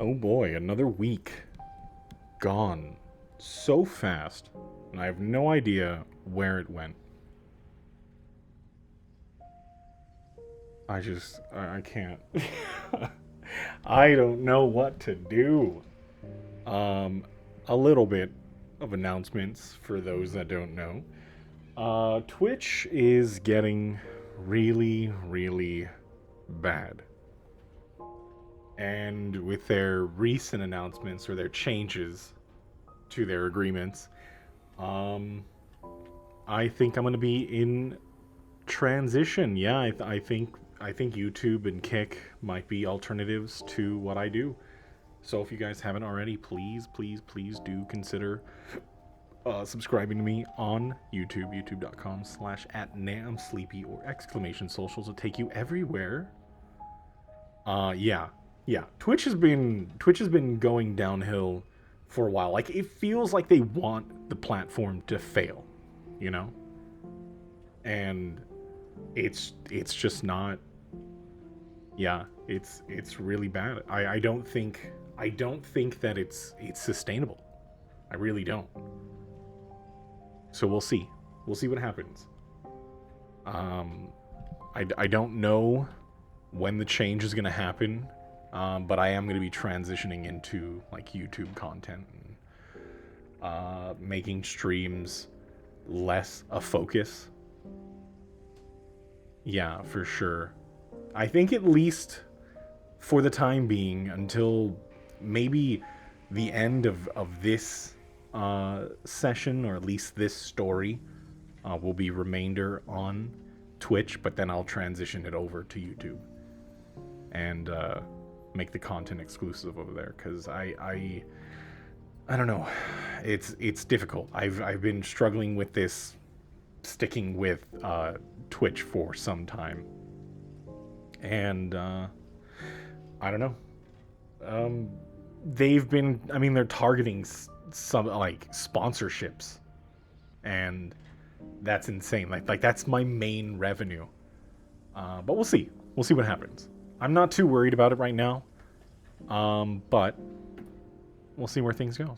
Oh boy, another week gone so fast, and I have no idea where it went. I can't. I don't know what to do. Um, a little bit of announcements for those that don't know. Twitch is getting really, really bad. And with their recent announcements or their changes to their agreements, um, I think I'm going to be in transition. Yeah, I think YouTube and Kick might be alternatives to what I do. So if you guys haven't already, please, please, please do consider subscribing to me on YouTube, youtube.com/@namsleepy or exclamation socials will take you everywhere. Yeah, yeah. Twitch has been going downhill for a while. Like it feels like they want the platform to fail, you know, and it's just not. Yeah, it's really bad. I don't think that it's sustainable. I really don't. So we'll see. We'll see what happens. Um, I don't know when the change is going to happen, but I am going to be transitioning into like YouTube content and making streams less a focus. Yeah, for sure. I think at least for the time being, until maybe the end of this session, or at least this story, will be remainder on Twitch, but then I'll transition it over to YouTube and make the content exclusive over there because I don't know, it's difficult. I've been struggling with this, sticking with Twitch for some time, and I don't know. They've been, I mean, they're targeting some like sponsorships, and that's insane. Like that's my main revenue. But we'll see. We'll see what happens. I'm not too worried about it right now. But we'll see where things go.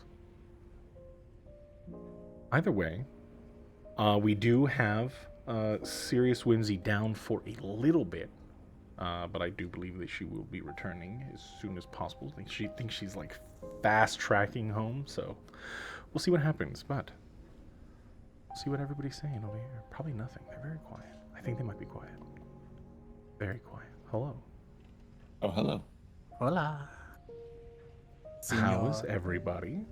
Either way, we do have Serious Whimsy down for a little bit. But I do believe that she will be returning as soon as possible. She thinks she's like fast tracking home, so we'll see what happens. But we'll see what everybody's saying over here. Probably nothing. They're very quiet. I think they might be quiet. Very quiet. Hello. Oh, hello. Hola. How is everybody?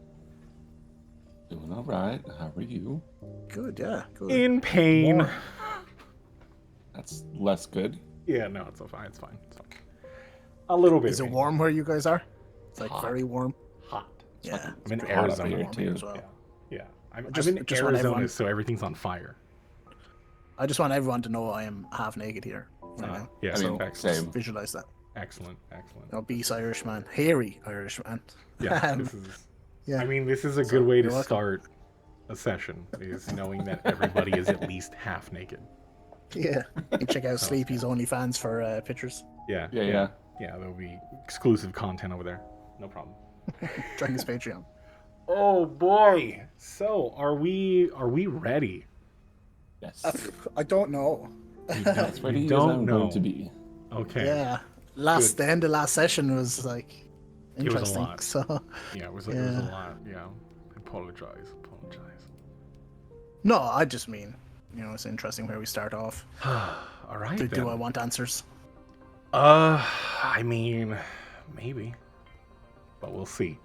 Doing all right. How are you? Good, yeah. Good. In pain. Warm. That's less good. Yeah, no, it's fine. It's fine. It's fine. A little bit. Is of it pain. warm where you guys are? It's like Hot. very warm. Hot. Yeah. I'm in pretty hot up Arizona here, Warm too. as well. Yeah. I'm Just- in just want Arizona, everyone- so everything's on fire. I just want everyone to know I am half naked here. Right now. Yeah, I mean, excellent. same. Visualize that. Excellent. Obese Irishman. Hairy Irishman. Yeah, this is. Yeah. I mean, this is a good way to you're welcome. start a session, is knowing that everybody is at least half naked. Yeah. You can check out Sleepy's OnlyFans for pictures. Yeah. Yeah. Yeah, there'll be exclusive content over there. No problem. Join his Patreon. Oh boy. So, are we ready? Yes. I don't know. As ready as don't I'm know. going to be. Okay. Yeah. Good. The end of last session was like was a interesting. lot. So Yeah, it was a lot. Yeah. Apologize. no, I just mean, it's interesting where we start off. All right. Do then. I want answers? I mean, maybe. But we'll see.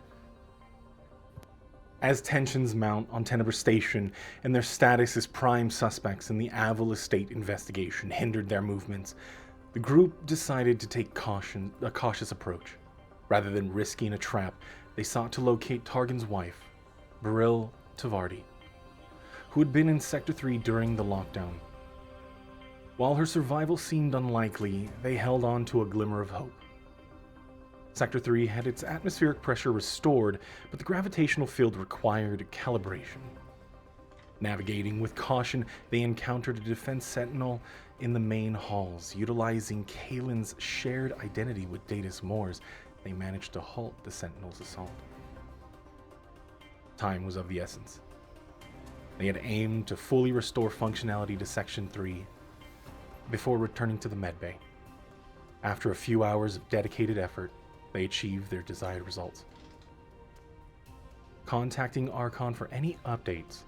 As tensions mount on Tenebre Station and their status as prime suspects in the Avil Estate investigation hindered their movements, the group decided to take a cautious approach. Rather than risking a trap, they sought to locate Targan's wife, Beryl Tavardi, who had been in Sector 3 during the lockdown. While her survival seemed unlikely, they held on to a glimmer of hope. Sector 3 had its atmospheric pressure restored, but the gravitational field required calibration. Navigating with caution, they encountered a defense sentinel in the main halls. Utilizing Kalen's shared identity with Datus Moores, they managed to halt the Sentinel's assault. Time was of the essence. They had aimed to fully restore functionality to Section 3 before returning to the medbay. After a few hours of dedicated effort, they achieved their desired results. Contacting Archon for any updates,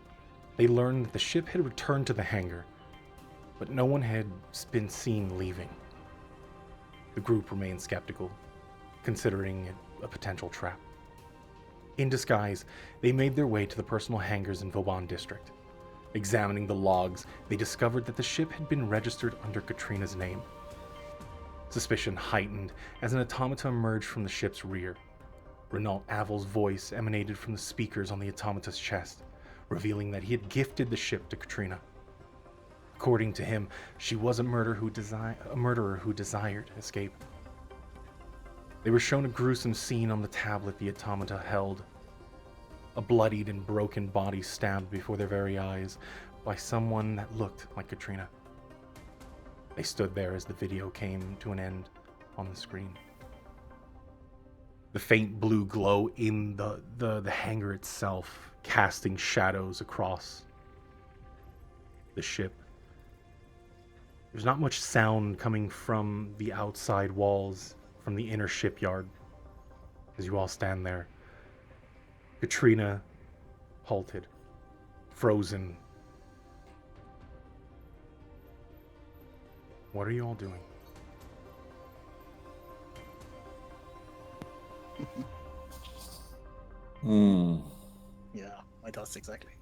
they learned that the ship had returned to the hangar, but no one had been seen leaving. The group remained skeptical, considering it a potential trap. In disguise, they made their way to the personal hangars in Vawan District. Examining the logs, they discovered that the ship had been registered under Katrina's name. Suspicion heightened as an automata emerged from the ship's rear. Renault Avel's voice emanated from the speakers on the automata's chest, revealing that he had gifted the ship to Katrina. According to him, she was a murderer who desired escape. They were shown a gruesome scene on the tablet the automata held. A bloodied and broken body stabbed before their very eyes by someone that looked like Katrina. They stood there as the video came to an end on the screen. The faint blue glow in the hangar itself, casting shadows across the ship. There's not much sound coming from the outside walls, from the inner shipyard, as you all stand there. Katrina halted, frozen. What are you all doing? Yeah, my thoughts exactly.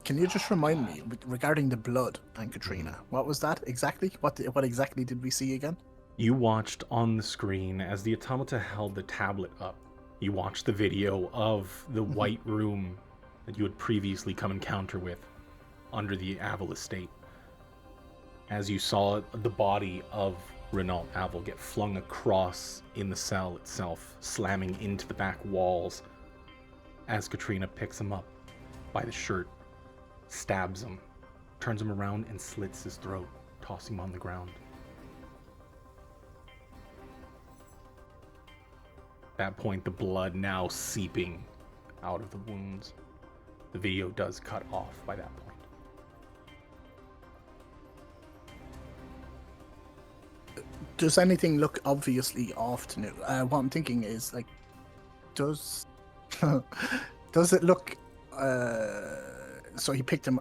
Can you just remind me regarding the blood and Katrina? What was that exactly? What exactly did we see again? You watched on the screen as the automata held the tablet up. You watched the video of the white room that you had previously come encounter with under the Avel estate. As you saw the body of Renault Avel get flung across in the cell itself, slamming into the back walls as Katrina picks him up by the shirt, stabs him, turns him around and slits his throat, tossing him on the ground. At that point, the blood now seeping out of the wounds. The video does cut off by that point. Does anything look obviously off to new? What I'm thinking is, like, does it look? So he picked up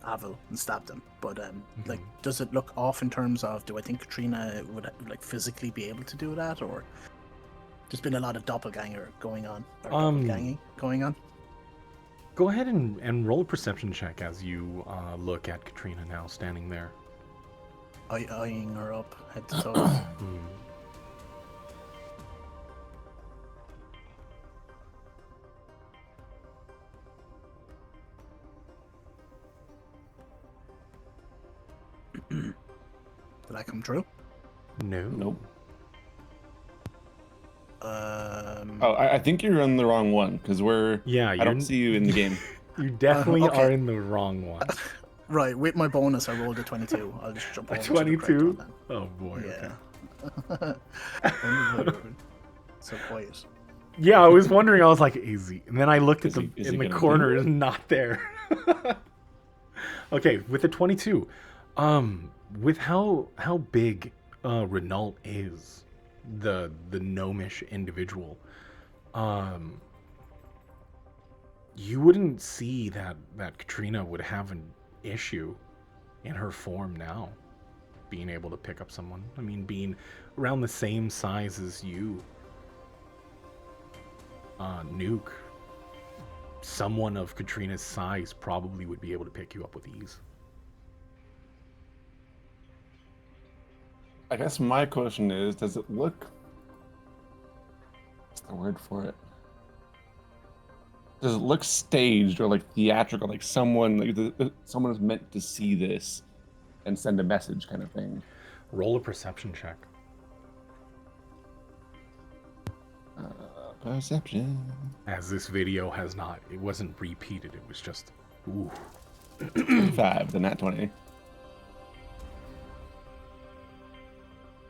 Avel and stabbed him. But like, does it look off in terms of? Do I think Katrina would like physically be able to do that, or there's been a lot of doppelganger going on, or doppelganging going on? Go ahead and roll a perception check as you look at Katrina now standing there. Eyeing her up, head to toe. Did that come true? No. Nope. I I think you're on the wrong one because I don't see you in the game. You definitely okay. are in the wrong one. Right, with my bonus, I rolled a 22. I'll just jump A over to the correct 22? one then. Oh boy. Yeah. Okay. So quiet. Yeah, I was wondering. I was like, easy. And then I looked at Is he in the gonna corner, do it? it's not there. Okay, with the 22, with how big Renault is, the gnomish individual, you wouldn't see that Katrina would have an issue in her form now, being able to pick up someone. I mean, being around the same size as you, Nuke, someone of Katrina's size probably would be able to pick you up with ease. I guess my question is, does it look... What's the word for it? Does it look staged or like theatrical, like someone is meant to see this and send a message kind of thing? Roll a perception check. Perception. As this video it wasn't repeated, it was just, ooh. 5, the nat 20.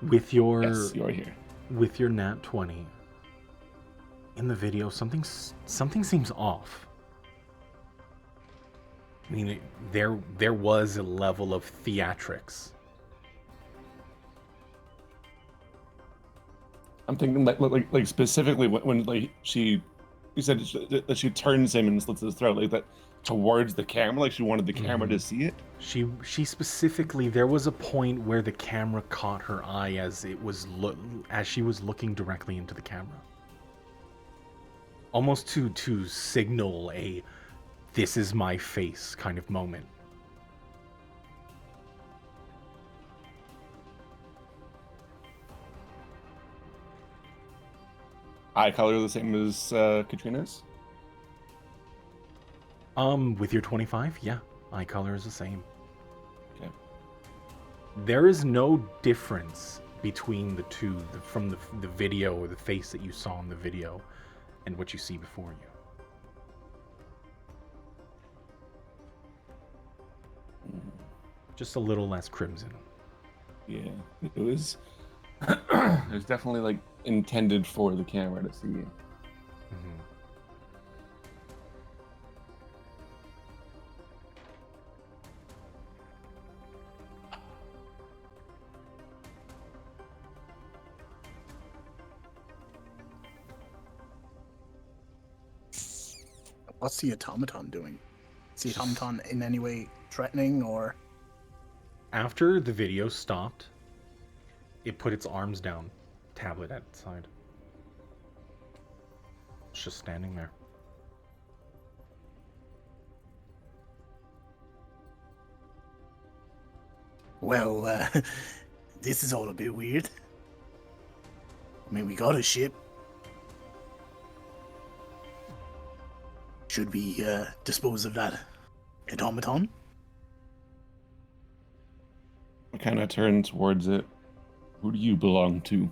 With your Yes, you're here. with your nat 20 in the video, something seems off. I mean, there was a level of theatrics. I'm thinking like specifically when like you said that she turns him and slits his throat like that towards the camera, like she wanted the camera to see it. She specifically, there was a point where the camera caught her eye as she was looking directly into the camera, almost to signal a "this is my face" kind of moment. Eye color the same as Katrina's. With your 25, yeah, eye color is the same. Okay. There is no difference between the two, from the video or the face that you saw in the video and what you see before you. Just a little less crimson. Yeah, it was. It was definitely like intended for the camera to see. Mm-hmm. What's the automaton doing? Is the automaton in any way threatening or? After the video stopped, it put its arms down, tablet at its side. It's just standing there. Well, this is all a bit weird. I mean, we got a ship. Should we dispose of that automaton? I kind of turn towards it. Who do you belong to?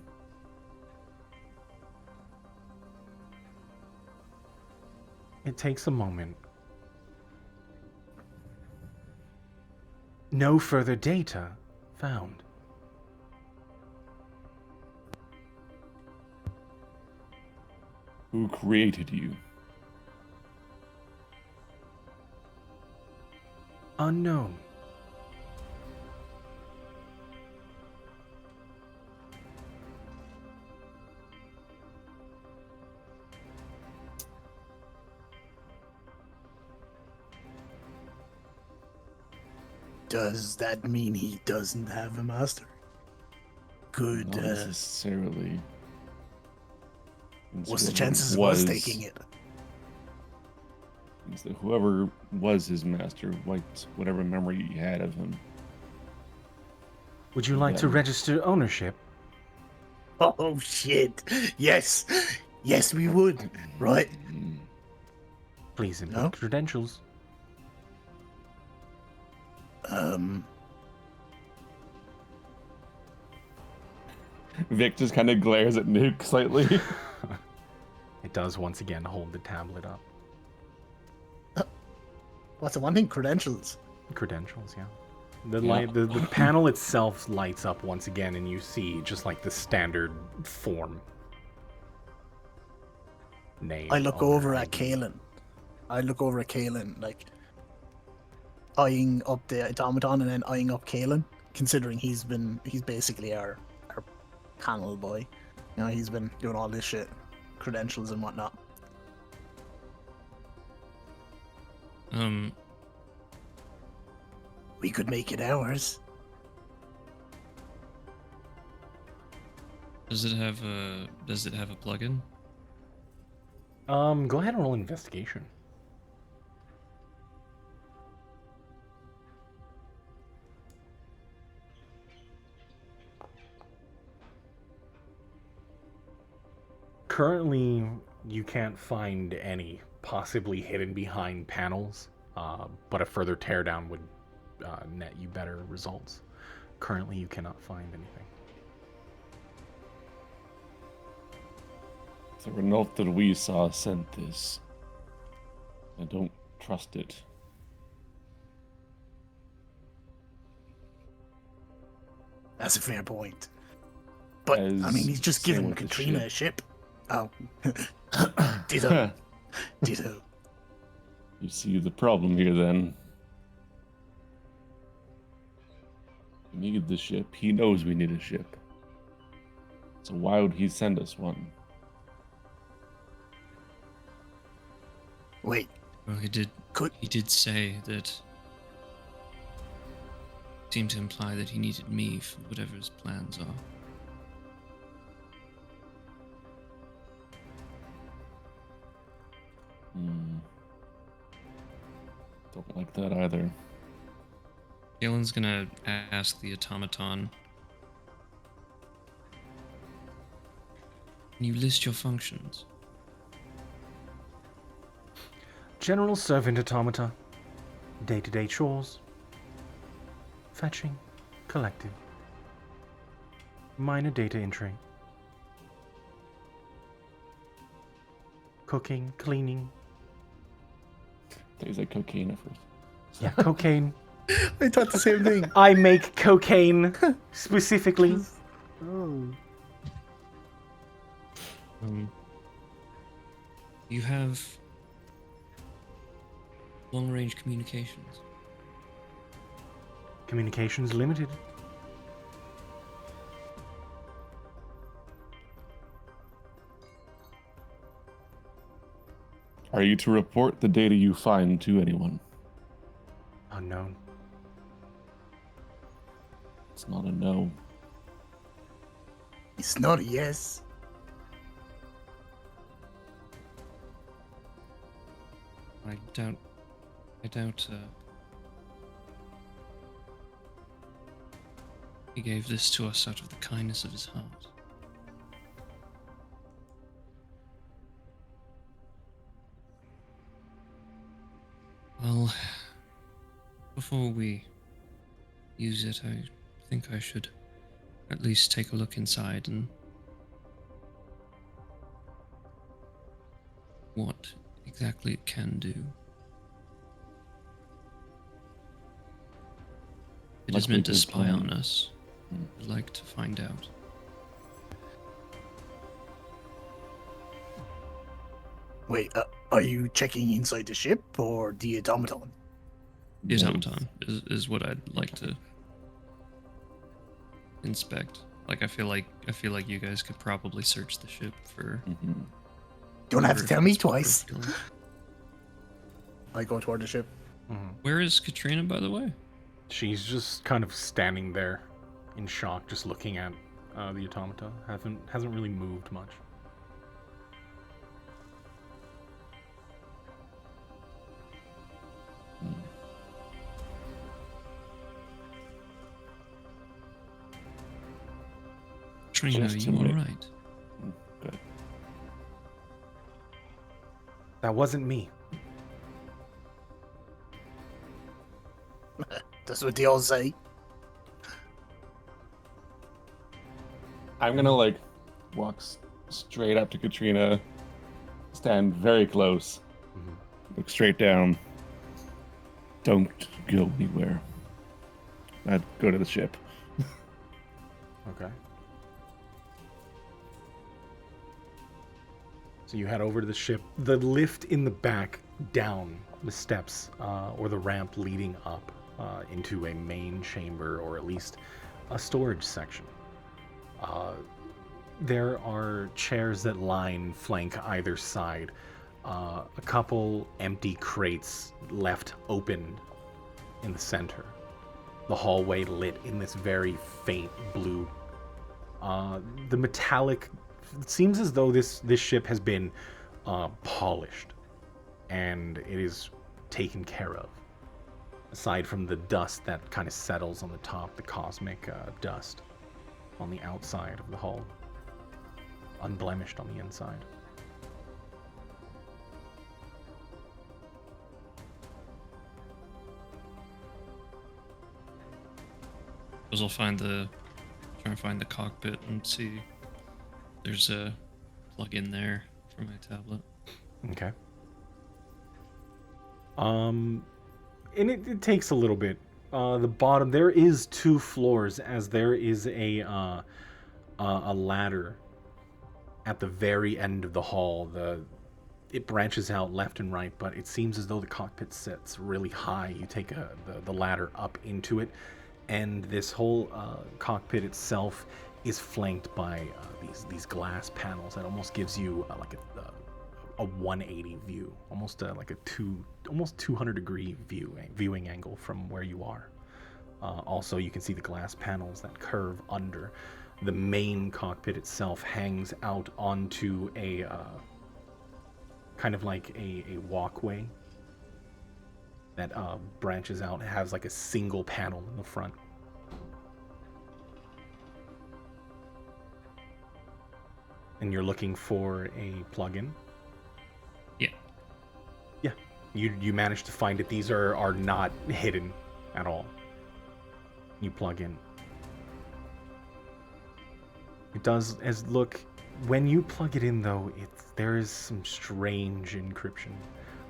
It takes a moment. No further data found. Who created you? Unknown. Does that mean he doesn't have a master? Could Not necessarily. what's the chances of us taking it? So whoever was his master wiped whatever memory he had of him. Would you like to register ownership? Oh shit! Yes, yes, we would. Right? Please input No? credentials. Vic just kind of glares at Nuke slightly. It does once again hold the tablet up. What's the one thing? Credentials. Credentials, yeah. The panel itself lights up once again, and you see just like the standard form. Name. I look owner, over at ID. Kaelin, like eyeing up the automaton and then eyeing up Kaelin, considering he's basically our panel boy. You know, he's been doing all this shit, credentials and whatnot. We could make it ours. Does it have a plugin? Go ahead and roll investigation. Currently, you can't find any possibly hidden behind panels, but a further teardown would net you better results. Currently, you cannot find anything. The Renault that we saw sent this. I don't trust it. That's a fair point. But, I mean, he's just Same given with the Katrina a ship. Oh. Ditto. Ditto. You see the problem here, then. We need the ship. He knows we need a ship. So why would he send us one? Wait, Well, he did. could He did say that. Seemed to imply that he needed me for whatever his plans are. Don't like that either. Galen's gonna ask the automaton. Can you list your functions? General servant automata. Day-to-day chores. Fetching. Collecting. Minor data entry. Cooking. Cleaning. There's like cocaine at first. Yeah, cocaine. I thought the same thing. I make cocaine specifically. Oh. You have long-range communications. Communications limited. Are you to report the data you find to anyone? Unknown. It's not a no. It's not a yes. I doubt. He gave this to us out of the kindness of his heart. Well, before we use it, I think I should at least take a look inside and what exactly it can do. It is Like we meant to did spy plan. on us. I'd like to find out. Wait, are you checking inside the ship or the automaton? The automaton is what I'd like to inspect. Like I feel like you guys could probably search the ship for. Don't have to tell me whatever twice. feeling. I go toward the ship. Where is Katrina, by the way? She's just kind of standing there in shock, just looking at the automata. Hasn't really moved much. Katrina, are Just to you make- alright? Good. That wasn't me. That's what they all say. I'm gonna like walk straight up to Katrina, stand very close, look straight down. Don't go anywhere. I'd go to the ship. Okay. So you head over to the ship. The lift in the back down the steps or the ramp leading up into a main chamber, or at least a storage section. There are chairs that flank either side. A couple empty crates left open in the center. The hallway lit in this very faint blue. The metallic... It seems as though this ship has been polished, and it is taken care of. Aside from the dust that kind of settles on the top, the cosmic dust on the outside of the hull. Unblemished on the inside. I'll try and find the cockpit and see if there's a plug in there for my tablet. Okay. And it takes a little bit. The bottom, there is 2 floors, as there is a ladder at the very end of the hall. It branches out left and right, but it seems as though the cockpit sits really high. You take the ladder up into it, and this whole cockpit itself is flanked by these glass panels that almost gives you like a 180 view, almost like almost 200-degree viewing angle from where you are. Also, you can see the glass panels that curve under. The main cockpit itself hangs out onto a kind of like a walkway that branches out. It has like a single panel in the front. And you're looking for a plugin? Yeah. Yeah. You managed to find it. These are not hidden at all. You plug in. It does look, when you plug it in though, there is some strange encryption.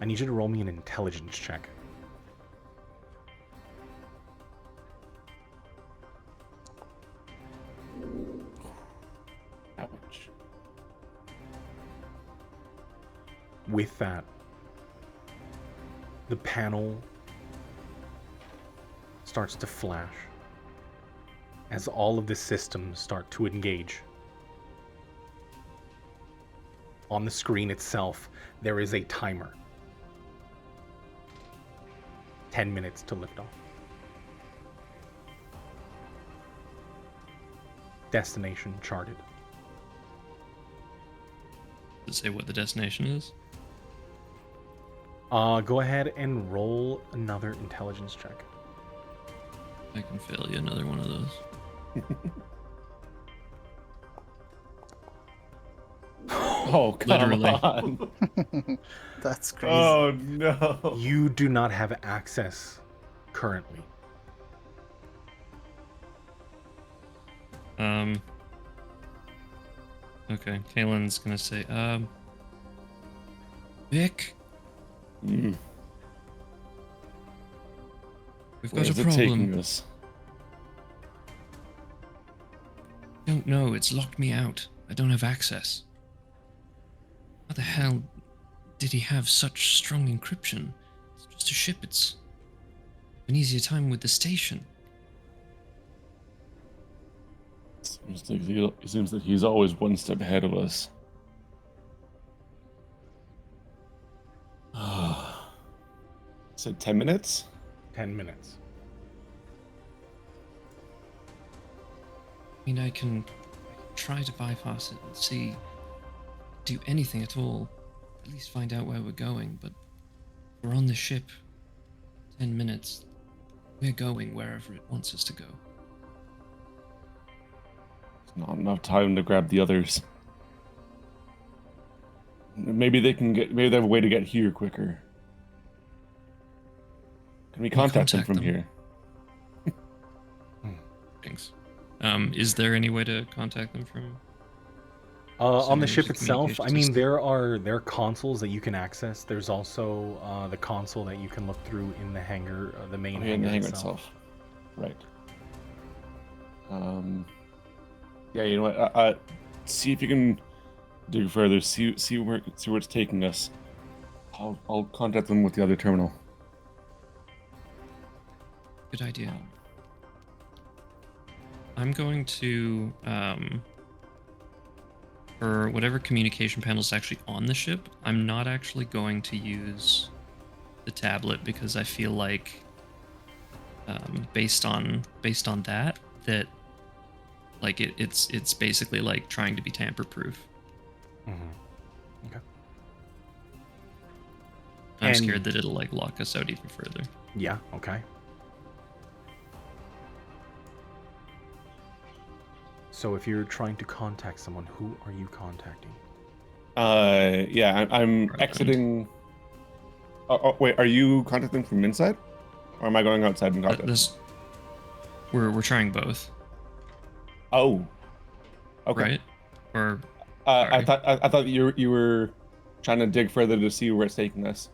I need you to roll me an intelligence check. Ouch. With that, the panel starts to flash as all of the systems start to engage. On the screen itself, there is a timer. 10 minutes to liftoff. Destination charted. Does it say what the destination is? Go ahead and roll another intelligence check. I can fail you another one of those. Oh, come Literally. on. That's crazy. Oh, no. You do not have access currently. Okay, Kaylin's gonna say, Vic, Mm. we've Where got a is it problem. taking us? Don't know, it's locked me out. I don't have access. How the hell did he have such strong encryption? It's just a ship, it's an easier time with the station. It seems that he's always one step ahead of us. Said 10 minutes? 10 minutes. I mean, I can try to bypass it and see, do anything at all, at least find out where we're going, but we're on the ship, 10 minutes, we're going wherever it wants us to go. There's not enough time to grab the others. Maybe they have a way to get here quicker. Can we contact them from here? Thanks. Is there any way to contact them from? On the ship There's a itself, I communication mean, system. there are consoles that you can access. There's also the console that you can look through in the hangar, the main Oh, yeah, in the hangar itself. Right. Yeah, you know what? See if you can dig further. See where it's taking us. I'll contact them with the other terminal. Good idea. I'm going to, for whatever communication panel is actually on the ship, I'm not actually going to use the tablet because I feel like, based on that, like it's basically like trying to be tamper-proof. Mm-hmm. Okay. I'm And- scared that it'll like lock us out even further. Yeah. Okay. So if you're trying to contact someone, who are you contacting? Yeah, I'm Right. exiting. Oh, wait, are you contacting from inside, or am I going outside and contacting? We're trying both, Oh, okay. right? Or I Sorry. thought you were trying to dig further to see where it's taking us.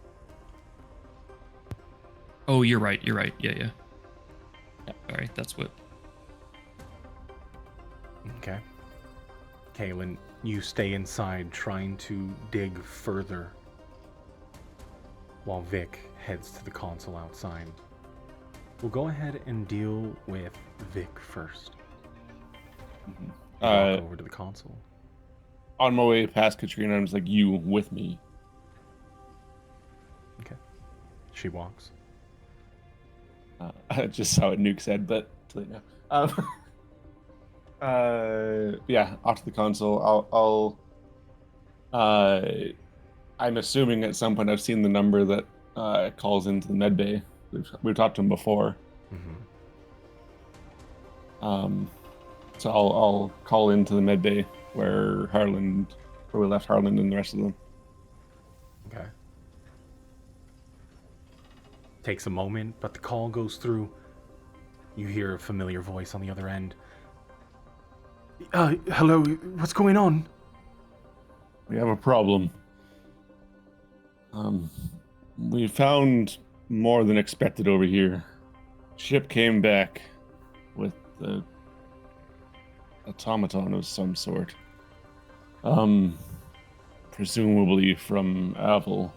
Oh, you're right. You're right. Yeah, yeah. Yeah. Sorry, that's what. Okay. Kaylin, you stay inside trying to dig further while Vic heads to the console outside. We'll go ahead and deal with Vic first. You walk over to the console. On my way past Katrina, I'm just like, you with me. Okay. She walks. I just saw what Nuke said, but too late now. Yeah, off to the console. I'm assuming at some point I've seen the number that calls into the med bay. We've talked to him before. Mm-hmm. So I'll call into the med bay where we left Harland and the rest of them. Okay. Takes a moment, but the call goes through. You hear a familiar voice on the other end. Hello, what's going on? We have a problem. We found more than expected over here. Ship came back with the automaton of some sort. Presumably from Apple.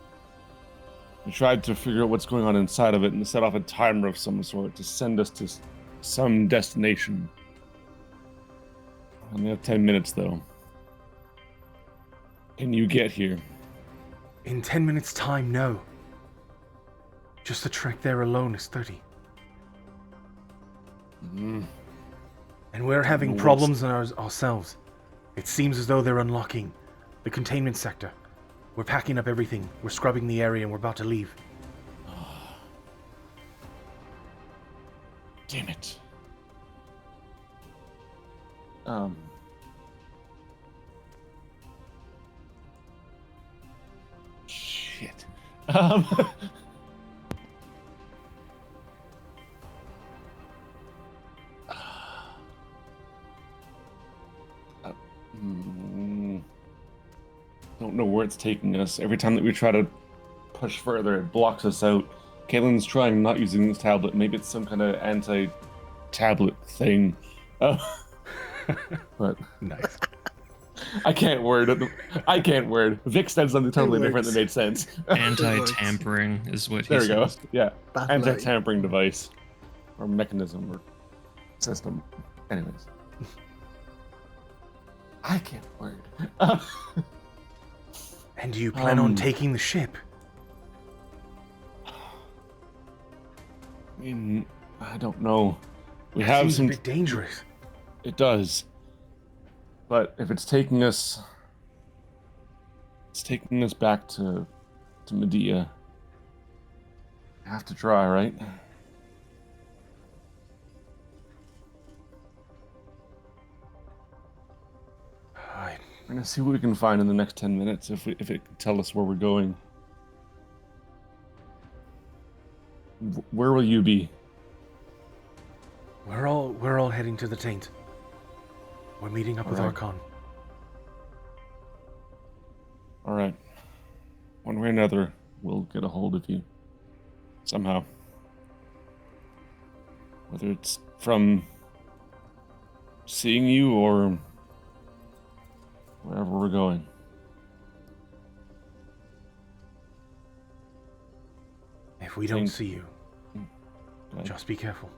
We tried to figure out what's going on inside of it and set off a timer of some sort to send us to some destination. We have 10 minutes, though. Can you get here? In 10 minutes' time, no. Just the trek there alone is 30. Mm. And we're having problems ourselves. It seems as though they're unlocking the containment sector. We're packing up everything. We're scrubbing the area and we're about to leave. Damn it. Shit. Don't know where it's taking us. Every time that we try to push further, it blocks us out. Caitlin's trying not using this tablet. Maybe it's some kind of anti-tablet thing. But Nice. I can't word. Vic said something totally different that made sense. Anti-tampering is what he There we go. says. Yeah. Battle Anti-tampering device. Or mechanism or system. Anyways. I can't word. And do you plan on taking the ship? I mean, I don't know. We That have seems some. a bit dangerous. It does. But if it's taking us back to Medea. Have to try, right? We're gonna see what we can find in the next 10 minutes if it can tell us where we're going. Where will you be? We're all heading to the taint. We're meeting up with Alright. Archon. All right. One way or another, we'll get a hold of you. Somehow. Whether it's from seeing you or wherever we're going. If we don't see you, Okay. just be careful.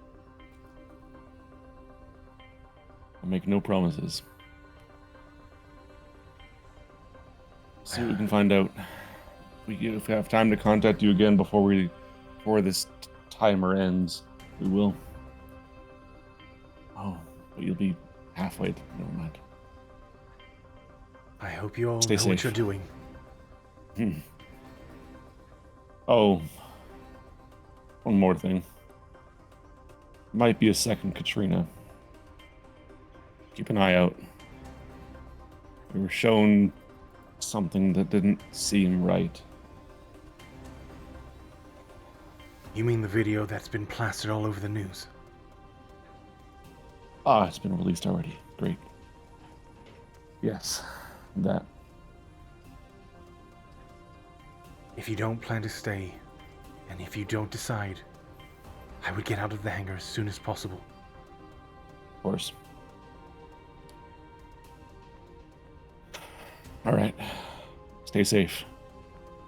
I'll make no promises. See what we can find out. If we have time to contact you again before this timer ends, we will. Oh, but you'll be halfway. Never mind. I hope you all Stay know what safe. you're doing. Oh, one more thing. Might be a second Katrina. Keep an eye out. We were shown something that didn't seem right. You mean the video that's been plastered all over the news? Ah, it's been released already. Great. Yes. That. If you don't plan to stay, and if you don't decide, I would get out of the hangar as soon as possible. Of course. All right. Stay safe.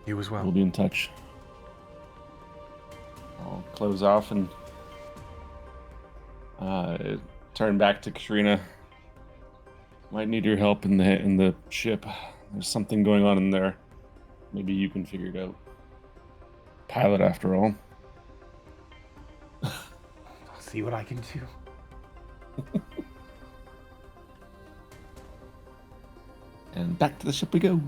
You as well. We'll be in touch. I'll close off and turn back to Katrina. Might need your help in the ship. There's something going on in there. Maybe you can figure it out. Pilot, after all. I'll see what I can do. And back to the ship we go.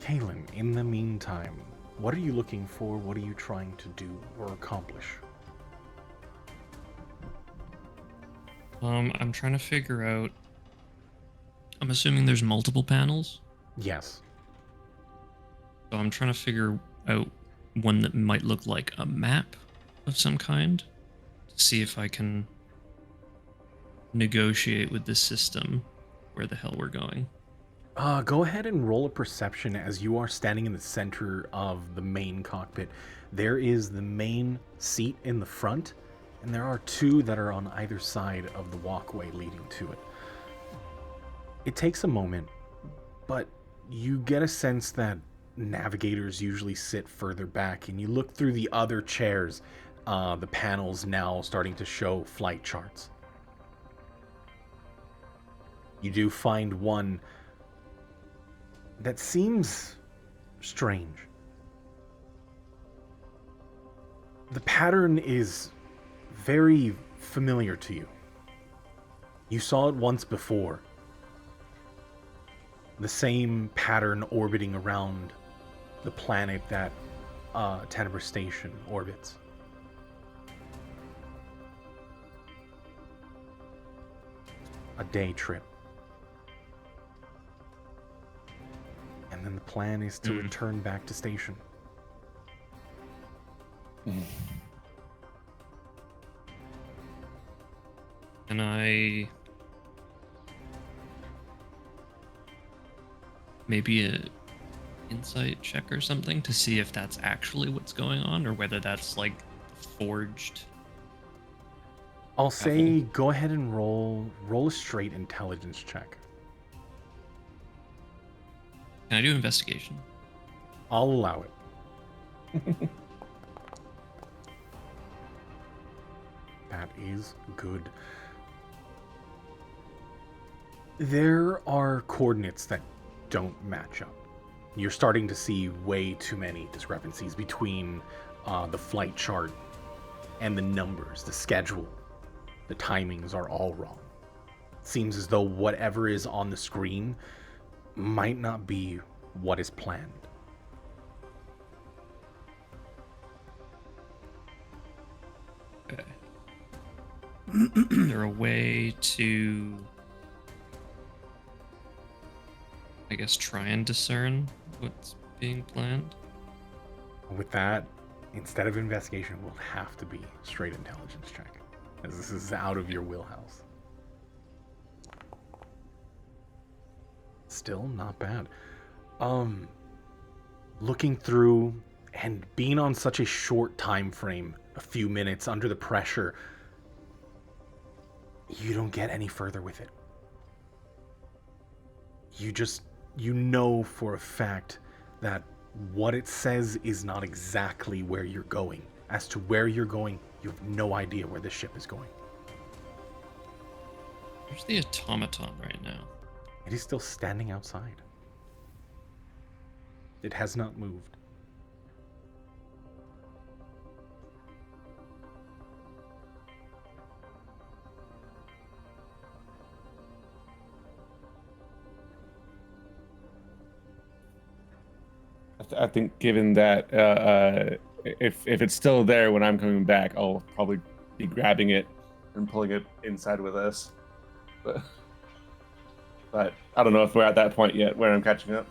Kaylin, in the meantime, what are you looking for? What are you trying to do or accomplish? I'm trying to figure out. I'm assuming there's multiple panels, Yes. so I'm trying to figure out one that might look like a map of some kind to see if I can negotiate with the system where the hell we're going. Go ahead and roll a perception as you are standing in the center of the main cockpit. There is the main seat in the front, and there are two that are on either side of the walkway leading to it. It takes a moment, but you get a sense that navigators usually sit further back, and you look through the other chairs, the panels now starting to show flight charts. You do find one that seems strange. The pattern is very familiar to you. You saw it once before. The same pattern orbiting around the planet that Tenebrae Station orbits. A day trip. And then the plan is to return back to station. Can I maybe a insight check or something to see if that's actually what's going on or whether that's like forged? I'll say go ahead and roll a straight intelligence check. Can I do investigation? I'll allow it. That is good. There are coordinates that don't match up. You're starting to see way too many discrepancies between the flight chart and the numbers, the schedule. The timings are all wrong. Seems as though whatever is on the screen might not be what is planned. Okay. Is there a way to, I guess, try and discern what's being planned? With that, instead of investigation, will have to be straight intelligence check, as this is out of your wheelhouse. Still not bad. Looking through and being on such a short time frame, a few minutes under the pressure, you don't get any further with it. You know for a fact that what it says is not exactly where you're going. As to where you're going, you have no idea where the ship is going. Where's the automaton right now? It is still standing outside. It has not moved. I think given that if it's still there when I'm coming back, I'll probably be grabbing it and pulling it inside with us. But I don't know if we're at that point yet where I'm catching up.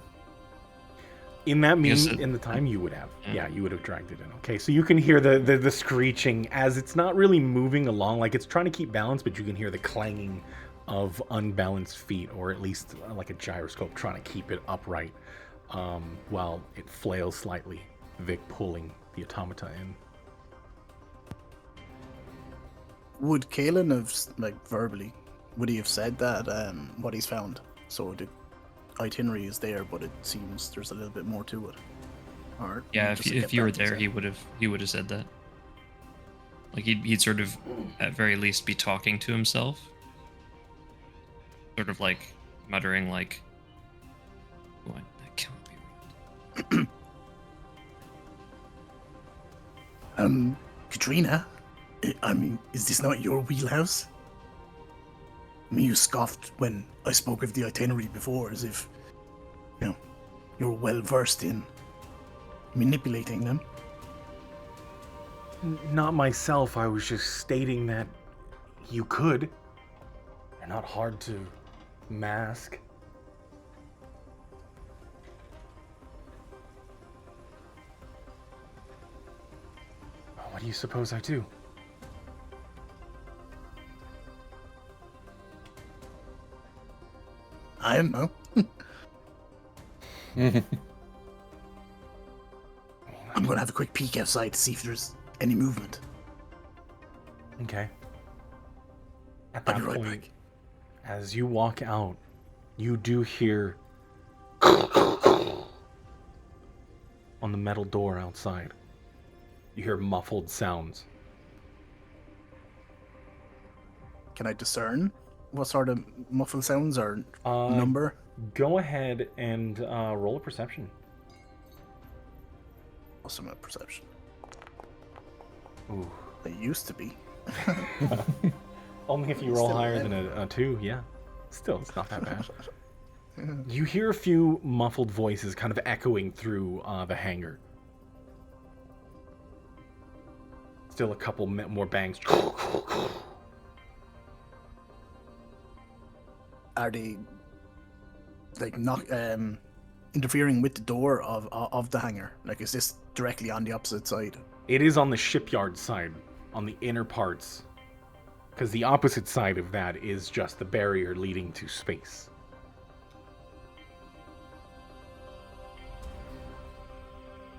In that Yes, in the time you would have. Yeah, you would have dragged it in. Okay, so you can hear the screeching as it's not really moving along. Like it's trying to keep balance, but you can hear the clanging of unbalanced feet, or at least like a gyroscope trying to keep it upright, while it flails slightly, Vic pulling the automata in. Would Kalen have, like, verbally, would he have said that, what he's found? So the itinerary is there, but it seems there's a little bit more to it. Or Yeah, just if get you were back to there, say- he would have said that. Like he'd sort of, at very least, be talking to himself, sort of like muttering like, "What? That cannot be right." Katrina, I mean, is this not your wheelhouse? I mean, you scoffed when I spoke of the itinerary before, as if, you know, you're well versed in manipulating them. Not myself, I was just stating that you could. They're not hard to mask. What do you suppose I do? I don't know. I'm gonna have a quick peek outside to see if there's any movement. Okay. At I'll that be right point, back. as you walk out, you do hear on the metal door outside. You hear muffled sounds. Can I discern what sort of muffled sounds or Uh, number? Go ahead and roll a perception. Awesome at perception. Ooh. They used to be. Only if you roll Still higher alive. than a 2, yeah. Still, it's not that bad. You hear a few muffled voices kind of echoing through the hangar. Still a couple more bangs. Are they like not interfering with the door of the hangar? Like, is this directly on the opposite side? It is on the shipyard side, on the inner parts. Because the opposite side of that is just the barrier leading to space.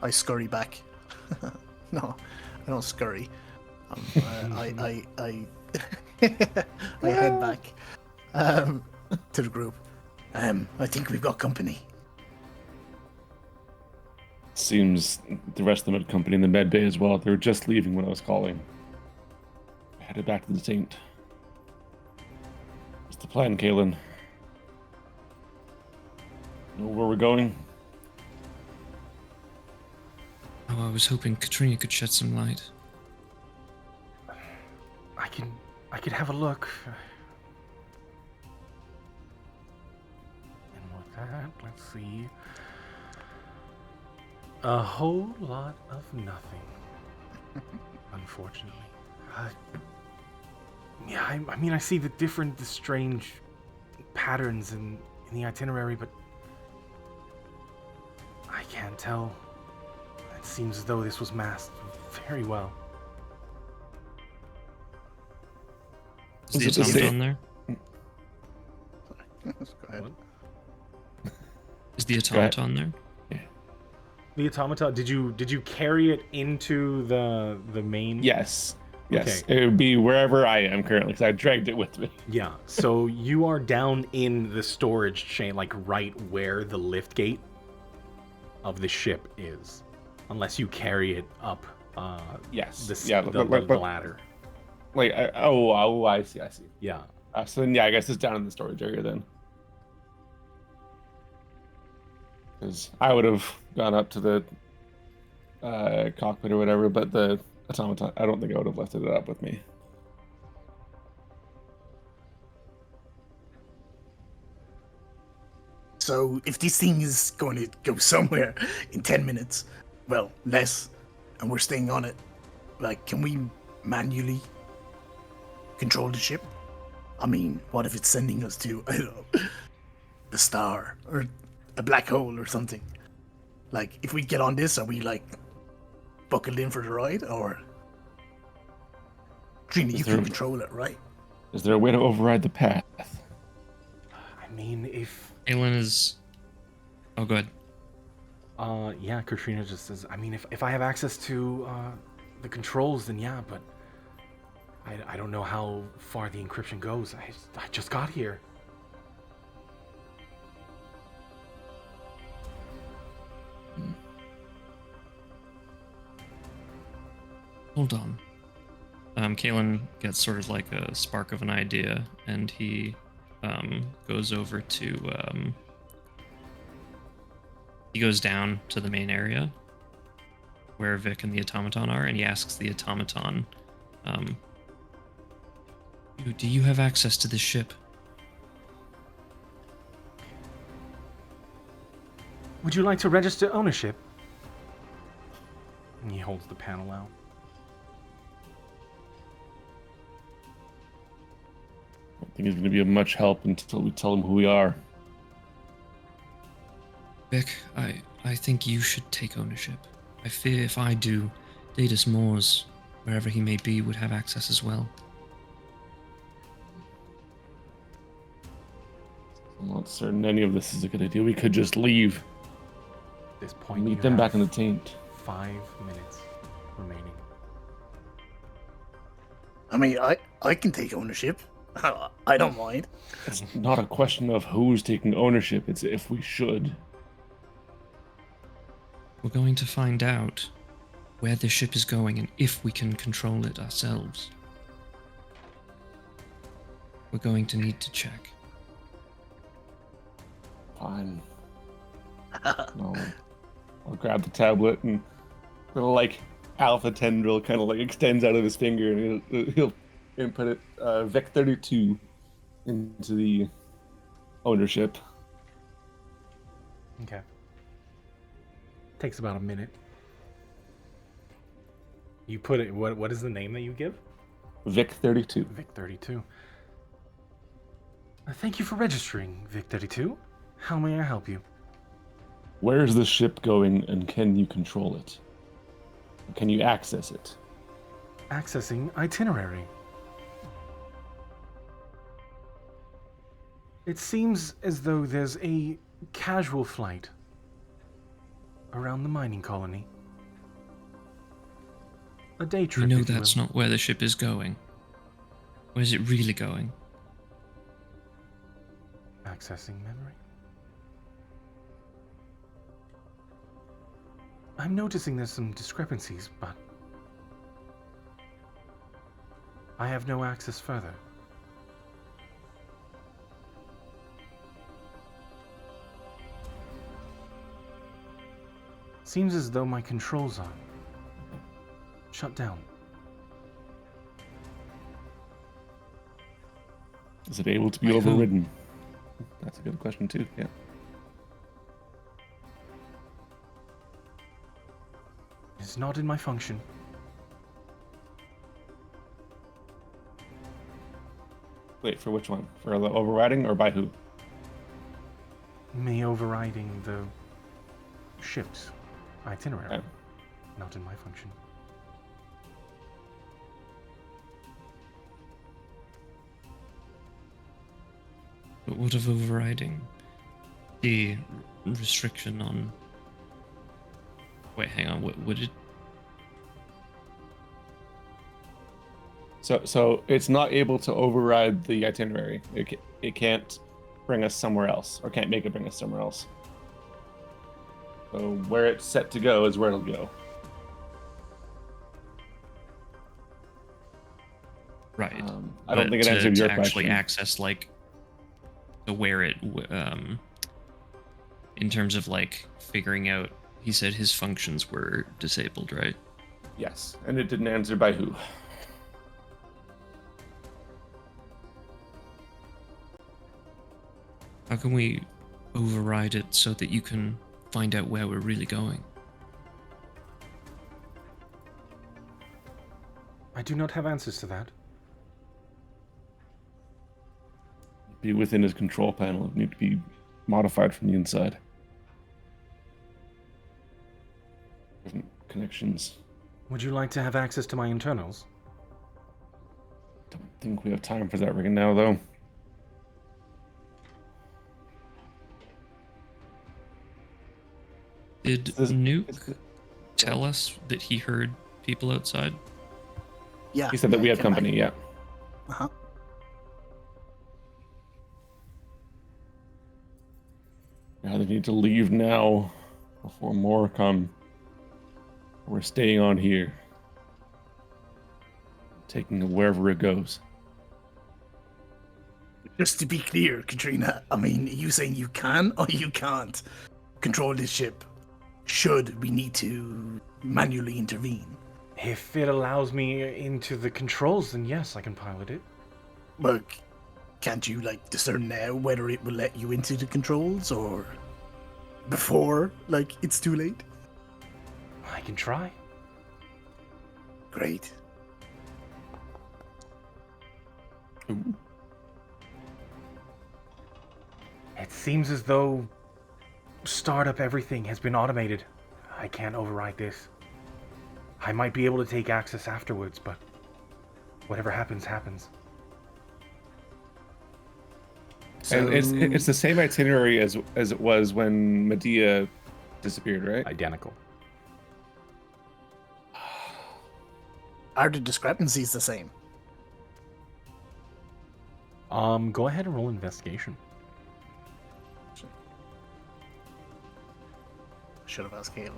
I scurry back. No, I don't scurry. I I head back to the group. I think we've got company. Seems the rest of them had company in the med bay as well. They were just leaving when I was calling. I headed back to the Saint. What's the plan, Kalen? Know where we're going? Oh, I was hoping Katrina could shed some light. I could have a look. And with that, let's see. A whole lot of nothing. Unfortunately. Yeah, I mean, I see the strange patterns in the itinerary, but I can't tell. It seems as though this was masked very well. Is the Is it the automaton same- there? Go ahead. Is the automaton there? The automata, did you carry it into the main? Yes. Yes. Okay. It would be wherever I am currently, because I dragged it with me. Yeah, so you are down in the storage chain, like right where the lift gate of the ship is. Unless you carry it up Yes. the ladder. Like, I see. Yeah. So then, yeah, I guess it's down in the storage area then. Because I would have gone up to the cockpit or whatever, but the automaton, I don't think I would have lifted it up with me. So if this thing is going to go somewhere in 10 minutes, well, less, and we're staying on it, like, can we manually control the ship? I mean, what if it's sending us to, I don't know, the star or a black hole or something? Like, if we get on this, are we, like, buckled in for the ride, or... Trina, you can control it, right? Is there a way to override the path? mean, if... Aelin is... Oh, go ahead. Yeah, Katrina just says, I mean, if I have access to, the controls, then yeah, but... I don't know how far the encryption goes. I just got here. Hold on. Kalen gets sort of like a spark of an idea, and he goes over to... he goes down to the main area where Vic and the automaton are, and he asks the automaton, do you have access to this ship? Would you like to register ownership? And he holds the panel out. I don't think he's going to be of much help until we tell him who we are. Vic, I think you should take ownership. I fear if I do, Datus Moores, wherever he may be, would have access as well. I'm not certain any of this is a good idea. We could just leave. At this point, Meet you them have back in the taint. 5 minutes remaining. I mean, I can take ownership. I don't mind. It's not a question of who's taking ownership. It's if we should. We're going to find out where the ship is going and if we can control it ourselves. We're going to need to check. Fine. No. I'll grab the tablet and little like alpha tendril kind of like extends out of his finger and he'll input it Vec 32 into the ownership. Okay. Takes about a minute. You put it, what is the name that you give? Vic 32. Vic 32. Thank you for registering, Vic 32. How may I help you? Where is the ship going and can you control it? Can you access it? Accessing itinerary. It seems as though there's a casual flight around the mining colony. A day trip. We know if you that's will. not where the ship is going. Where's it really going? Accessing memory. I'm noticing there's some discrepancies, but I have no access further. Seems as though my controls are shut down. Is it able to be By who? overridden? That's a good question too, yeah. It's not in my function. Wait, for which one? For the overriding or by who? Me overriding the ship's itinerary. Okay. Not in my function. But what of overriding? The restriction on... Wait, hang on, what would it... So it's not able to override the itinerary. It can't bring us somewhere else, or can't make it bring us somewhere else. So where it's set to go is where it'll go. Right. I don't But think it answered your to actually question. access, like, to where it... in terms of, like, figuring out... He said his functions were disabled, right? Yes, and it didn't answer by who. How can we override it so that you can find out where we're really going? I do not have answers to that. Be within his control panel. It need to be modified from the inside. Different connections. Would you like to have access to my internals? Don't think we have time for that right now, though. Did This- Nuke tell us that he heard people outside? Yeah. He said that we have came back. company. Yeah. Uh-huh. Now they need to leave now before more come. We're staying on here. Taking it wherever it goes. Just to be clear, Katrina, I mean, are you saying you can or you can't control this ship should we need to manually intervene? If it allows me into the controls, then yes, I can pilot it. Well, can't you, like, discern now whether it will let you into the controls or before, like, it's too late? I can try. Great. Ooh. It seems as though startup everything has been automated. I can't override this. I might be able to take access afterwards, but whatever happens, happens. And it's the same itinerary as it was when Medea disappeared, right? Identical. Are the discrepancies the same? Go ahead and roll investigation. Should have asked Caleb.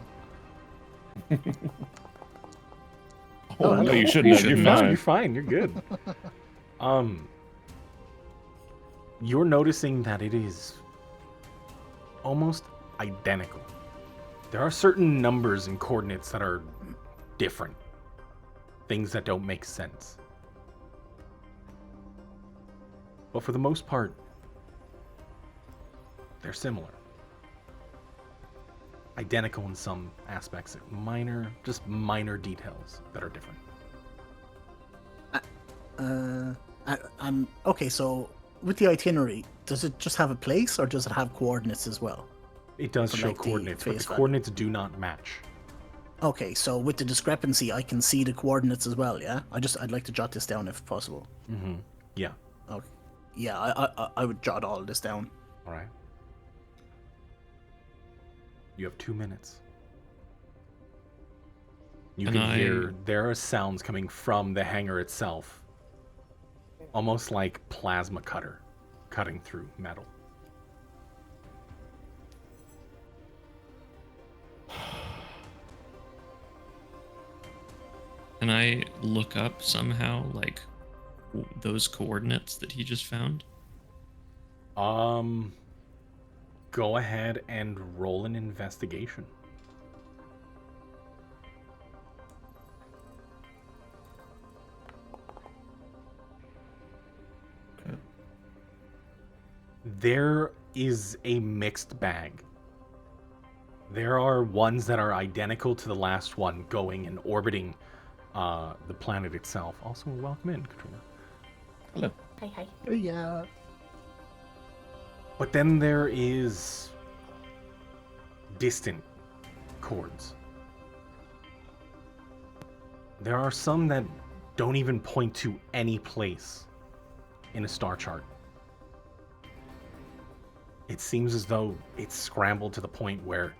Oh, no, you shouldn't have. You're No, fine. you're fine. You're good. You're noticing that it is almost identical. There are certain numbers and coordinates that are different. Things that don't make sense. But for the most part, they're similar. Identical in some aspects, just minor details that are different. Okay, so with the itinerary, does it just have a place or does it have coordinates as well? It does For, show like, the coordinates, but the face value. coordinates do not match. Okay, so with the discrepancy, I can see the coordinates as well, yeah? I'd like to jot this down if possible. Mm-hmm. Yeah. Okay. Yeah, I would jot all this down. All right. You have 2 minutes. You And can I- hear there are sounds coming from the hangar itself, almost like plasma cutter cutting through metal. Can I look up somehow, like, those coordinates that he just found? Go ahead and roll an investigation. Okay. There is a mixed bag. There are ones that are identical to the last one, going and orbiting the planet itself. Also, welcome in, Katrina. Hello. Hi. Yeah. But then there is distant chords. There are some that don't even point to any place in a star chart. It seems as though it's scrambled to the point where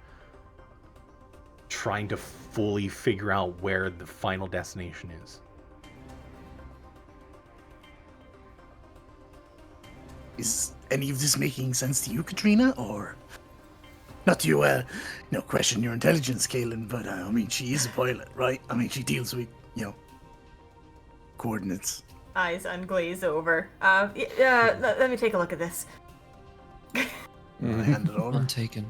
trying to fully figure out where the final destination is. Is any of this making sense to you, Katrina, or not to question your intelligence, Kaelin, but I mean, she is a pilot, right? I mean, she deals with, coordinates. Eyes unglaze over. Let me take a look at this. I hand it over. Untaken.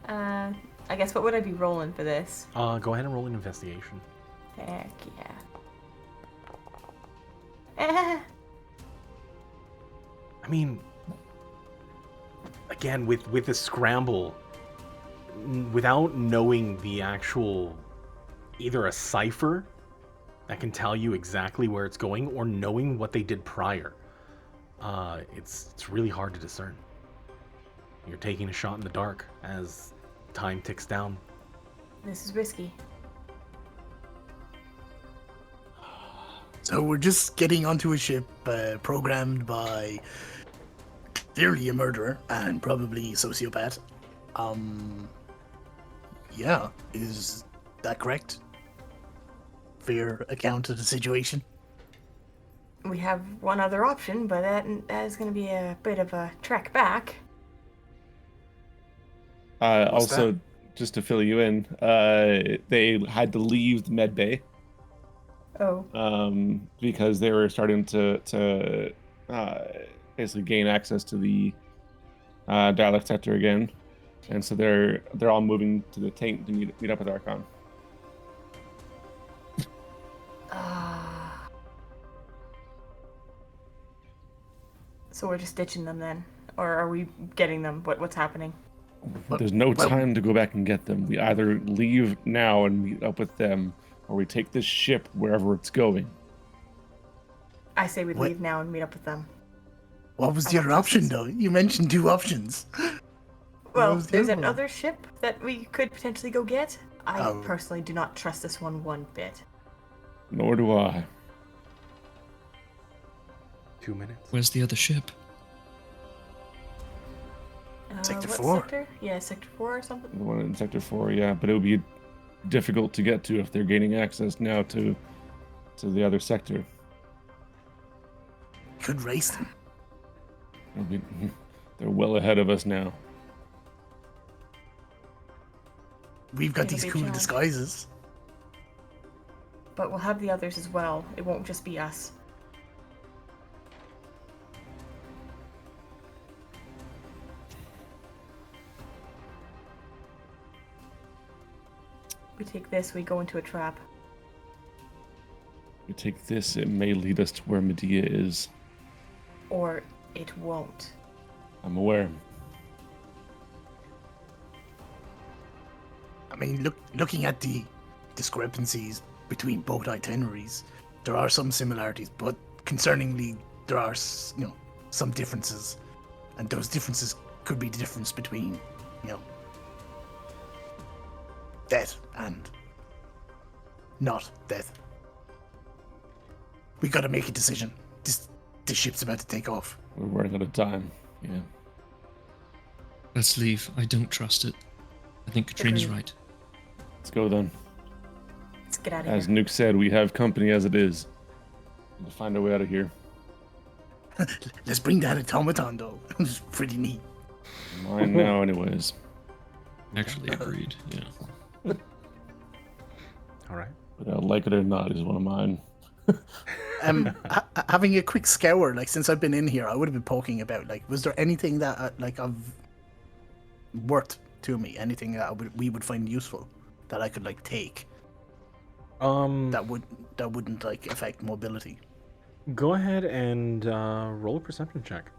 I guess what would I be rolling for this? Go ahead and roll an investigation. Heck yeah. I mean, again, with the scramble, without knowing the actual, either a cipher that can tell you exactly where it's going, or knowing what they did prior, it's really hard to discern. You're taking a shot in the dark as time ticks down. This is risky. So we're just getting onto a ship programmed by clearly a murderer and probably a sociopath. Yeah, is that correct? Fair account of the situation? We have one other option, but that is going to be a bit of a trek back. What's Also, that? just to fill you in, they had to leave the med bay Oh. because they were starting to uh, basically gain access to the dialect sector again, and so they're all moving to the taint to meet up with Archon. So we're just ditching them then? Or are we getting them? What's happening? There's no well- time to go back and get them. We either leave now and meet up with them, or we take this ship wherever it's going. I say we What? leave now and meet up with them. What was I the don't other trust option, this. though? You mentioned 2 options. Well, was the there's other one? another ship that we could potentially go get. I Oh. personally do not trust this one bit. Nor do I. 2 minutes. Where's the other ship? Sector what 4. sector? Yeah, Sector 4 or something? The one in Sector 4, yeah, but it would be difficult to get to if they're gaining access now to the other sector. Could race them. It'll be, they're well ahead of us now. We've got It'll these be a cool challenge. disguises. But we'll have the others as well. It won't just be us. We take this, we go into a trap. We take this, it may lead us to where Medea is. Or it won't. I'm aware. I mean, looking at the discrepancies between both itineraries, there are some similarities, but concerningly, there are some differences, and those differences could be the difference between death and not death. We got to make a decision. This ship's about to take off. We're running out of time. Yeah. Let's leave. I don't trust it. I think Katrina's Agreed. right. Let's go then. Let's get out of As here. Nuke said, we have company as it is. Need to find our way out of here. Let's bring that automaton, though. It's pretty neat. Mine now, anyways. Actually agreed. Yeah. All right. But like it or not, is one of mine. Having a quick scour, like since I've been in here, I would have been poking about. Like, was there anything that of worth to me? Anything that we would find useful that I could like take that wouldn't like affect mobility? Go ahead and roll a perception check.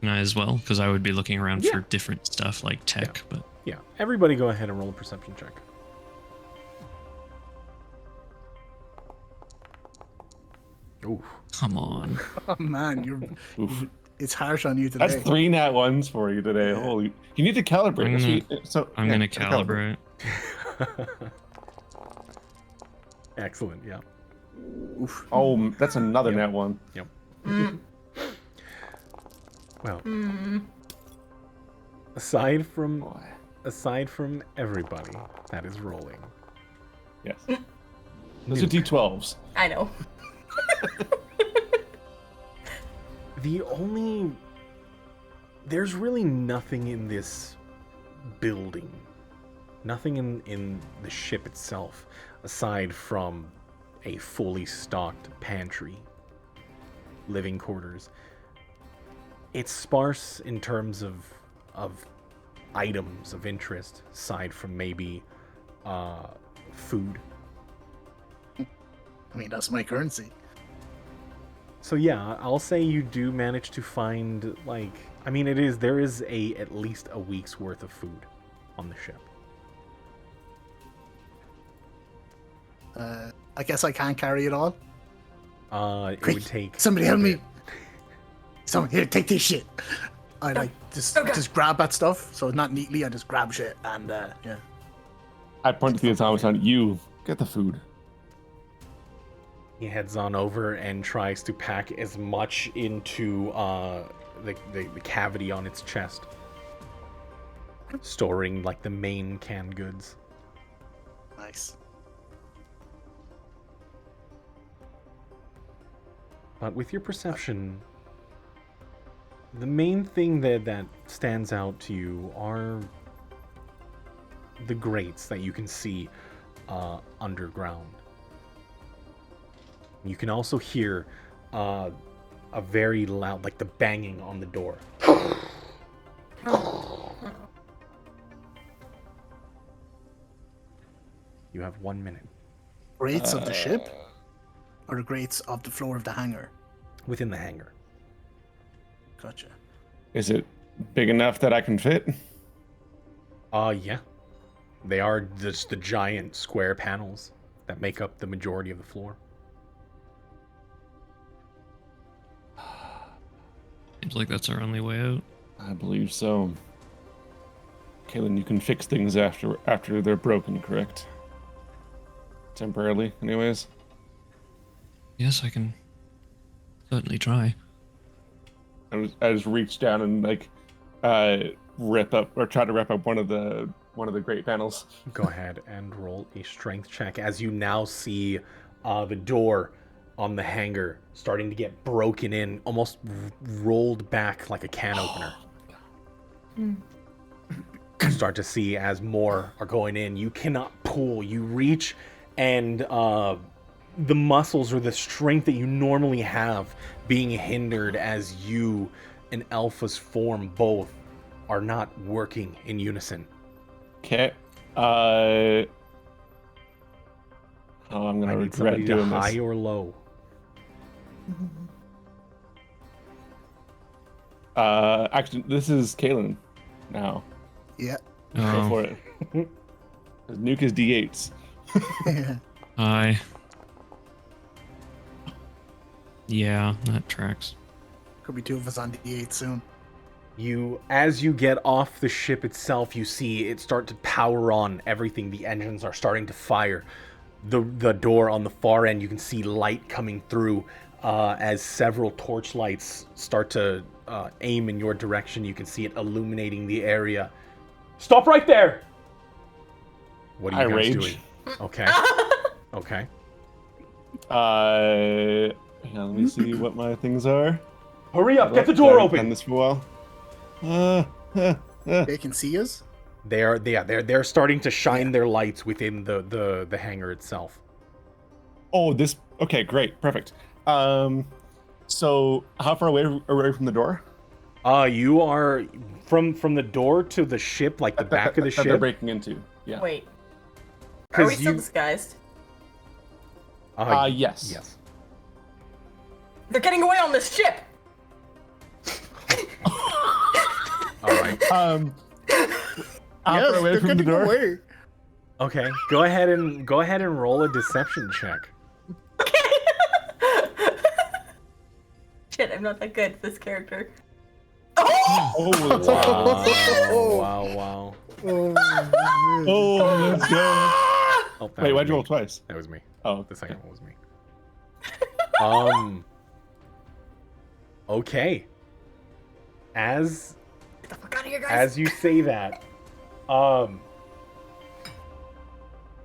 And I as well, because I would be looking around Yeah. for different stuff like tech, but Yeah, everybody go ahead and roll a perception check. Ooh. come on. Oh man, Oof. it's harsh on you today. That's 3 nat ones for you today. Holy, you need to calibrate. I'm gonna calibrate. Excellent, yeah. Oof. Oh, that's another nat one. Yep. Mm. Well, Mm. aside from everybody that is rolling, Yes. Those are D12s. I know. there's really nothing in this building, nothing in the ship itself, aside from a fully stocked pantry, living quarters. It's sparse in terms of items of interest, aside from maybe food. I mean, that's my currency. So yeah, I'll say you do manage to find, like, I mean, there is at least a week's worth of food on the ship. I guess I can't carry it all. It Quick, would take somebody a help me. bit. Someone here, take this shit. I like just grab that stuff. So not neatly, I just grab shit and yeah. I point to the automaton. You get the food. He heads on over and tries to pack as much into the cavity on its chest. storing like the main canned goods. Nice. But with your perception, the main thing that stands out to you are the grates that you can see underground. You can also hear a very loud, like the banging on the door. You have 1 minute. Grates of the ship? Or the grates of the floor of the hangar? Within the hangar. Gotcha. Is it big enough that I can fit? Yeah. They are just the giant square panels that make up the majority of the floor. Seems like that's our only way out. I believe so. Kaylin, you can fix things after they're broken, correct? Temporarily, anyways. Yes, I can certainly try. I just reach down and like rip up or try to rip up one of the great panels. Go ahead and roll a strength check as you now see the door on the hangar starting to get broken in, almost rolled back like a can opener. You start to see as more are going in. You cannot pull. You reach, and the muscles or the strength that you normally have being hindered as you and Alpha's form both are not working in unison. Okay. Oh, I'm I gonna need somebody regret to doing high this. or low. Actually, this is Kaylin now. Yeah. Go for Oh, it. 'Cause Nuke is D8s. I. Yeah, that tracks. Could be two of us on D8 soon. As you get off the ship itself, you see it start to power on everything. The engines are starting to fire. The door on the far end, you can see light coming through as several torchlights start to aim in your direction. You can see it illuminating the area. Stop right there! What are you I guys rage. doing? Okay. Okay. Hang on, let me see what my things are. Hurry up! Get the door I've done open! this for a while. They can see us? They're starting to shine their lights within the hangar itself. Oh, this. Okay, great, perfect. So how far away from the door? You are from the door to the ship, like the back of the That they're ship. breaking into. Yeah. Wait. Are we 'Cause still you- disguised? Yes. Yes. They're getting away on this ship! All right. How far away they're from the getting door? away. Okay. Go ahead and roll a deception check. Shit, I'm not that good at this character. Oh, wow. Wow. Oh, let's go. Oh, that Wait, was why'd you me. roll twice? That was me. Oh, The second one was me. Okay. As Get the fuck out of here, guys! As you say that,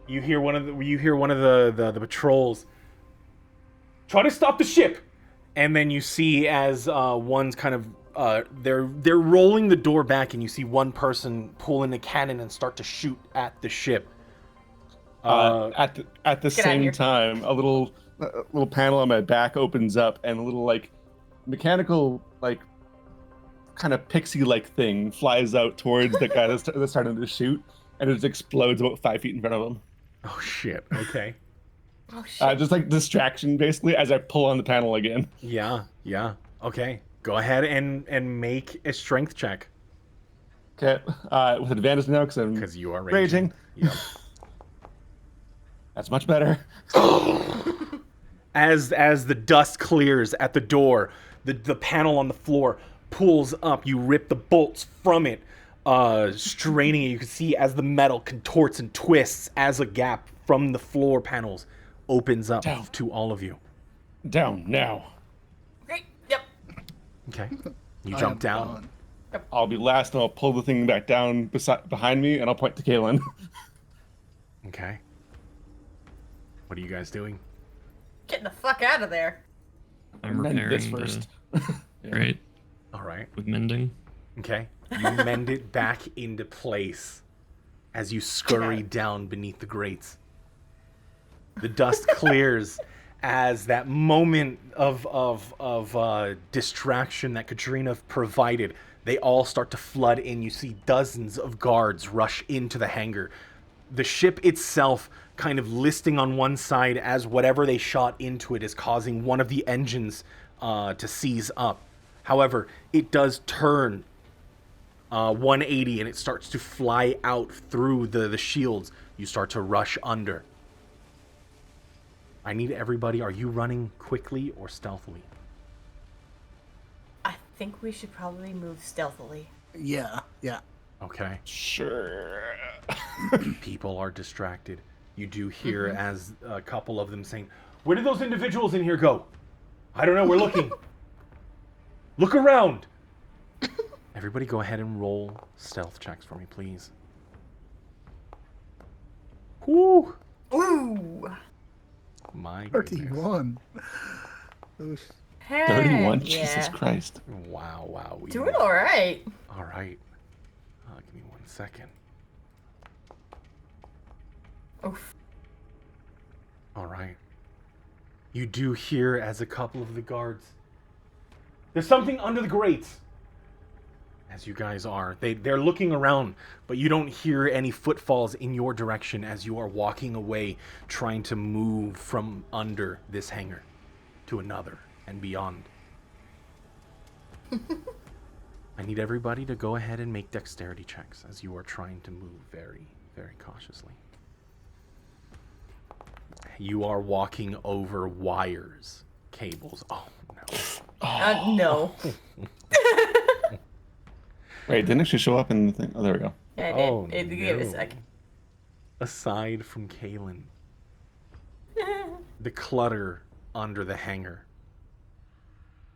you hear one of the patrols try to stop the ship, and then you see as one's kind of they're rolling the door back, and you see one person pull in a cannon and start to shoot at the ship. At the outta same here. time, a little panel on my back opens up, and a little like mechanical like kind of pixie-like thing flies out towards the guy that's starting to shoot, and it just explodes about 5 feet in front of him. Oh shit! Okay. Oh shit. Just like distraction, basically, as I pull on the panel again. Yeah. Okay. Go ahead and make a strength check Okay, with advantage now because you are raging. raging. Yep. That's much better. As the dust clears at the door, the panel on the floor pulls up. You rip the bolts from it, straining it. You can see as the metal contorts and twists as a gap from the floor panels opens up Down. to all of you. Down now. Great. Yep. Okay. You I jump am down. gone. I'll be last, and I'll pull the thing back down behind me, and I'll point to Kaylin. Okay. What are you guys doing? Get the fuck out of there. I'm Mend this repairing first. the grate All right. with mending. Okay. You mend it back into place as you scurry down beneath the grates. The dust clears as that moment of distraction that Katrina provided, they all start to flood in. You see dozens of guards rush into the hangar. The ship itself kind of listing on one side as whatever they shot into it is causing one of the engines to seize up. However, it does turn 180 and it starts to fly out through the shields. You start to rush under. I need everybody. Are you running quickly or stealthily? I think we should probably move stealthily. Yeah. Okay. Sure. People are distracted. You do hear as a couple of them saying, "Where did those individuals in here go? I don't know. We're looking. Look around." Everybody go ahead and roll stealth checks for me, please. Whoo! Ooh. My goodness. 31. Oof. Heck 31? yeah. Jesus Christ. Wow. Doing all right. All right. Give me 1 second. Oof. All right. You do hear as a couple of the guards, "There's something under the grates." As you guys are, they're looking around, but you don't hear any footfalls in your direction as you are walking away, trying to move from under this hangar to another and beyond. I need everybody to go ahead and make dexterity checks as you are trying to move very, very cautiously. You are walking over wires, cables. Oh, no. No. Wait, didn't actually show up in the thing. Oh, there we go. Yeah, Oh, it did. Give it a no. second. Aside from Kaylin, the clutter under the hangar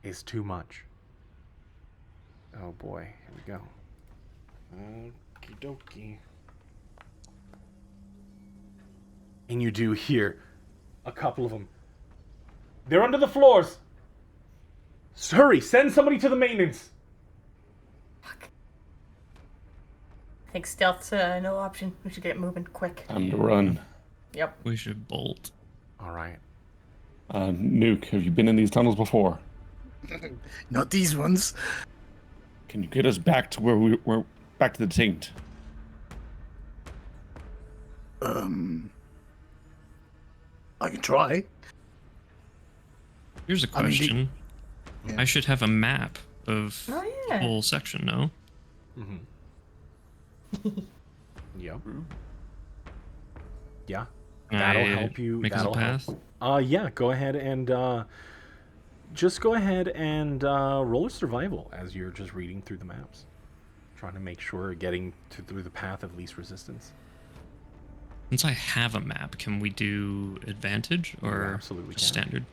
is too much. Oh boy, here we go. Okie dokie. And you do hear a couple of them. "They're under the floors. Hurry, send somebody to the maintenance." Fuck. I think stealth's no option. We should get moving quick. Time to run. Yep. We should bolt. All right. Nuke, have you been in these tunnels before? Not these ones. Can you get us back to where we're back to the taint? I can try. Here's a I mean, question. Yeah. I should have a map of Oh the yeah. whole section, no? Yep. Yeah. Can That'll I help you. Make us a That'll path? help. Yeah, go ahead and just go ahead and roll a survival as you're just reading through the maps, trying to make sure you're getting through the path of least resistance. Since I have a map, can we do advantage You or absolutely just can. standard?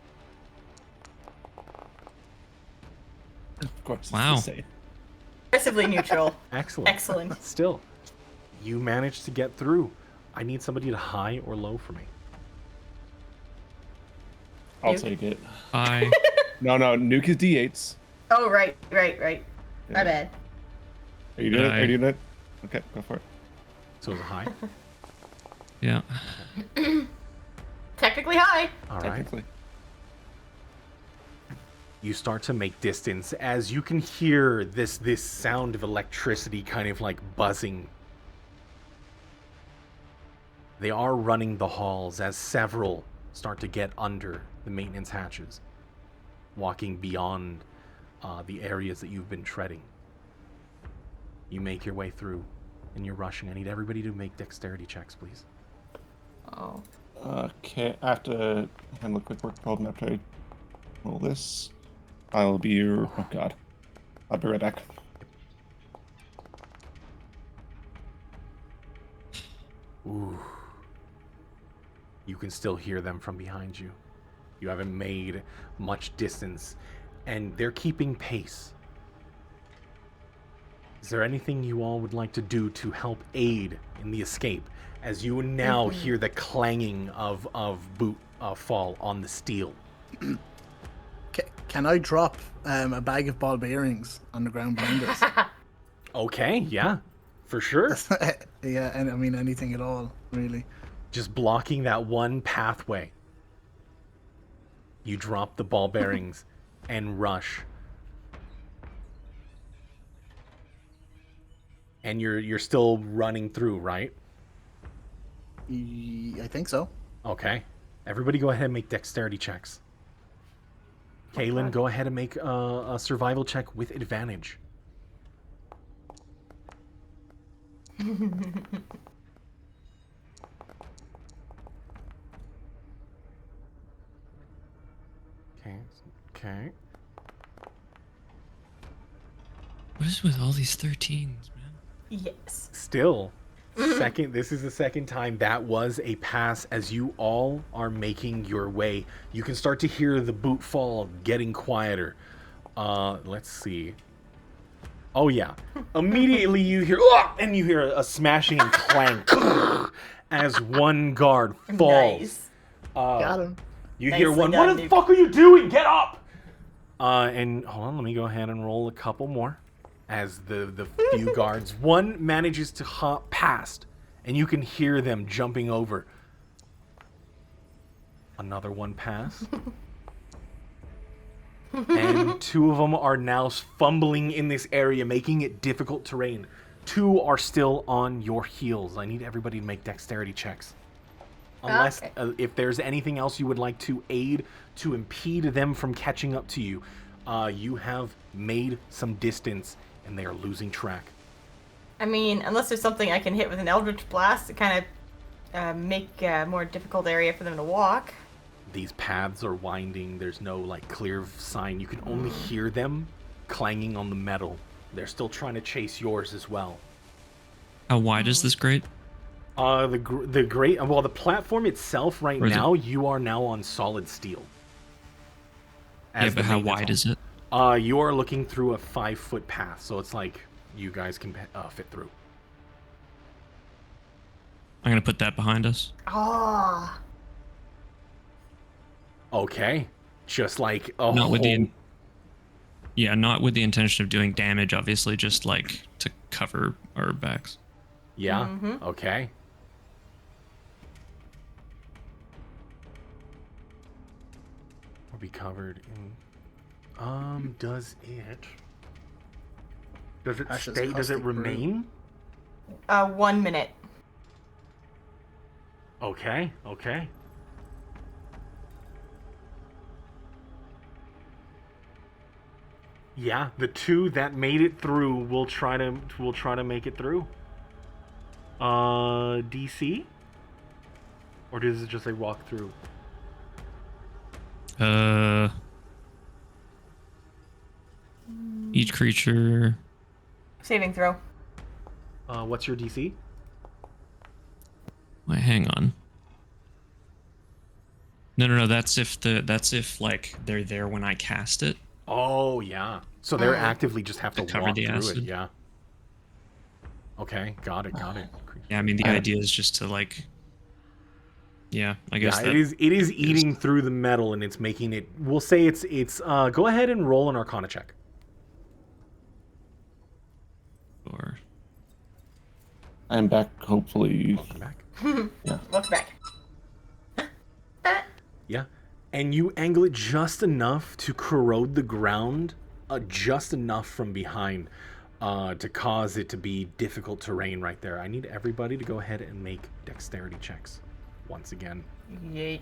Of course. Wow. Aggressively neutral. Excellent. Excellent. Still, you managed to get through. I need somebody to high or low for me. I'll Nuke. take it. I No, Nuke is D8s. Oh right. My bad. Are you doing it? I- Are you doing it? Okay, go for it. So it's a high. yeah. Technically high. All right. Technically. You start to make distance as you can hear this sound of electricity kind of like buzzing. They are running the halls as several start to get under the maintenance hatches, walking beyond the areas that you've been treading. You make your way through and you're rushing. I need everybody to make dexterity checks, please. Oh. Okay, I have to handle a quick work problem after I roll this. I'll be your... Oh, God. I'll be right back. Ooh. You can still hear them from behind you. You haven't made much distance, and they're keeping pace. Is there anything you all would like to do to help aid in the escape? As you now hear the clanging of boot fall on the steel. Can I drop a bag of ball bearings on the ground behind us? Okay, yeah, for sure. Yeah, and I mean anything at all, really. Just blocking that one pathway. You drop the ball bearings and rush. And you're still running through, right? I think so. Okay. Everybody go ahead and make dexterity checks. Kaylin, go ahead and make a survival check with advantage. Okay. What is with all these 13s, man? Yes. Still, this is the second time that was a pass. As you all are making your way, you can start to hear the boot fall getting quieter. Let's see. Oh yeah. Immediately you hear, and you hear a smashing and clank as one guard falls. Nice. Got him. You hear Nicely one, done, what the Duke. fuck are you doing? Get up! And hold on, let me go ahead and roll a couple more. As the few guards, one manages to hop past, and you can hear them jumping over. Another one pass. And two of them are now fumbling in this area, making it difficult terrain. Two are still on your heels. I need everybody to make dexterity checks. Unless, if there's anything else you would like to aid to impede them from catching up to you, you have made some distance, and they are losing track. I mean, unless there's something I can hit with an Eldritch Blast to kind of make a more difficult area for them to walk. These paths are winding. There's no, like, clear sign. You can only hear them clanging on the metal. They're still trying to chase yours as well. How wide is this grate? The great, well, the platform itself right Or is now, you are now on solid steel. Yeah, As but the how maintenance wide hall. is it? You are looking through a 5-foot path, so it's like you guys can fit through. I'm gonna put that behind us. Ah. Okay, just like a Not with the whole- Yeah, not with the intention of doing damage, obviously, just like to cover our backs. Yeah. Okay. Will be covered in. Does it Ashes stay? Does it caustic brew. remain? 1 minute. Okay. Yeah, the two that made it through will try to make it through. DC? Or does it just say walk through? Each creature. Saving throw. What's your DC? Wait, hang on. No. That's if like they're there when I cast it. Oh yeah. So they're actively just have to To cover walk the through acid. it. Yeah. Okay, got it. Yeah, I mean the idea is just to like. Yeah, I guess Yeah, it is eating through the metal, and it's making it. We'll say it's. Go ahead and roll an Arcana check. Or I'm back, hopefully. Welcome back. Welcome back. Yeah, and you angle it just enough to corrode the ground, just enough from behind, to cause it to be difficult terrain right there. I need everybody to go ahead and make dexterity checks, once again. Yeet.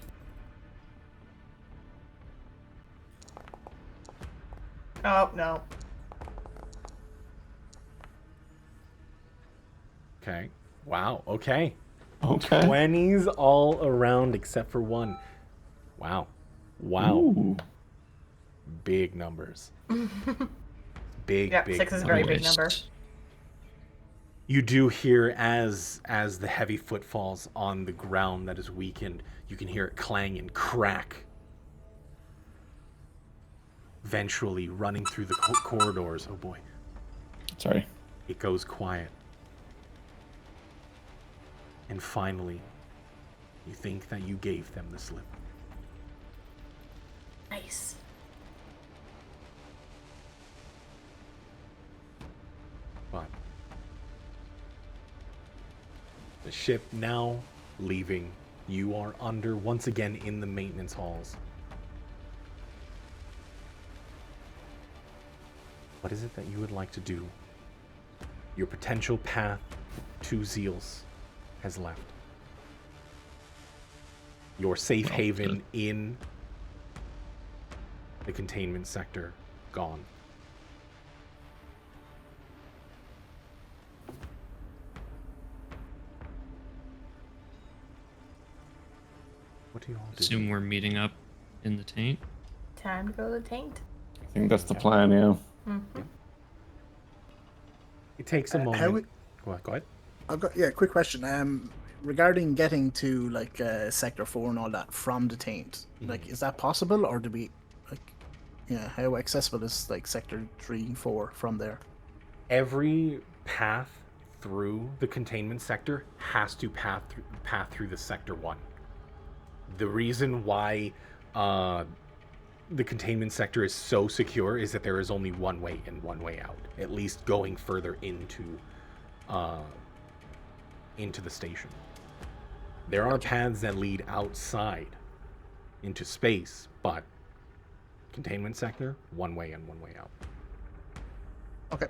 Oh, no. Okay. Wow. Okay. Okay. 20s all around except for one. Wow. Ooh. Big numbers. Big, Yep, big 6 is a very big Nice. number. You do hear as the heavy footfalls on the ground that is weakened, you can hear it clang and crack. Eventually running through the corridors. Oh boy. Sorry. It goes quiet. And finally, you think that you gave them the slip. Nice. But the ship now leaving, you are under once again in the maintenance halls. What is it that you would like to do? Your potential path to Zeals has left. Your safe haven in the containment sector gone. What do you all do? Assume we're meeting up in the taint. Time to go to the taint. I think that's the plan, yeah. Mm-hmm. It takes a moment. how we- Go ahead. I've got quick question. Regarding getting to like Sector 4 and all that from the taint, like is that possible, or do we how accessible is like Sector 3, 4 from there? Every path through the containment sector has to path through the Sector 1. The reason why the containment sector is so secure is that there is only one way in, one way out, at least going further into the station. There are paths that lead outside into space, but containment sector, one way in, one way out. Okay.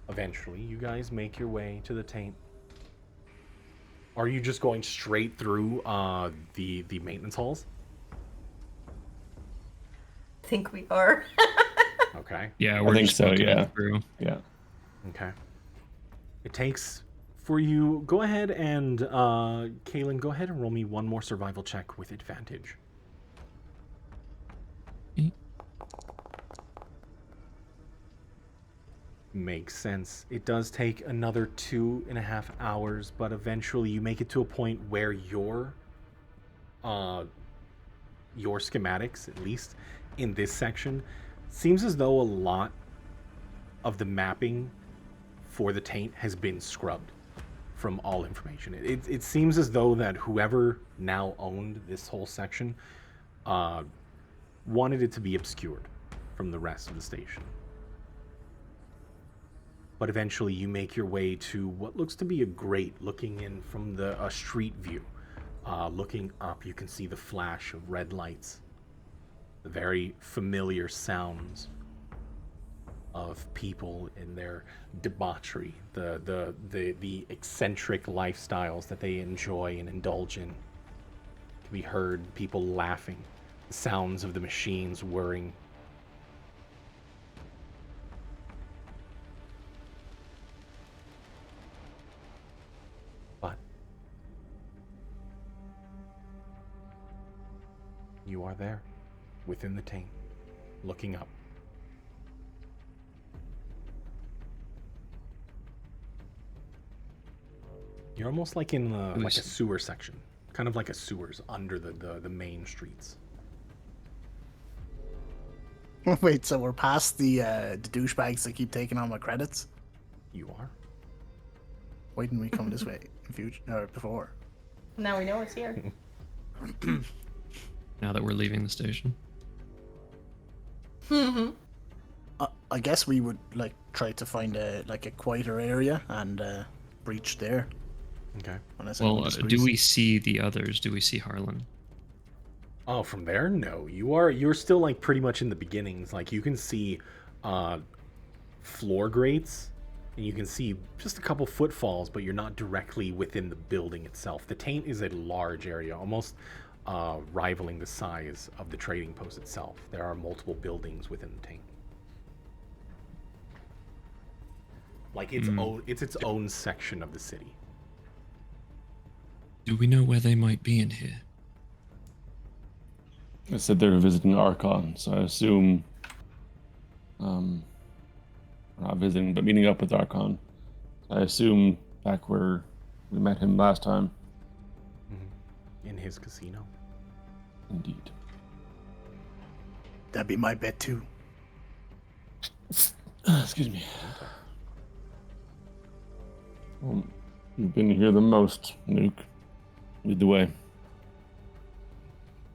Eventually, you guys make your way to the taint. Are you just going straight through the maintenance halls? I think we are. Okay. Yeah, we're think just so, walking yeah. through. Yeah. Okay. It takes for you. Go ahead and Kaylin, go ahead and roll me one more survival check with advantage. Makes sense. It does take another 2.5 hours, but eventually you make it to a point where your schematics, at least in this section, seems as though a lot of the mapping for the taint has been scrubbed from all information. It seems as though that whoever now owned this whole section wanted it to be obscured from the rest of the station. But eventually you make your way to what looks to be a grate looking in from a street view. Looking up, you can see the flash of red lights, the very familiar sounds of people in their debauchery, the eccentric lifestyles that they enjoy and indulge in. Can be heard people laughing, the sounds of the machines whirring. But you are there, within the taint, looking up. You're almost like in like a sewer section, kind of like a sewers under the main streets. Wait, so we're past the douchebags that keep taking all my credits? You are. Why didn't we come this way in future or before? Now we know it's here. Now that we're leaving the station. I guess we would like try to find a quieter area and breach there. Okay. Well, do we see the others? Do we see Harlan? Oh, from there? No. You're still like pretty much in the beginnings. Like you can see floor grates and you can see just a couple footfalls, but you're not directly within the building itself. The taint is a large area, almost rivaling the size of the trading post itself. There are multiple buildings within the taint. Like it's its own section of the city. Do we know where they might be in here? I said they were visiting Archon, so I assume, not visiting, but meeting up with Archon. I assume back where we met him last time. In his casino. Indeed. That'd be my bet too. Excuse me. Well, you've been here the most, Nuke. Lead the way.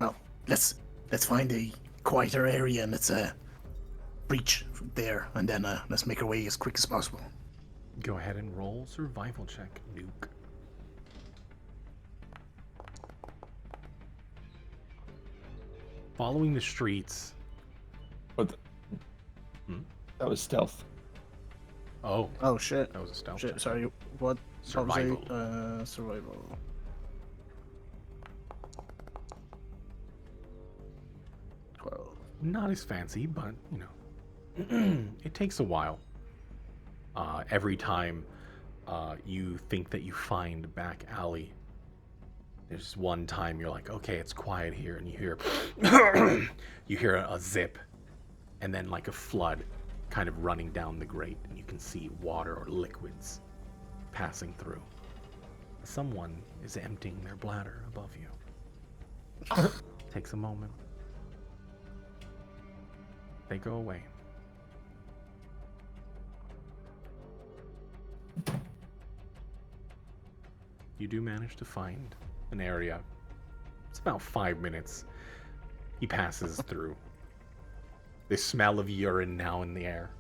Well, let's find a quieter area and let's breach from there, and then let's make our way as quick as possible. Go ahead and roll survival check, Nuke. Following the streets. But that was stealth. Oh, Oh shit! that was a stealth Shit, check. sorry. What? Survival. What was I? Survival. Not as fancy, but you know, it takes a while. Every time you think that you find a back alley, there's one time you're like, okay, it's quiet here, and you hear a zip, and then like a flood kind of running down the grate, and you can see water or liquids passing through. Someone is emptying their bladder above you. Takes a moment. They go away. You do manage to find an area. It's about 5 minutes. He passes through. The smell of urine now in the air.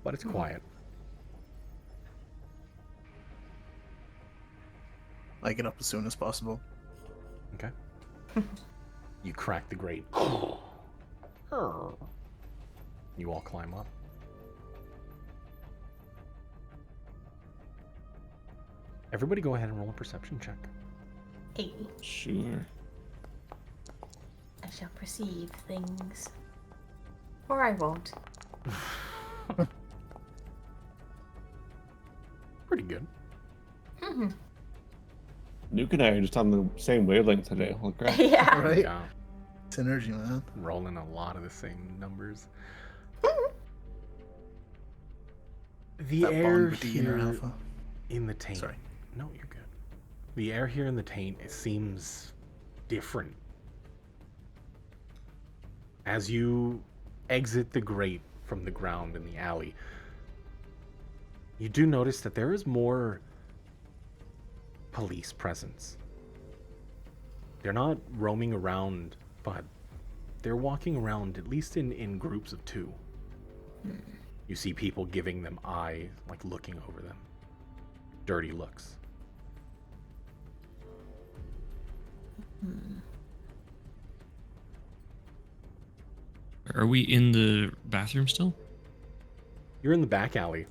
But it's quiet. I get up as soon as possible. Okay. You crack the grate. You all climb up. Everybody go ahead and roll a perception check. 80. Sure. I shall perceive things. Or I won't. Pretty good. Mm-hmm. Nuke and I are just on the same wavelength today. Holy crap. Yeah. Right? Yeah. Synergy, man. Rolling a lot of the same numbers. The That air bond with the inner here alpha. in the taint. Sorry. No, you're good. The air here in the taint, it seems different. As you exit the grate from the ground in the alley, you do notice that there is more police presence. They're not roaming around, but they're walking around at least in groups of two. You see people giving them eyes, like looking over them. Dirty looks. Are we in the bathroom still? You're in the back alley.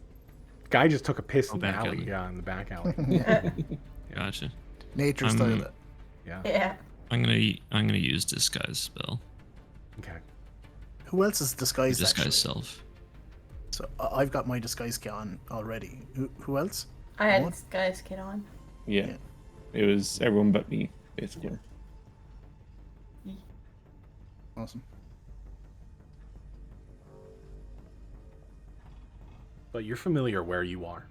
Guy just took a piss Oh, in the back alley. alley. Yeah, in the back alley. Gotcha. Nature's toilet. Yeah. Yeah. I'm gonna use disguise spell. Okay. Who else is disguised? Disguise actually? self. So I've got my disguise kit on already. Who else? I had What? this guy's kid on. Yeah. Yeah. It was everyone but me, basically. Awesome. But you're familiar where you are.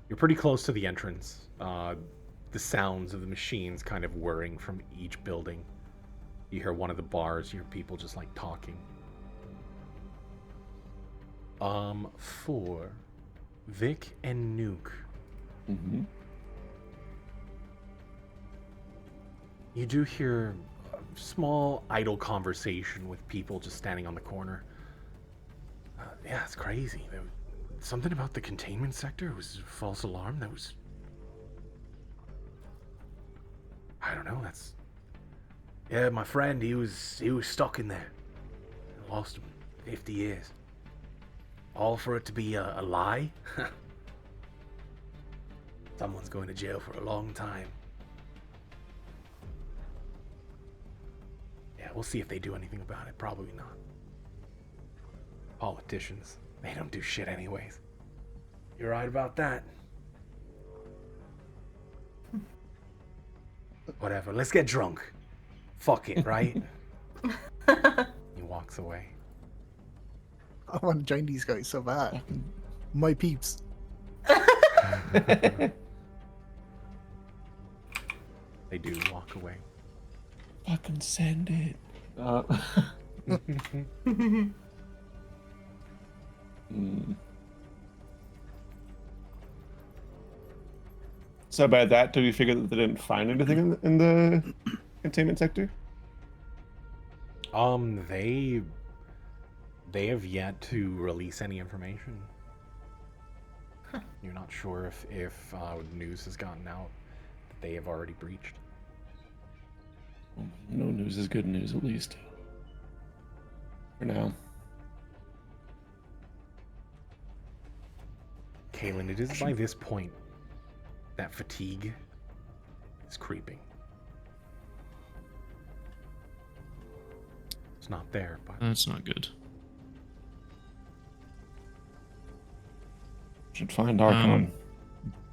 You're pretty close to the entrance. The sounds of the machines kind of whirring from each building. You hear one of the bars, you hear people just like talking. For Vic and Nuke, Mm-hmm. you do hear a small idle conversation with people just standing on the corner. Yeah, it's crazy. There was something about the containment sector was a false alarm. That was, I don't know. That's, yeah. My friend, he was stuck in there. Lost him 50 years. All for it to be a lie. Someone's going to jail for a long time. Yeah, we'll see if they do anything about it. Probably not. Politicians, they don't do shit anyways. You're right about that. Whatever, let's get drunk. Fuck it, right? He walks away. I want to join these guys so bad. My peeps. They do walk away. fucking send it. So by that, do we figure that they didn't find anything in the containment sector? They have yet to release any information. You're not sure if news has gotten out that they have already breached. Well, no news is good news, at least. For now. Kaylin, it is by this point that fatigue is creeping. It's not there, but That's not good. Should find Archon.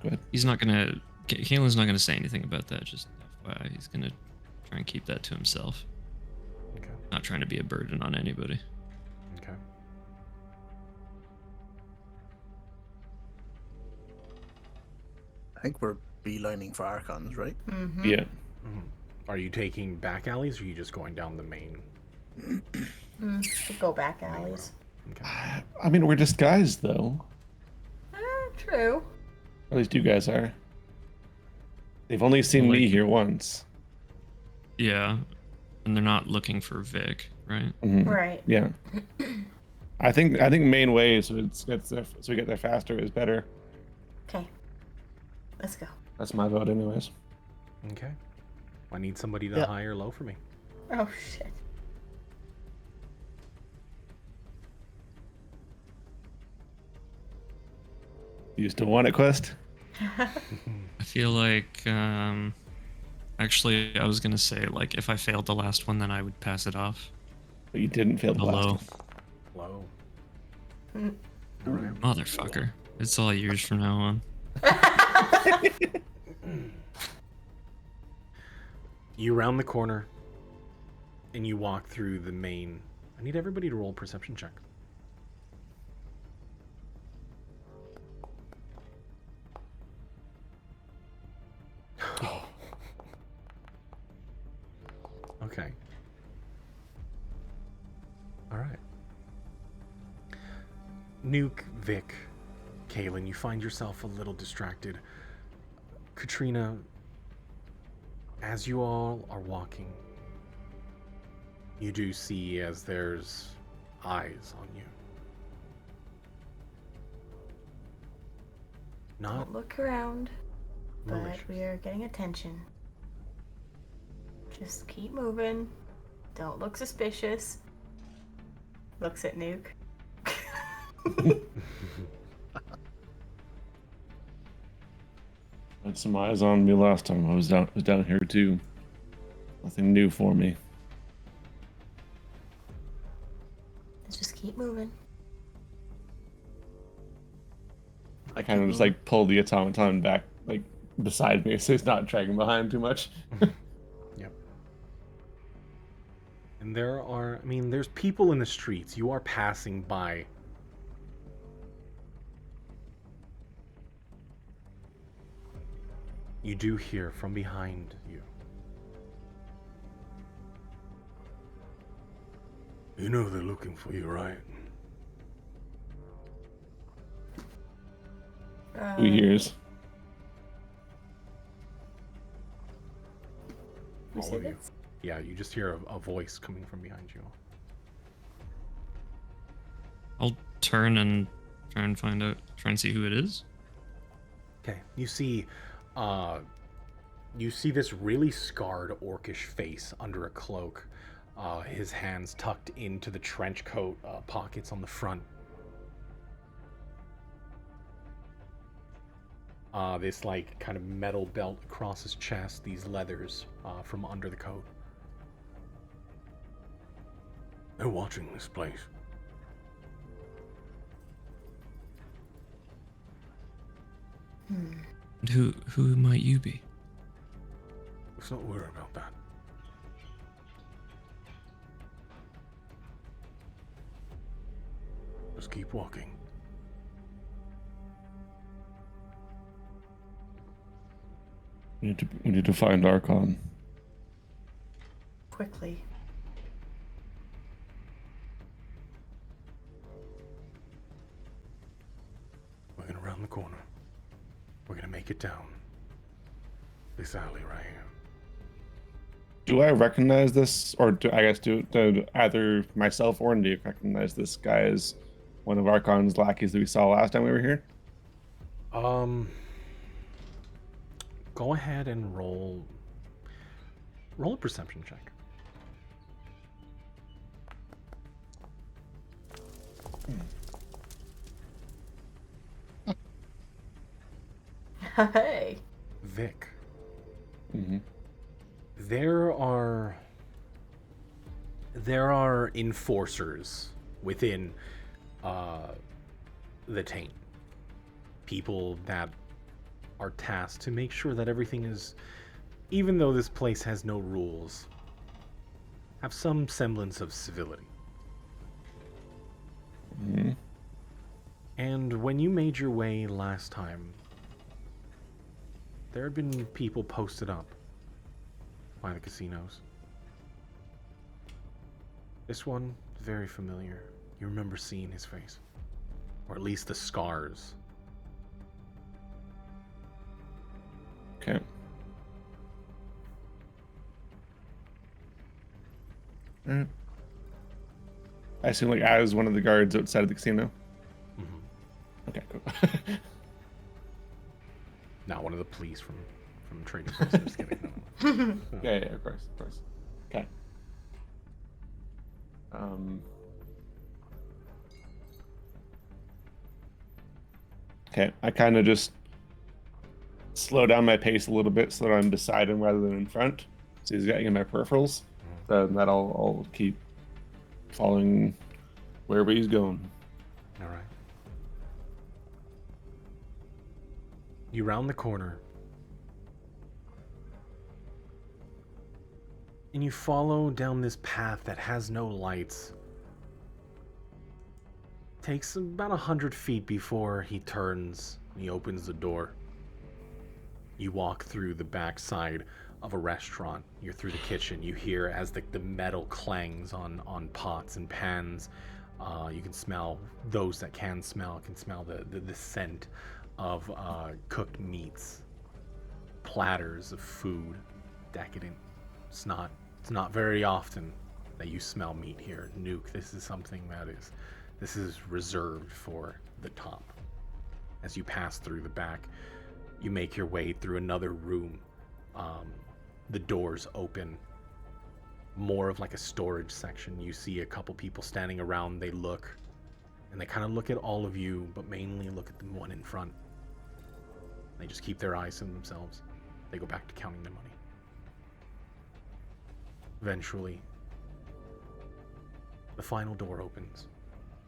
Go ahead. He's not gonna. Kalen's not gonna say anything about that. Just FYI, he's gonna try and keep that to himself. okay. Not trying to be a burden on anybody. Okay. I think we're beelining for Archons, right? Mm-hmm. Yeah. Are you taking back alleys, or are you just going down the main? Go back alleys. Okay. I mean, we're disguised, though. True. At least you guys are. They've only seen me Like- here once. Yeah, and they're not looking for Vic, right? Mhm. Right. Yeah. I think main way so we get there faster is better. Okay. Let's go. That's my vote, anyways. Okay. I need somebody to Yeah. high or low for me. Oh shit. You still want it, Quest? I feel like, actually, I was gonna say, like, if I failed the last one, then I would pass it off. But you didn't fail the A last low. one. Low. Mm. All right. Motherfucker. It's all yours from now on. You round the corner, and you walk through the main. I need everybody to roll a perception check. Okay. All right. Nuke, Vic, Kaylin, you find yourself a little distracted. Katrina, as you all are walking, you do see as there's eyes on you. Not Don't look around, but malicious. we are getting attention. Just keep moving. Don't look suspicious. Looks at Nuke. Had some eyes on me last time. I was down here too. Nothing new for me. Let's just keep moving. I kind of just like pull the automaton back, like beside me, so he's not dragging behind too much. Yep. And there's people in the streets. You are passing by. You do hear from behind you. You know they're looking for you, right? Who hears? Who All said of you. it? Yeah, you just hear a voice coming from behind you. I'll turn and try and see who it is. Okay, you see this really scarred orcish face under a cloak. His hands tucked into the trench coat pockets on the front. This like kind of metal belt across his chest, these leathers from under the coat. They're watching this place. And who might you be? Let's not worry about that. Just keep walking. We need to find Archon. quickly. We're gonna round the corner. We're gonna make it down this alley right here. Do I recognize this, or do either myself or Dave recognize this guy as one of Archon's lackeys that we saw last time we were here? Go ahead and roll a perception check. Hey. Vic, Mm-hmm. there are enforcers within the taint. People that are tasked to make sure that everything is, even though this place has no rules, have some semblance of civility. Mm-hmm. And when you made your way last time, there had been people posted up by the casinos. This one, very familiar. You remember seeing his face. Or at least the scars. Okay. Alright. I assume, like, as one of the guards outside of the casino. Mm-hmm. Okay, cool. Not one of the police from Trading Post. I'm just kidding. No. Yeah, of course. Okay. Okay, I kind of just slow down my pace a little bit so that I'm beside him rather than in front. So he's getting in my peripherals. Then that I'll keep following wherever he's going. All right. You round the corner. And you follow down this path that has no lights. Takes about 100 feet before he turns and he opens the door. You walk through the back side of a restaurant. You're through the kitchen. You hear as the metal clangs on pots and pans. You can smell, those that can smell the scent of cooked meats. Platters of food. Decadent. It's not very often that you smell meat here. Nuke, this is something this is reserved for the top. As you pass through the back, you make your way through another room. The doors open. More of like a storage section. You see a couple people standing around. They look, and they kind of look at all of you, but mainly look at the one in front. They just keep their eyes to themselves. They go back to counting their money. Eventually, the final door opens.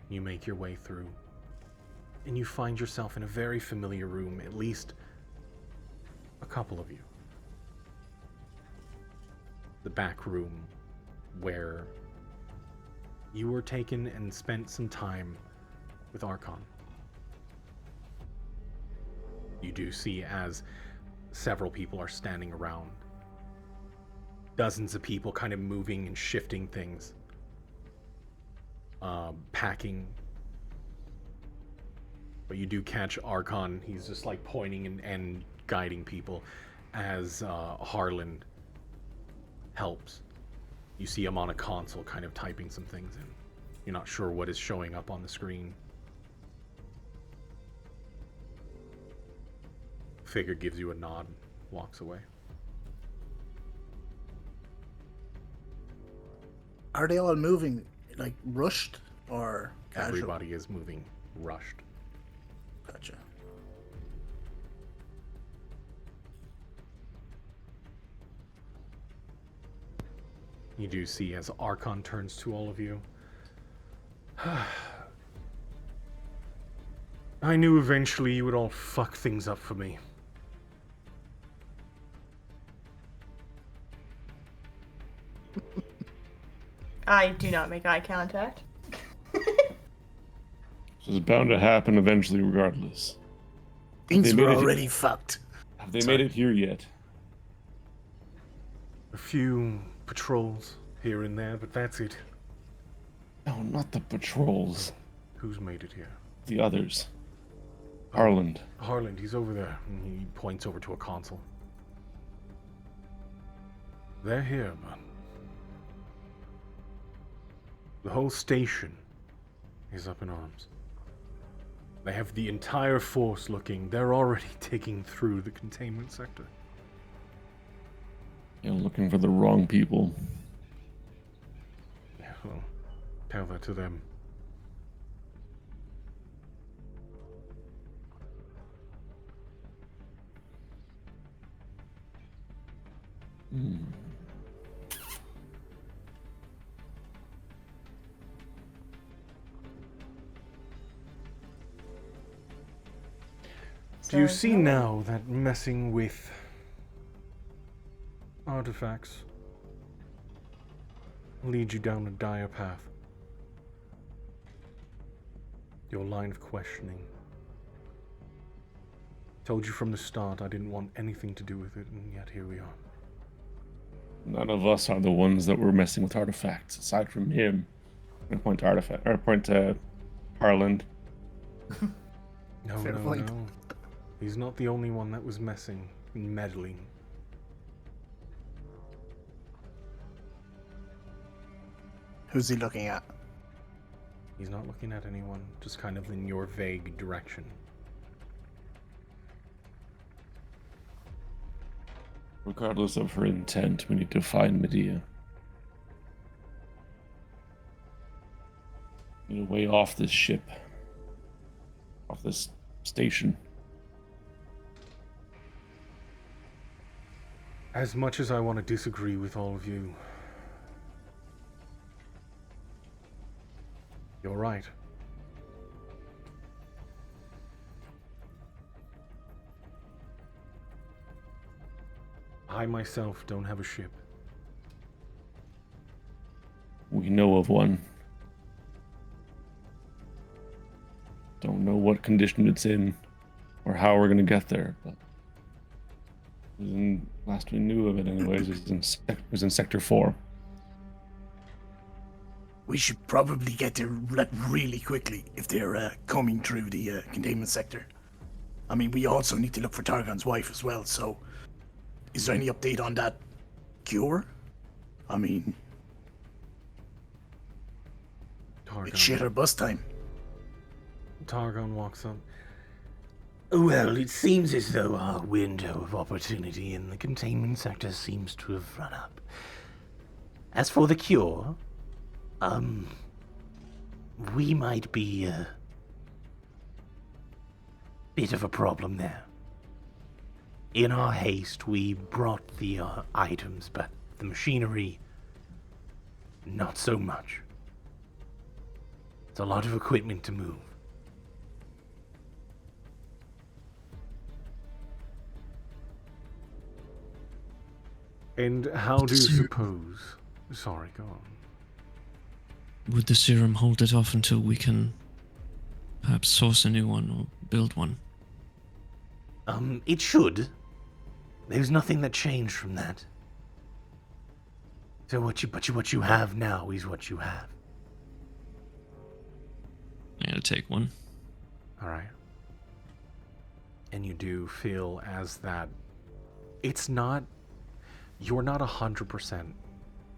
You make your way through, and you find yourself in a very familiar room, at least a couple of you. The back room where you were taken and spent some time with Archon. You do see as several people are standing around. Dozens of people kind of moving and shifting things. Packing. But you do catch Archon. He's just like pointing and guiding people as Harlan helps. You see him on a console kind of typing some things in. You're not sure what is showing up on the screen. Figure gives you a nod, walks away. Are they all moving like rushed or casual? Everybody is moving rushed. Gotcha. You do see as Archon turns to all of you. I knew eventually you would all fuck things up for me. I do not make eye contact. This is bound to happen eventually, regardless. Things They were made it- already fucked. Have they made it here yet? A few patrols here and there, but that's it. No, not the patrols. Who's made it here? The others. Harland. Harland, he's over there. And he points over to a console. They're here, but the whole station is up in arms. They have the entire force looking. They're already digging through the containment sector. You're looking for the wrong people. Yeah, well, tell that to them. Do you see now that messing with artifacts leads you down a dire path? Your line of questioning. Told you from the start I didn't want anything to do with it, and yet here we are. None of us are the ones that were messing with artifacts, aside from him. I point to artifact, or point to Harland. No, Fair no, point. no. He's not the only one that was messing and meddling. Who's he looking at? He's not looking at anyone, just kind of in your vague direction. Regardless of her intent, we need to find Medea. Get away off this ship. Off this station. As much as I want to disagree with all of you, you're right. I myself don't have a ship. We know of one. Don't know what condition it's in or how we're gonna get there, but it was in, last we knew of it anyways, it was in Sector 4. We should probably get there really quickly if they're coming through the containment sector. I mean, we also need to look for Targon's wife as well, so is there any update on that cure? I mean, it's shit or bust time. Targon walks up. Well, it seems as though our window of opportunity in the containment sector seems to have run up. As for the cure, we might be a bit of a problem there. In our haste, we brought the items, but the machinery, not so much. It's a lot of equipment to move. And how do you suppose... Sorry, go on. Would the serum hold it off until we can perhaps source a new one or build one? It should. There's nothing that changed from that. So what you have now is what you have. I'm gonna take one. All right. And you do feel as that it's not... You're not 100%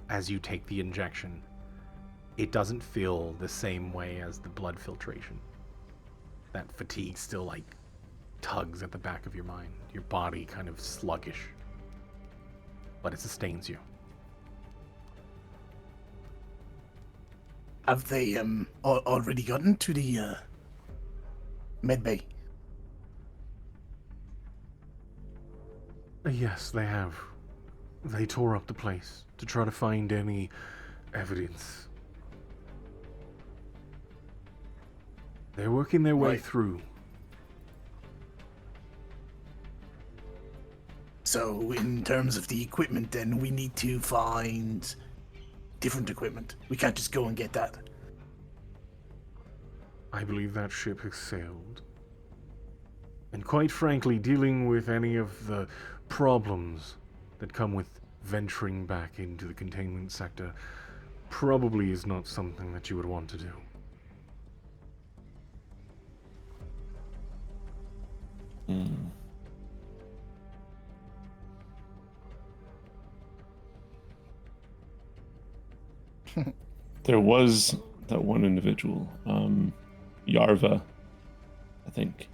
as you take the injection. It doesn't feel the same way as the blood filtration. That fatigue still, like, tugs at the back of your mind. Your body kind of sluggish. But it sustains you. Have they already gotten to the med bay? Yes, they have. They tore up the place to try to find any evidence. They're working their way Right. through. So, in terms of the equipment, then we need to find different equipment. We can't just go and get that. I believe that ship has sailed. And quite frankly, dealing with any of the problems that come with venturing back into the containment sector probably is not something that you would want to do. There was that one individual, Yarva, I think.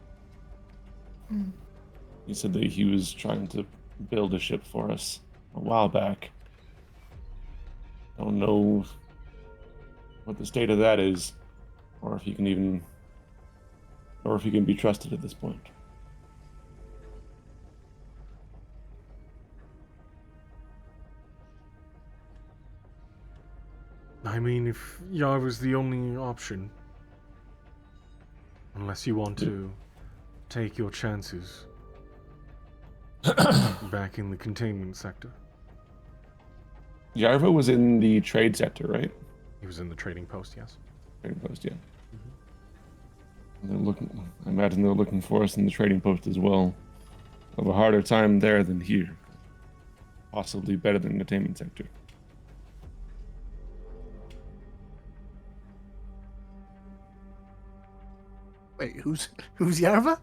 He said that he was trying to build a ship for us a while back. I don't know what the state of that is, or if he can be trusted at this point. I mean, if Yarva's the only option, unless you want to take your chances back in the containment sector. Yarva was in the trade sector, right? He was in the trading post, yes. Trading post, yeah. They're looking. I imagine they're looking for us in the trading post as well. Have a harder time there than here. Possibly better than the containment sector. Wait, who's Yarva?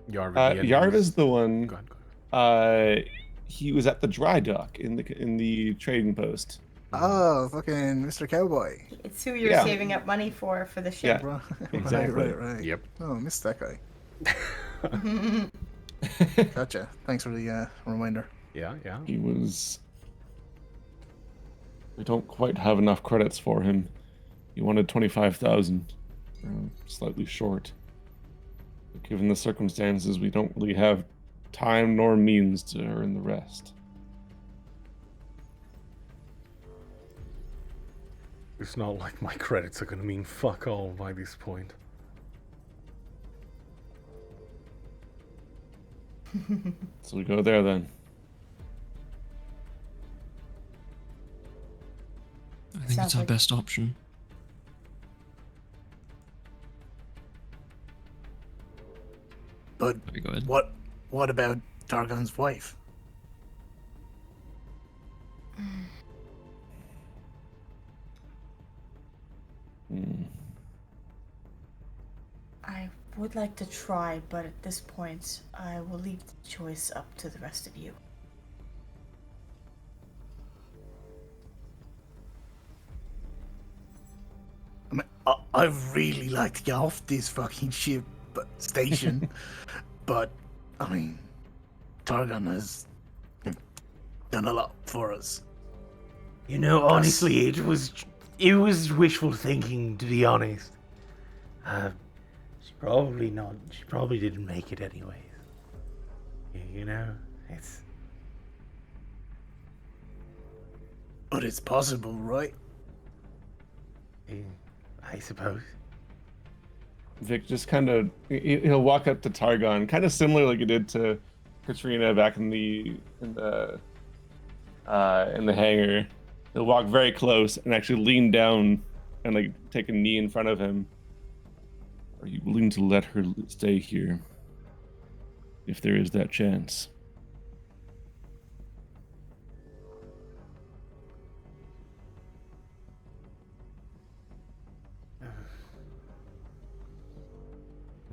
Yarva, Yarva's the one. Go ahead. He was at the dry dock in the trading post. Oh, fucking Mr. Cowboy. It's who you're Yeah. saving up money for the ship. Yeah. Right, Exactly. right. Yep. Oh, I missed that guy. Gotcha. Thanks for the reminder. Yeah. He was. We don't quite have enough credits for him. He wanted 25,000. Slightly short. But given the circumstances, we don't really have time nor means to earn the rest. It's not like my credits are gonna mean fuck all by this point. So we go there then. I think Sounds it's our like- best option. But Very good. what about Targon's wife? I would like to try, but at this point, I will leave the choice up to the rest of you. I mean, I really like to get off this fucking ship station, but I mean, Targon has done a lot for us. You know, honestly, it was wishful thinking, to be honest. She probably didn't make it anyways. You know, it's... But it's possible, right? I suppose. Vic just kind of he'll walk up to Targon, kind of similar like he did to Katrina back in the hangar. He'll walk very close and actually lean down and like take a knee in front of him. Are you willing to let her stay here, if there is that chance?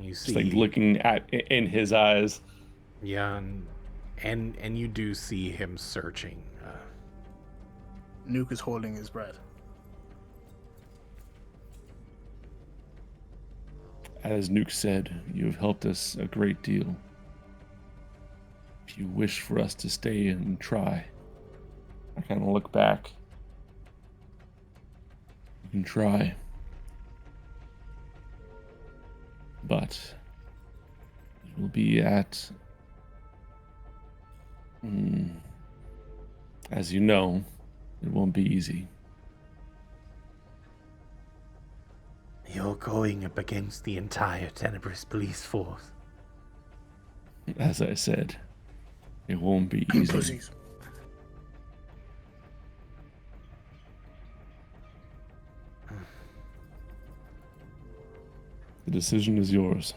You Just see, like looking in his eyes. yeah, and you do see him searching. Nuke is holding his breath. As Nuke said, you have helped us a great deal. If you wish for us to stay and try, I kind of look back. You can try. But it will be at, as you know, it won't be easy. You're going up against the entire Tenebrous police force. As I said, it won't be easy. Pussies. The decision is yours.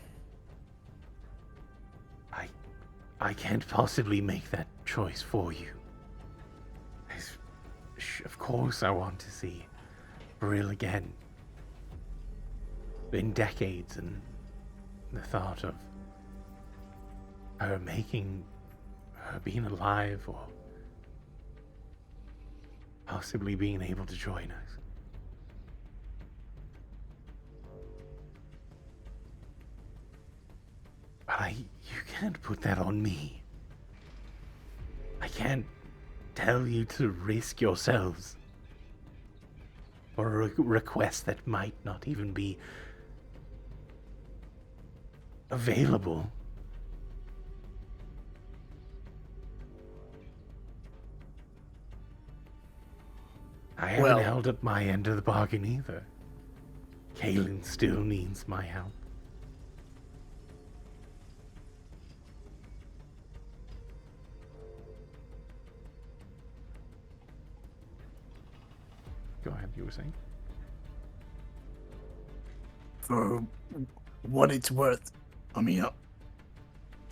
I can't possibly make that choice for you. of course I want to see Brill again. Been decades, and the thought of her being alive or possibly being able to join us. But you can't put that on me. I can't tell you to risk yourselves for a request that might not even be available. I haven't held up my end of the bargain either. Kaelin still needs my help. Go ahead, you were saying? For what it's worth, I mean,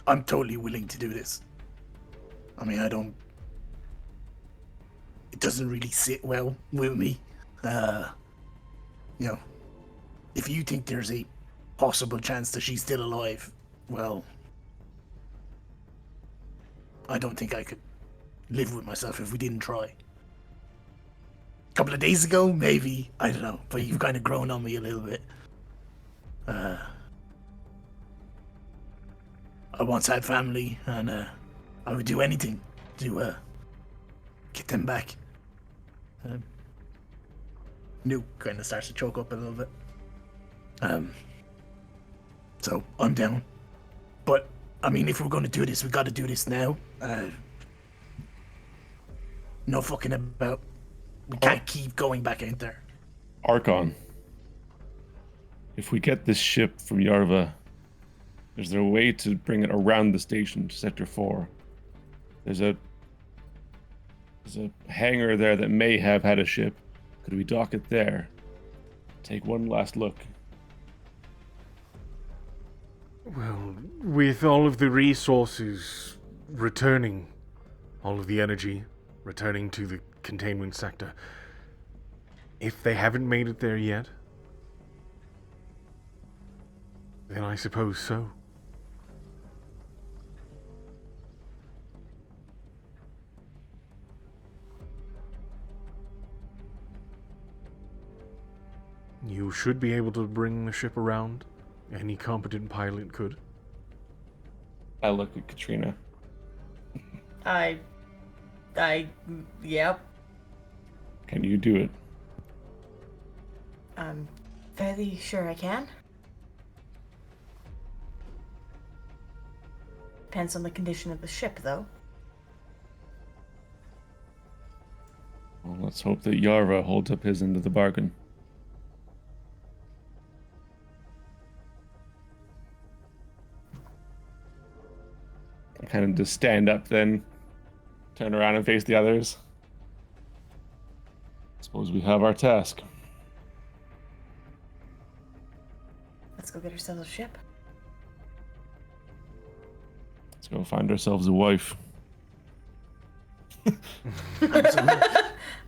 I'm totally willing to do this. I mean, it doesn't really sit well with me. If you think there's a possible chance that she's still alive, well, I don't think I could live with myself if we didn't try. A couple of days ago, maybe, I don't know, but you've kind of grown on me a little bit. I once had family, and I would do anything to get them back. Nuke kind of starts to choke up a little bit. So I'm down. But I mean, if we're going to do this, we got to do this now. No fucking about. We can't keep going back out there. Archon, if we get this ship from Yarva, is there a way to bring it around the station to Sector 4? There's a hangar there that may have had a ship. Could we dock it there? Take one last look. Well, with all of the resources returning, all of the energy returning to the containment sector, if they haven't made it there yet, then I suppose so. You should be able to bring the ship around. Any competent pilot could. I look at Katrina. Yep. Can you do it? I'm fairly sure I can. Depends on the condition of the ship, though. Well, let's hope that Yarva holds up his end of the bargain. I kind of just stand up then, turn around and face the others. Suppose we have our task. Let's go get ourselves a ship. Let's go find ourselves a wife.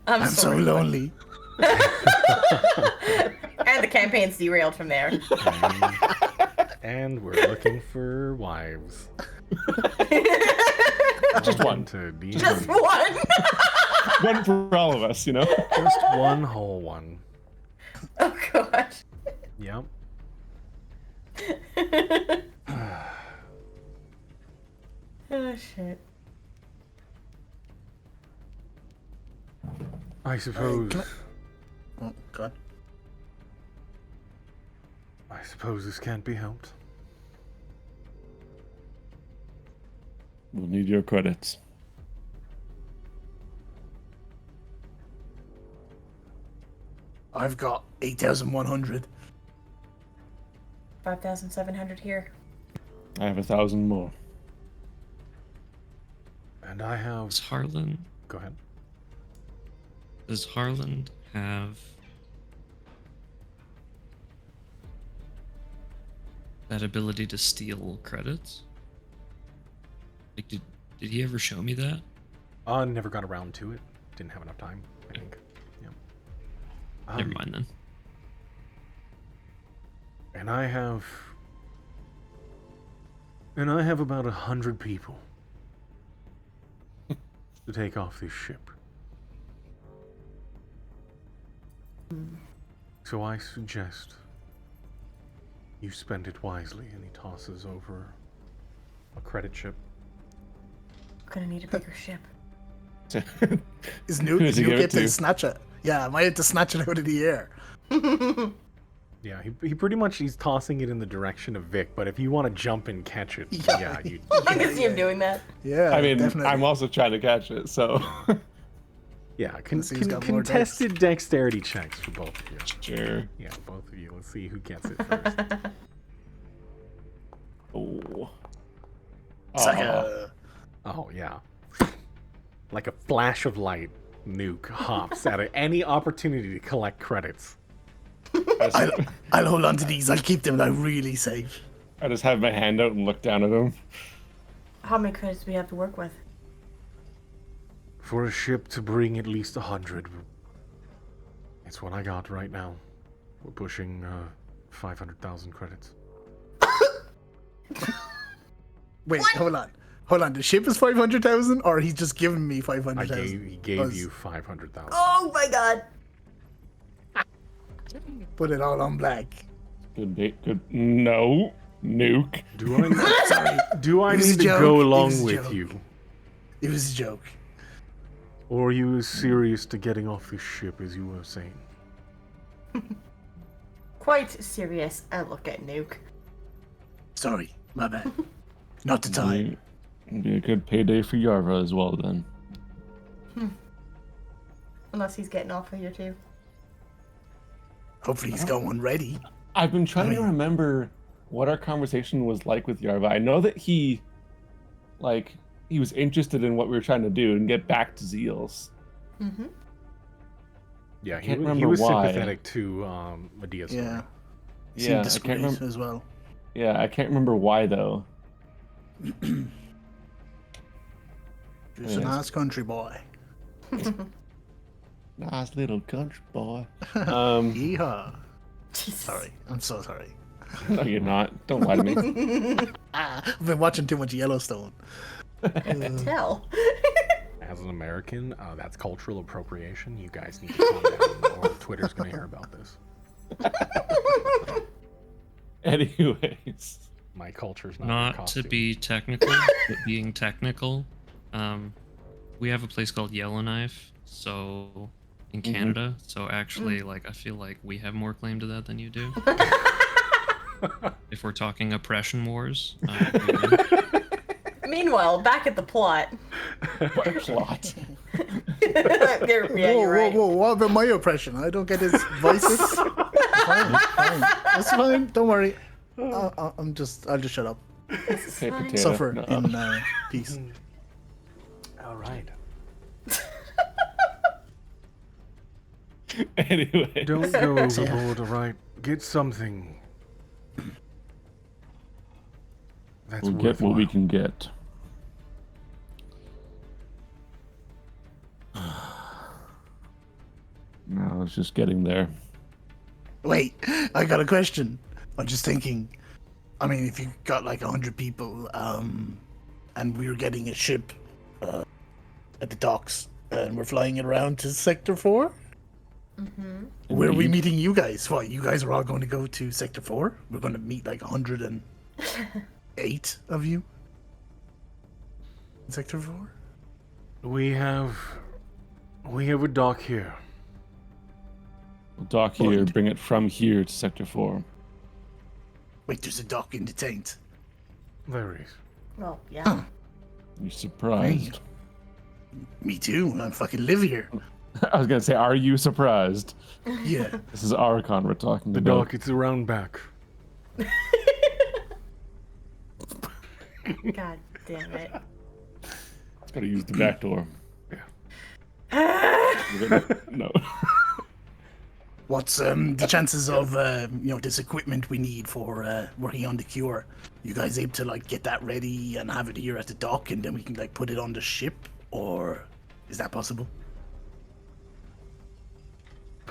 I'm so lonely. And the campaign's derailed from there. And we're looking for wives. Just one. Just one. One for all of us, you know? Just one whole one. Oh, gosh. Yep. Oh, shit. I suppose. Oh, God. I suppose this can't be helped. We'll need your credits. I've got 8,100. 5,700 here. I have 1,000 more. And I have. Does Harlan Go ahead. have that ability to steal credits? Like, did he ever show me that? Never got around to it. Didn't have enough time. Never mind then. And I have about 100 people to take off this ship. So I suggest you spend it wisely. And he tosses over a credit chip. Gonna need a bigger ship. Is Who Nuke does he give it get to to? snatch it? Yeah, I might have to snatch it out of the air. Yeah, he pretty much, he's tossing it in the direction of Vic, but if you want to jump and catch it, Yeah. you I can see him doing that. Yeah, I mean, definitely. I'm also trying to catch it, so yeah, Let's see who's got more contested dexterity checks for both of you. sure. Yeah, both of you. Let's see who gets it first. Oh. It's like a... Oh, yeah. Like a flash of light, Nuke hops at any opportunity to collect credits. I'll hold on to these. I'll keep them like really safe. I just have my hand out and look down at him. How many credits do we have to work with? For a ship to bring at least 100, it's what I got right now. We're pushing 500,000 credits. Wait, hold on. Hold on. The ship is 500,000, or he's just giving me 500,000? He gave you 500,000. Oh my god! Put it all on black. Good bait. Good. No. Nuke. Do I, Sorry. do I It was need a to joke. go It along was a with joke. you? It was a joke. Or are you as serious to getting off this ship as you were saying? Quite serious. I look at Nuke. Sorry. My bad. Not the time. It'd be a good payday for Yarva as well then. Unless he's getting off of here too. Hopefully he's got one ready. I've been trying to remember what our conversation was like with Yarva. I know that he was interested in what we were trying to do and get back to Zeals. Mm-hmm. Yeah, he can't was remember why. sympathetic to Medea's story. Yeah. Yeah, Seemed I discreet can't remember. as well. Yeah, I can't remember why though. He's a nice country boy. Nice little country boy. Yeehaw. Jesus. Sorry. I'm so sorry. No, you're not. Don't lie to me. I've been watching too much Yellowstone. I can tell. As an American, that's cultural appropriation. You guys need to calm down, or Twitter's going to hear about this. Anyways. My culture's not. Not your to costume. be technical, but being technical, we have a place called Yellowknife, so in Canada. So actually, like, I feel like we have more claim to that than you do. If we're talking oppression wars, Meanwhile, back at the plot. What plot? Yeah, you're right. Whoa, what about my oppression? I don't get his voices. Fine. That's fine. Don't worry. I'll just shut up. Hey, potato. Suffer No. in peace. All right. Anyway. Don't go overboard, all right? Get something. That's We'll get what we can get. No, it's just getting there. Wait, I got a question. I'm just thinking. I mean, if you got like 100 people, and we were getting a ship at the docks, and we're flying it around to Sector 4, where are we Indeed. meeting you guys? What, you guys are all going to go to Sector 4? We're going to meet like 108 of you in Sector 4? We have a dock here. We'll dock here, Point. bring it from here to Sector 4. Wait, there's a dock in the taint. There is. Well, yeah. Huh. You surprised? Me too. I fucking live here. I was gonna say, are you surprised? Yeah. This is Archon we're talking The about. dock, it's around back. God damn it. Gotta use the back door. No. What's the chances of this equipment we need for working on the cure? You guys able to like get that ready and have it here at the dock, and then we can like put it on the ship, or is that possible?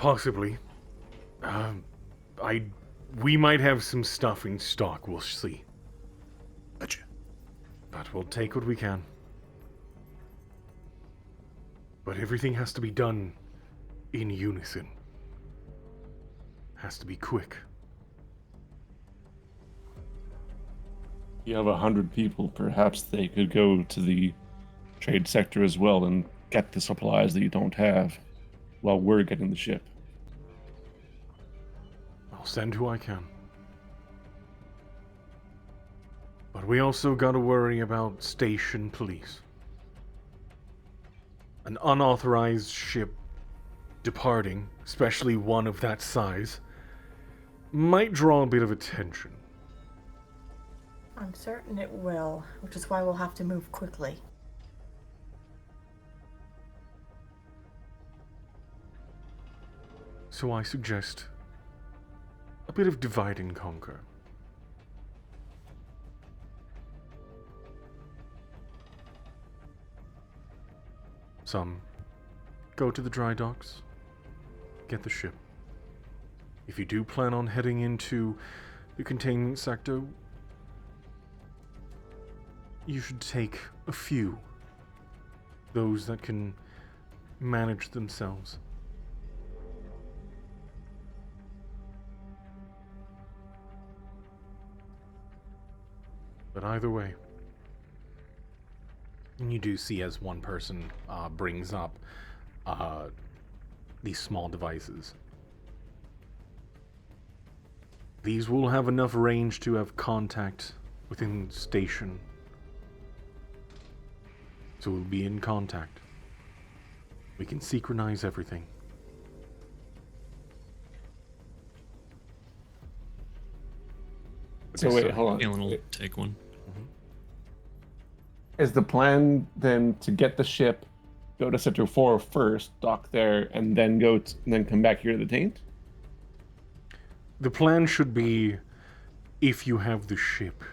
Possibly. We might have some stuff in stock, we'll see. Gotcha. But we'll take what we can. But everything has to be done in unison. Has to be quick. You have 100 people. Perhaps they could go to the trade sector as well and get the supplies that you don't have while we're getting the ship. I'll send who I can. But we also gotta worry about station police. An unauthorized ship departing, especially one of that size, might draw a bit of attention. I'm certain it will, which is why we'll have to move quickly. So I suggest a bit of divide and conquer. Some go to the dry docks, get the ship. If you do plan on heading into the containment sector, you should take a few. Those that can manage themselves. But either way, and you do see as one person brings up these small devices. These will have enough range to have contact within station. So we'll be in contact. We can synchronize everything. So wait, hold on. Galen will take one. Is the plan then to get the ship, go to Sector 4 first, dock there, and then then come back here to the Taint? The plan should be, if you have the ship,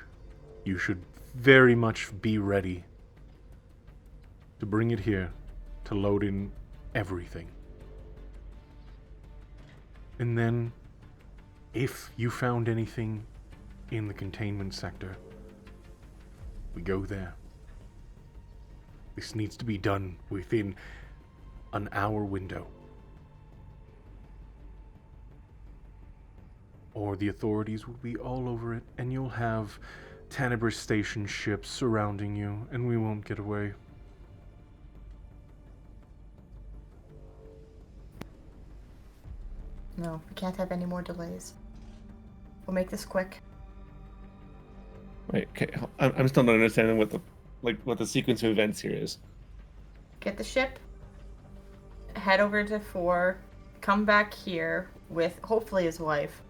you should very much be ready to bring it here, to load in everything. And then, if you found anything in the containment sector, we go there. This needs to be done within an hour window. Or the authorities will be all over it, and you'll have Tenebrae Station ships surrounding you, and we won't get away. No, we can't have any more delays. We'll make this quick. Wait, okay, I'm still not understanding what the sequence of events here is. Get the ship, head over to 4, come back here with hopefully his wife,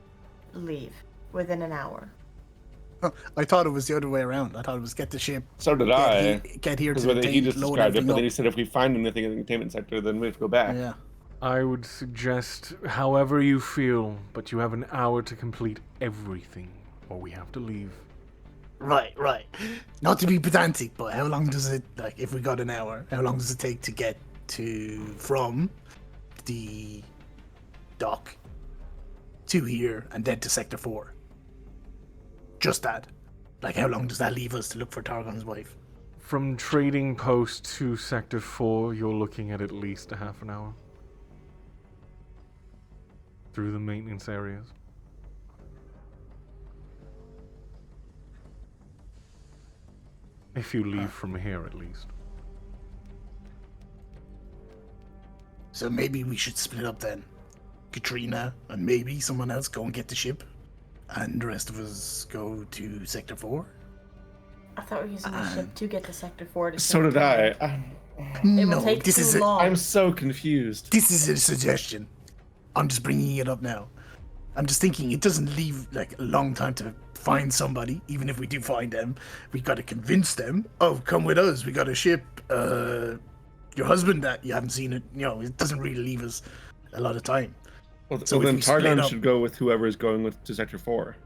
leave within an hour. I thought it was the other way around. I thought it was get the ship. So did I. Get here to Because the he Taint, just load described it, everything but then he up. said if we find anything in the containment sector, then we have to go back. Yeah. I would suggest however you feel, but you have an hour to complete everything, or we have to leave. Right. Not to be pedantic, but how long does it, like, if we got an hour, how long does it take to get from the dock to here and then to Sector 4? Just that. Like, how long does that leave us to look for Targon's wife? From Trading Post to Sector 4, you're looking at least a half an hour. Through the maintenance areas. If you leave from here, at least. So maybe we should split up then. Katrina and maybe someone else go and get the ship, and the rest of us go to Sector 4. I thought we were using the ship to get to Sector 4 to So did I. It will take too long. I'm so confused. This is a suggestion. I'm just bringing it up now. I'm just thinking it doesn't leave like a long time to find somebody. Even if we do find them, we got to convince them. Oh, come with us. We got a ship. Your husband that you haven't seen it. It doesn't really leave us a lot of time. Well, So then if we split Targon up- should go with whoever is going to Sector 4.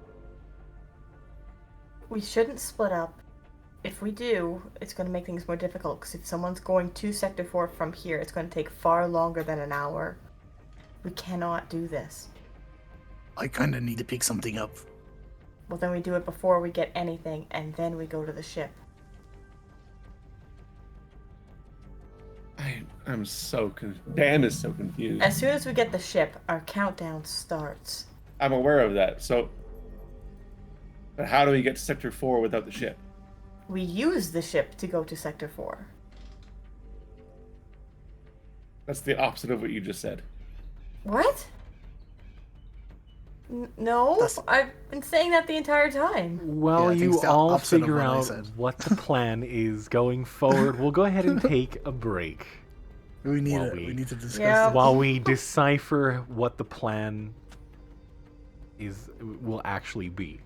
We shouldn't split up. If we do, it's going to make things more difficult, because if someone's going to Sector 4 from here, it's going to take far longer than an hour. We cannot do this. I kind of need to pick something up. Well, then we do it before we get anything, and then we go to the ship. I'm so Dan is so confused. As soon as we get the ship, our countdown starts. I'm aware of that. So, but how do we get to Sector 4 without the ship? We use the ship to go to Sector 4. That's the opposite of what you just said. What? No, I've been saying that the entire time. Well, Yeah, I think you it's the all opposite of figure what I out said. what the plan is going forward. We'll go ahead and take a break We need Well, it. we- We need to discuss Yeah. this. while we decipher what the plan will actually be.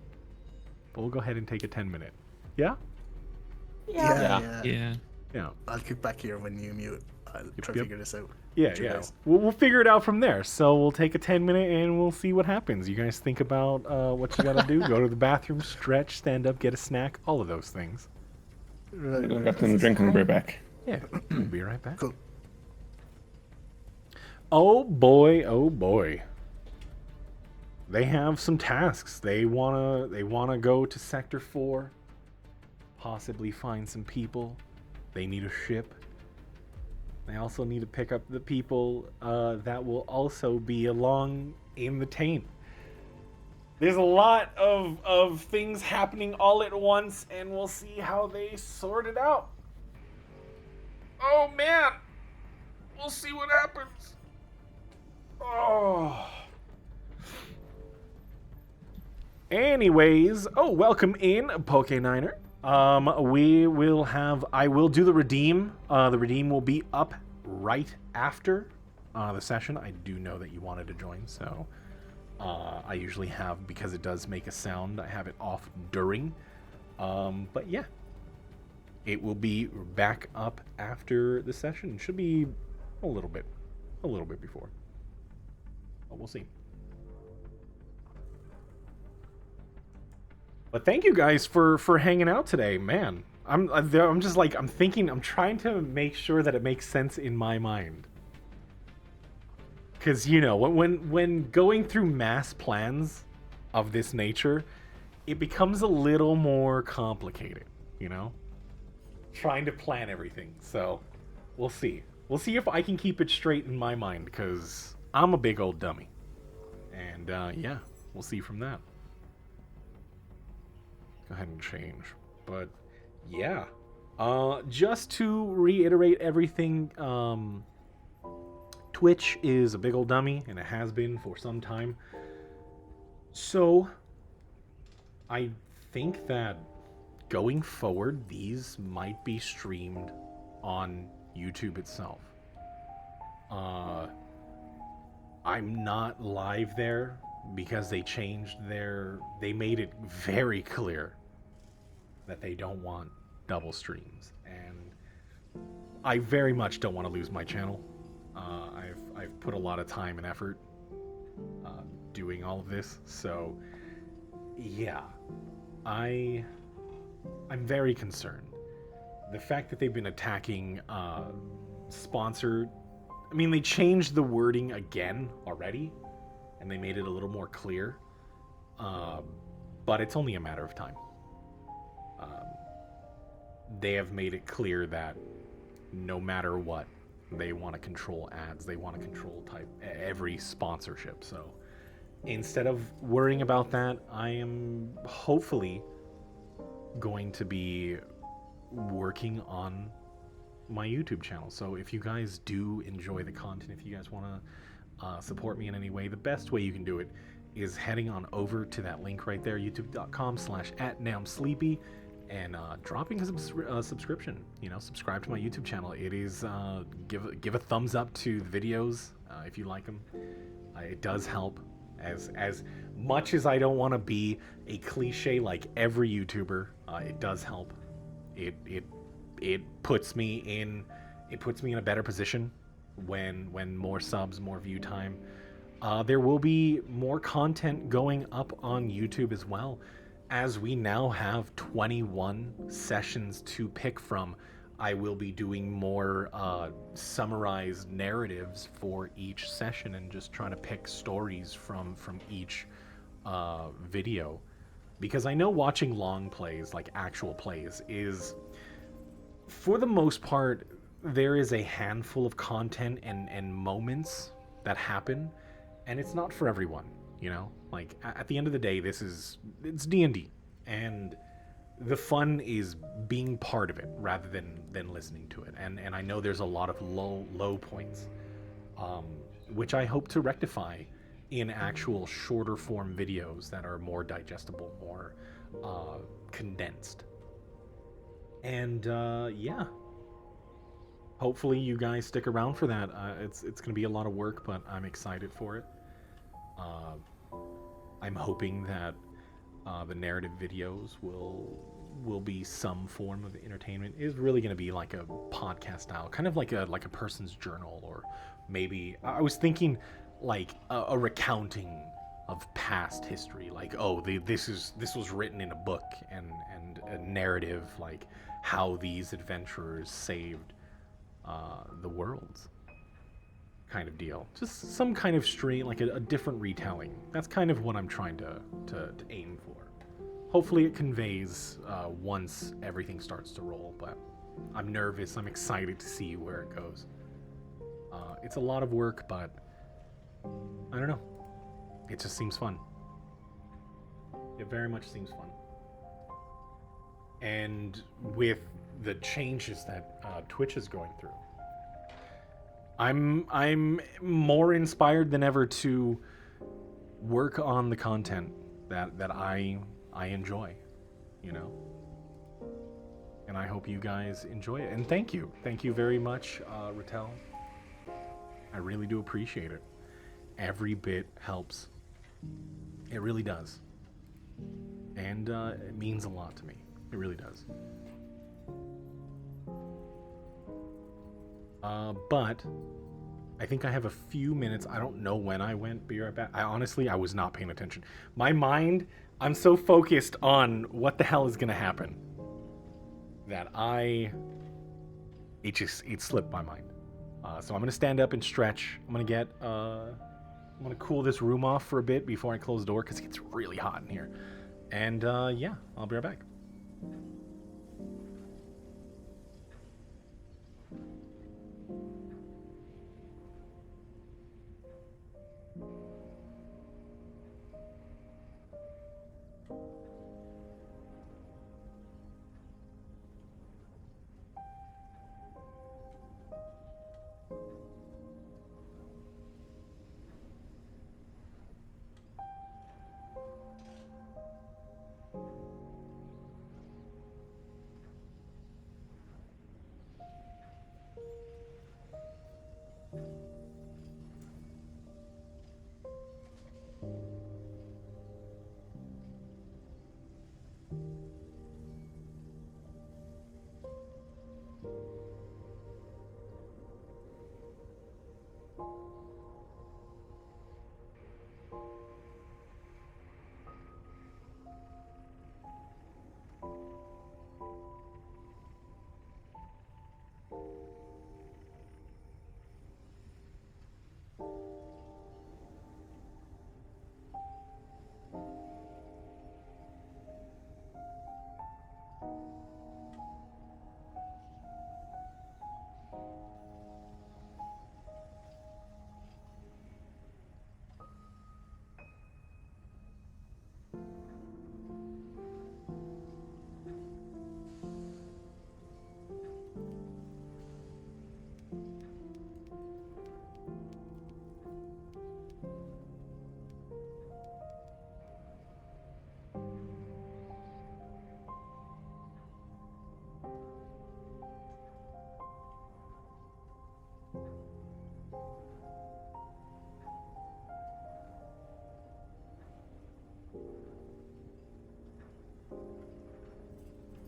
But we'll go ahead and take a 10-minute. Yeah? Yeah. Yeah. Yeah. I'll kick back here when you mute. I'll try to yep. figure this out. Yeah, With you yeah. guys. We'll figure it out from there. So we'll take a 10-minute and we'll see what happens. You guys think about what you gotta do. Go to the bathroom, stretch, stand up, get a snack, all of those things. I got them drink and be right back. Yeah, we'll be right back. Cool. Oh boy, oh boy. They have some tasks. They wanna go to Sector 4, possibly find some people. They need a ship. They also need to pick up the people that will also be along in the taint. There's a lot of things happening all at once, and we'll see how they sort it out. Oh man! We'll see what happens. Oh. Anyways, welcome in, Pokeniner. I will do the redeem. The redeem will be up right after the session. I do know that you wanted to join, so I usually have, because it does make a sound, I have it off during. But yeah, it will be back up after the session. It should be a little bit before. But we'll see. But thank you guys for hanging out today, man. I'm just like, I'm trying to make sure that it makes sense in my mind. Because, you know, when going through mass plans of this nature, it becomes a little more complicated, you know? Trying to plan everything. So, we'll see. We'll see if I can keep it straight in my mind, because I'm a big old dummy. And, yeah, we'll see from that. Go ahead and change. But yeah, just to reiterate everything, Twitch is a big old dummy, and it has been for some time. So I think that going forward, these might be streamed on YouTube itself. I'm not live there because they made it very clear that they don't want double streams, and I very much don't want to lose my channel. I've put a lot of time and effort doing all of this, so yeah, I'm very concerned. The fact that they've been attacking sponsored, I mean, they changed the wording again already, and they made it a little more clear, but it's only a matter of time. They have made it clear that no matter what, they want to control ads, they want to control every sponsorship. So instead of worrying about that, I am hopefully going to be working on my YouTube channel. So if you guys do enjoy the content, if you guys want to support me in any way, the best way you can do it is heading on over to that link right there, youtube.com/@nowsleepy, and dropping a subscription. You know, subscribe to my YouTube channel. It is give a thumbs up to the videos if you like them. It does help. As much as I don't want to be a cliche like every YouTuber, it does help. It puts me in a better position when more subs, more view time. There will be more content going up on YouTube as well, as we now have 21 sessions to pick from I will be doing more summarized narratives for each session and just trying to pick stories from each video, because I know watching long plays, like actual plays, is, for the most part, there is a handful of content and moments that happen, and it's not for everyone, you know? Like, at the end of the day, it's D&D, and the fun is being part of it rather than listening to it. And I know there's a lot of low points, which I hope to rectify in actual shorter form videos that are more digestible, more condensed. And yeah, hopefully you guys stick around for that. It's going to be a lot of work, but I'm excited for it. I'm hoping that the narrative videos will be some form of entertainment. It's really going to be like a podcast style, kind of like a person's journal, or maybe I was thinking like a recounting of past history. Like, oh, this was written in a book, and a narrative, like how these adventurers saved the world, kind of deal. Just some kind of stream, like a different retelling. That's kind of what I'm trying to aim for. Hopefully it conveys once everything starts to roll, but I'm nervous. I'm excited to see where it goes. It's a lot of work, but I don't know. It just seems fun. It very much seems fun. And with the changes that Twitch is going through, I'm more inspired than ever to work on the content that I enjoy, you know. And I hope you guys enjoy it. And thank you very much, Rattel. I really do appreciate it. Every bit helps. It really does. And it means a lot to me. It really does. But I think I have a few minutes. I don't know when I went. Be right back. I was not paying attention. My mind, I'm so focused on what the hell is going to happen that it slipped my mind. So I'm going to stand up and stretch. I'm going to cool this room off for a bit before I close the door, because it gets really hot in here. And yeah, I'll be right back.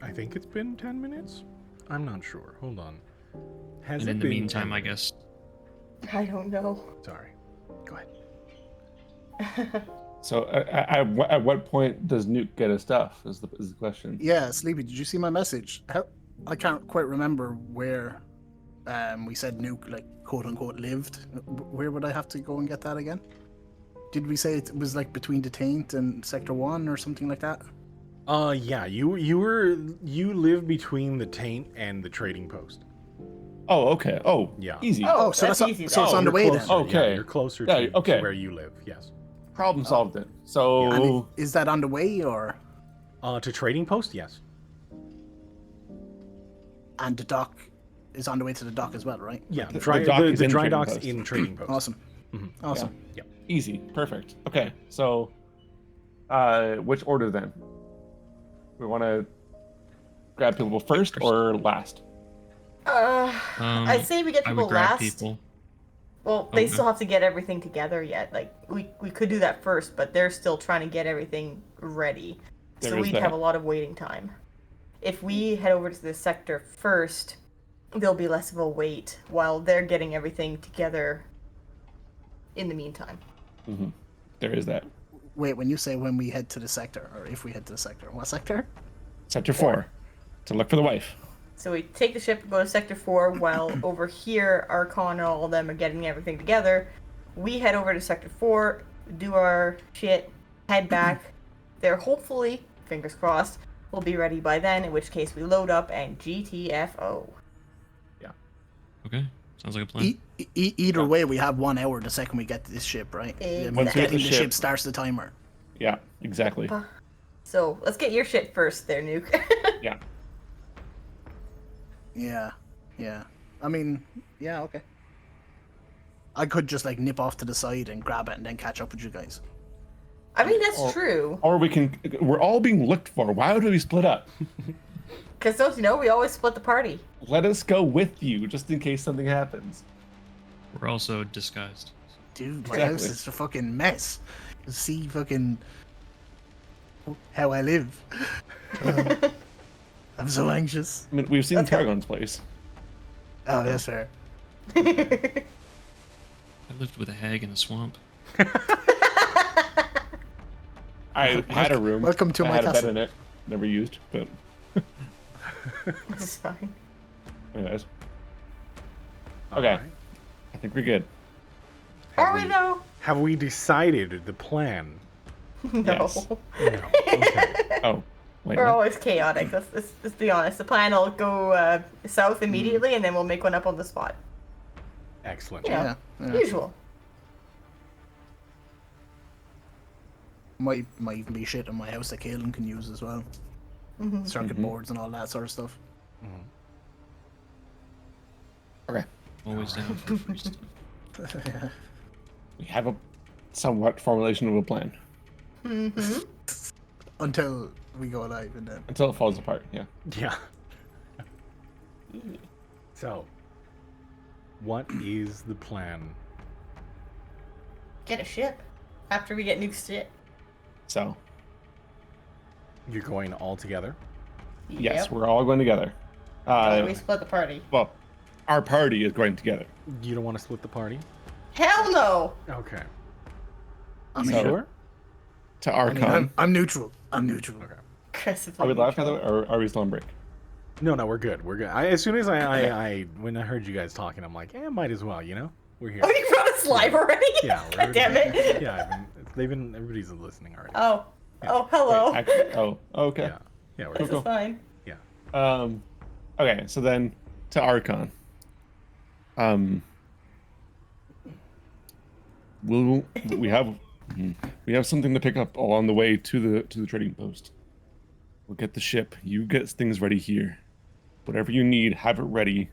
I think it's been 10 minutes? I'm not sure. Hold on. Has And it in the been meantime, 10 I guess. I don't know. Sorry. Go ahead. So at what point does Nuke get his stuff? Is the question. Yeah, Sleepy, did you see my message? I can't quite remember where we said Nuke, like, quote unquote, lived. Where would I have to go and get that again? Did we say it was like between the Taint and Sector 1 or something like that? Yeah, you live between the Taint and the trading post. Oh, okay. Oh, Yeah. easy. Oh, so that's that's easy. so it's then. on the You're way closer, then. Okay. Yeah, you're closer Yeah, to okay. where you live. Yes. Problem solved then. So, And is that on the way or? To trading post, yes. And the dock is on the way to the dock as well, right? Yeah, The dry, dock the, is the in dry trading dock's post. in trading post. Awesome. Mhm. Awesome. Yeah. easy. Perfect. Okay. So, which order then? We want to grab people first or last? I say we get I people would grab last. people. Well, they Okay. still have to get everything together yet. Like we could do that first, but they're still trying to get everything ready. There So is we'd that. have a lot of waiting time. If we head over to the sector first, there'll be less of a wait while they're getting everything together in the meantime. Mm-hmm. There is that. Wait, when you say when we head to the sector, or if we head to the sector, what sector? Sector 4. To look for the wife. So we take the ship, go to Sector 4, while over here, Archon and all of them are getting everything together. We head over to Sector 4, do our shit, head back. They're hopefully, fingers crossed, will be ready by then, in which case we load up and GTFO. Okay, sounds like a plan. Either way, we have 1 hour the second we get to this ship, right? Exactly. Once we get Getting the the ship ship- starts the timer. Yeah, exactly. So let's get your shit first there, Nuke. Yeah. Yeah. I mean, yeah, okay. I could just like nip off to the side and grab it and then catch up with you guys. I mean, that's Or- true. Or we can. We're all being looked for. Why would we split up? Because don't you know, we always split the party. Let us go with you, just in case something happens. We're also disguised. Dude, my Exactly. house is a fucking mess. You see fucking how I live. I'm so anxious. I mean, we've seen Let's go. Targon's place. Oh, that's fair. I lived with a hag in a swamp. I had a room. welcome to I my had a bed castle. in it. Never used, but It's fine. anyways. All Okay. right. I think we're good. Are we though? Have we decided the plan? No. Yes. No. Okay. Oh, wait. We're what? always chaotic. Let's be honest. The plan will go south immediately, and then we'll make one up on the spot. Excellent. You know, Yeah. usual. Might even be shit in my house that Kaelin can use as well. Circuit boards and all that sort of stuff. Okay. Always down for free stuff. We have a somewhat formulation of a plan Until we go live and then. until it falls apart. Yeah. Yeah. So, what is the plan? Get a ship after we get Nuke's shit. So You're going all together? yes, Yep. we're all going together. We split the party. Well, our party is going together. You don't want to split the party? Hell no. Okay. I You mean, sure? To I mean, Archon. I'm neutral. I'm neutral. Okay. Aggressively Are we live, by the neutral. way, or are we still on break? No, we're good. We're good. As soon as I when I heard you guys talking, I'm like, might as well, you know? We're here. Oh, you brought us live already? Yeah. God damn it. Yeah, everybody's listening already. Oh. Oh, hello. Wait, actually, okay. Yeah. Yeah, we're This good. is fine. Yeah. Okay, so then to Archon. We have something to pick up along the way to the trading post. We'll get the ship. You get things ready here. Whatever you need, have it ready.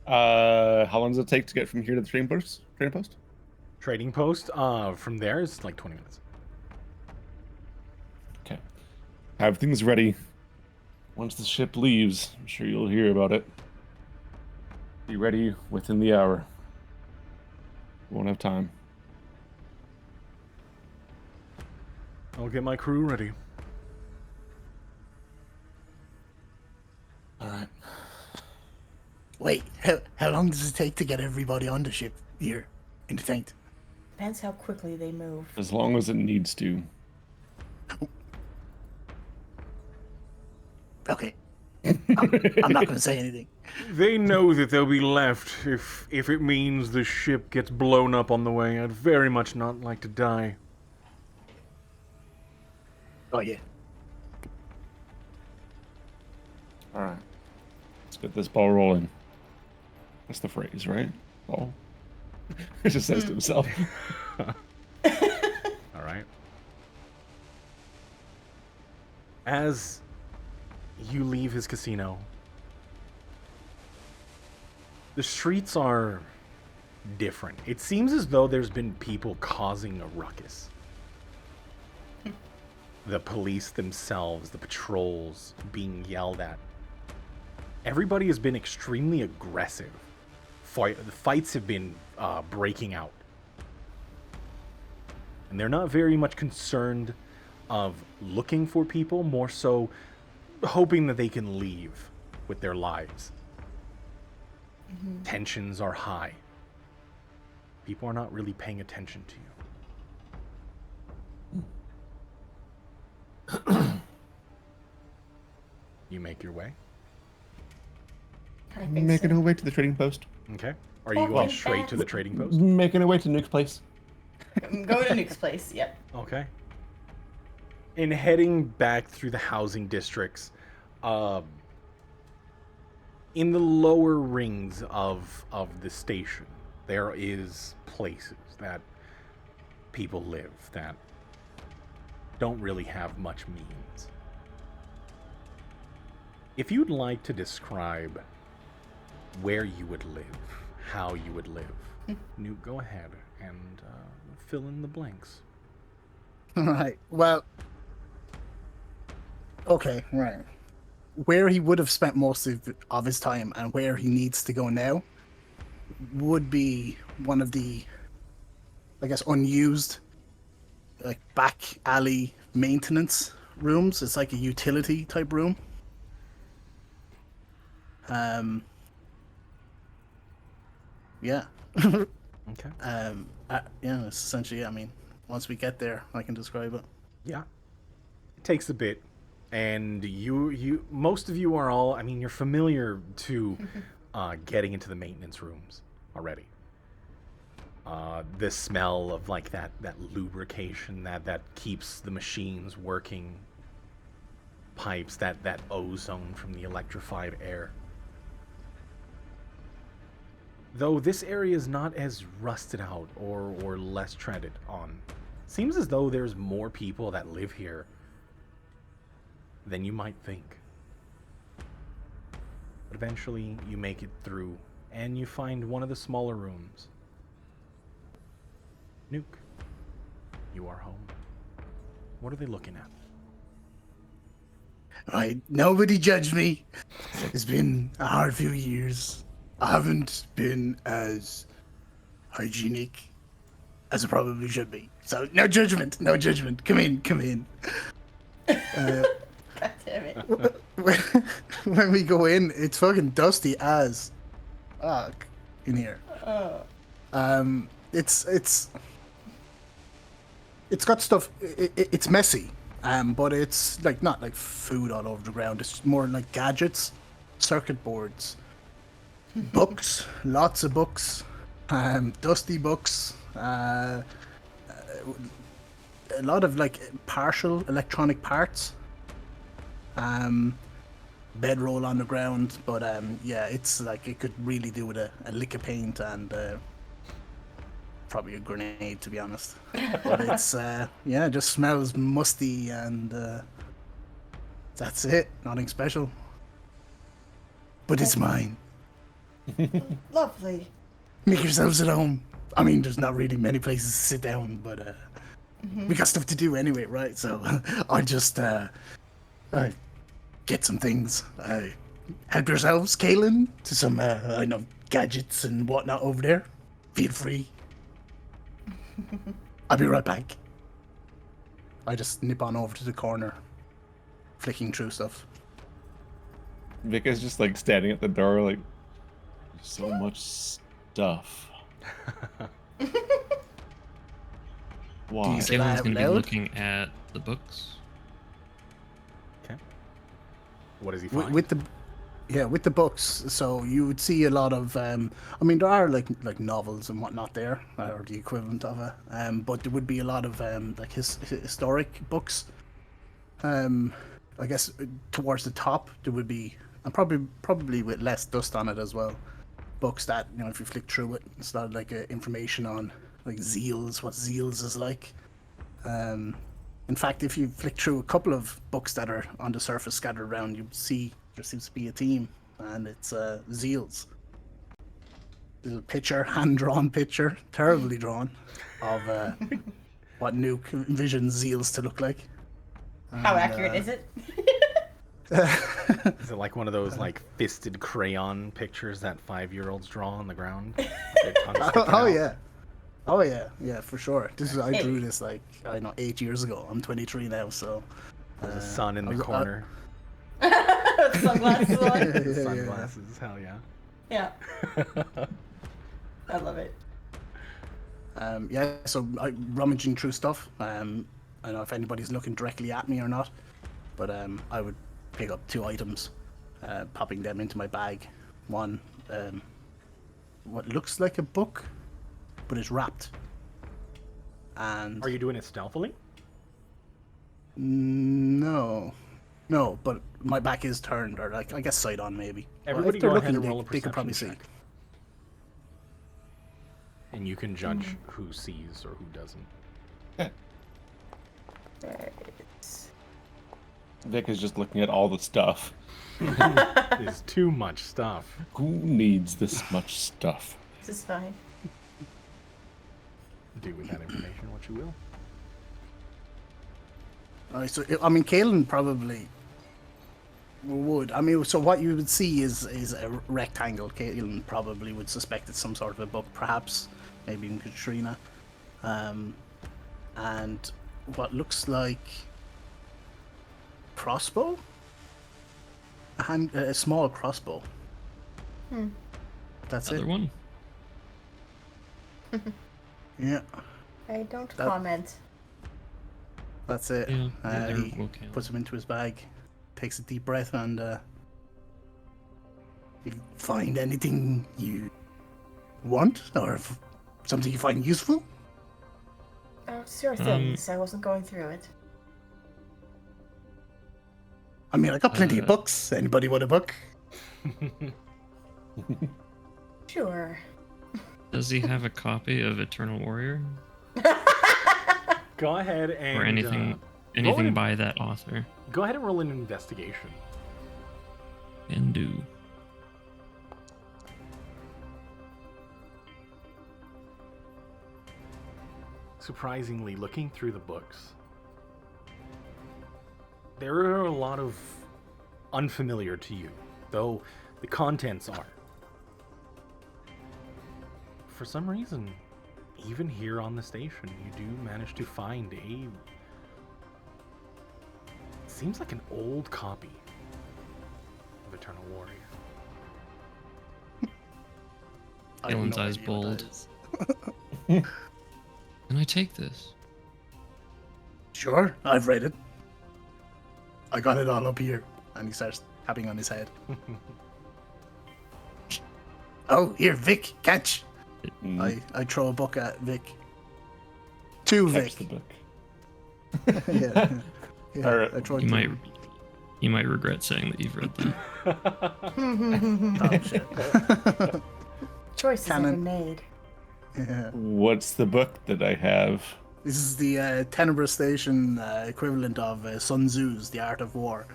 How long does it take to get from here to the trading post? Trading post, from there is like 20 minutes. Okay. Have things ready. Once the ship leaves, I'm sure you'll hear about it. Be ready within the hour. We won't have time. I'll get my crew ready. All right. Wait, how long does it take to get everybody on the ship here in the Taint? Depends how quickly they move. As long as it needs to. Okay. I'm not going to say anything. They know that they'll be left if it means the ship gets blown up on the way. I'd very much not like to die. Oh, yeah. All right. Let's get this ball rolling. That's the phrase, right? Ball. It just says to himself. All right. As you leave his casino, the streets are different. It seems as though there's been people causing a ruckus. The police themselves, the patrols being yelled at. Everybody has been extremely aggressive. The fights have been breaking out. And they're not very much concerned of looking for people, more so hoping that they can leave with their lives. Tensions are high. People are not really paying attention to you. You make your way. I think Making so. our way to the trading post. Okay. Are you going straight to the trading post? Making our way to Nuke's place. Go to Nuke's place. Yep. Okay. In heading back through the housing districts, in the lower rings of the station, there is places that people live that don't really have much means. If you'd like to describe where you would live, how you would live, Nuke, go ahead and fill in the blanks. Right. Well, okay, right. Where he would have spent most of his time and where he needs to go now would be one of the, I guess, unused, like, back alley maintenance rooms. It's like a utility type room. Yeah. Okay. Yeah, it's essentially, I mean, once we get there, I can describe it. Yeah. It takes a bit. And you most of you are all, I mean, you're familiar to getting into the maintenance rooms already. The smell of like that lubrication that keeps the machines working, pipes, that ozone from the electrified air. Though this area is not as rusted out or less treaded on. Seems as though there's more people that live here than you might think. But eventually you make it through and you find one of the smaller rooms. Nuke, you are home. What are they looking at? Right, nobody judge me. It's been a hard few years. I haven't been as hygienic as I probably should be. So no judgment, no judgment. Come in, come in. God damn it. When we go in, it's fucking dusty as fuck in here. Oh. It's got stuff. It's messy, but it's like not like food all over the ground. It's more like gadgets, circuit boards, books, lots of books, dusty books, a lot of like partial electronic parts. Bedroll on the ground, but yeah, it's like it could really do with a lick of paint and probably a grenade, to be honest. But it's yeah, it just smells musty and that's it. Nothing special. But it's mine. Lovely. Make yourselves at home. I mean, there's not really many places to sit down, but we got stuff to do anyway, right? So I just get some things. Help yourselves, Kaylin, to some I know gadgets and whatnot over there. Feel free. I'll be right back. I just nip on over to the corner, flicking through stuff. Vika's just like standing at the door, like, so much stuff. Why? Say that Kalen's out going to be loud? looking at the books. Okay. What does he find? with the books. So you would see a lot of. I mean, there are like novels and whatnot there, or the equivalent of it. But there would be a lot of like historic books. I guess towards the top there would be, and probably with less dust on it as well, books that, you know, if you flick through it, it's not like information on like Zeals, what Zeals is like. In fact, if you flick through a couple of books that are on the surface scattered around, you see there seems to be a theme, and it's Zeals. There's a picture, hand-drawn picture, terribly drawn, of what Nuke envisions Zeals to look like. How accurate is it? Is it like one of those like fisted crayon pictures that 5-year-olds draw on the ground? Oh yeah, for sure. I drew this like, I don't know, 8 years ago. I'm 23 now, so. There's a sun in the corner. Sunglasses on. Sunglasses, hell yeah. Yeah. I love it. So I'm rummaging through stuff. I don't know if anybody's looking directly at me or not, but I would pick up 2 items, popping them into my bag. One, what looks like a book, but it's wrapped. And Are you doing it stealthily? no, but my back is turned, or like, I guess side on maybe. Everybody If they're go ahead looking, and roll a they could probably see. perception check. And you can judge who sees or who doesn't. Vic is just looking at all the stuff. There's too much stuff. Who needs this much stuff? This is fine. Do with that information what you will. Alright, so I mean, Kaelin probably would. I mean, so what you would see is a rectangle. Kaelin probably would suspect it's some sort of a book, perhaps, maybe even Katrina, and what looks like crossbow, a small crossbow. That's Another it. one. Yeah, I don't That- comment. that's it. Yeah, they're He okay. puts them into his bag, takes a deep breath, and you find anything you want, or something you find useful? Oh, sure things. I wasn't going through it. I mean, I got plenty of books. Anybody want a book? Sure. Does he have a copy of Eternal Warrior Go ahead and or anything roll an- by that author? Go ahead and roll an investigation. Can do. Surprisingly, looking through the books, there are a lot of unfamiliar to you, though the contents are. For some reason, even here on the station, you do manage to find a... seems like an old copy of Eternal Warrior. I have Kaelin's no eyes idea what that bold. is. Can I take this? Sure, I've read it. I got it all up here. And he starts tapping on his head. Oh, here, Vic, catch. I throw a book at Vic. To Catch Vic. the book. Yeah. Alright. I throw it You to might regret saying that you've read that. Oh, shit. Choices have Canon. been made. Yeah. What's the book that I have? This is the Tenebrae Station equivalent of Sun Tzu's The Art of War.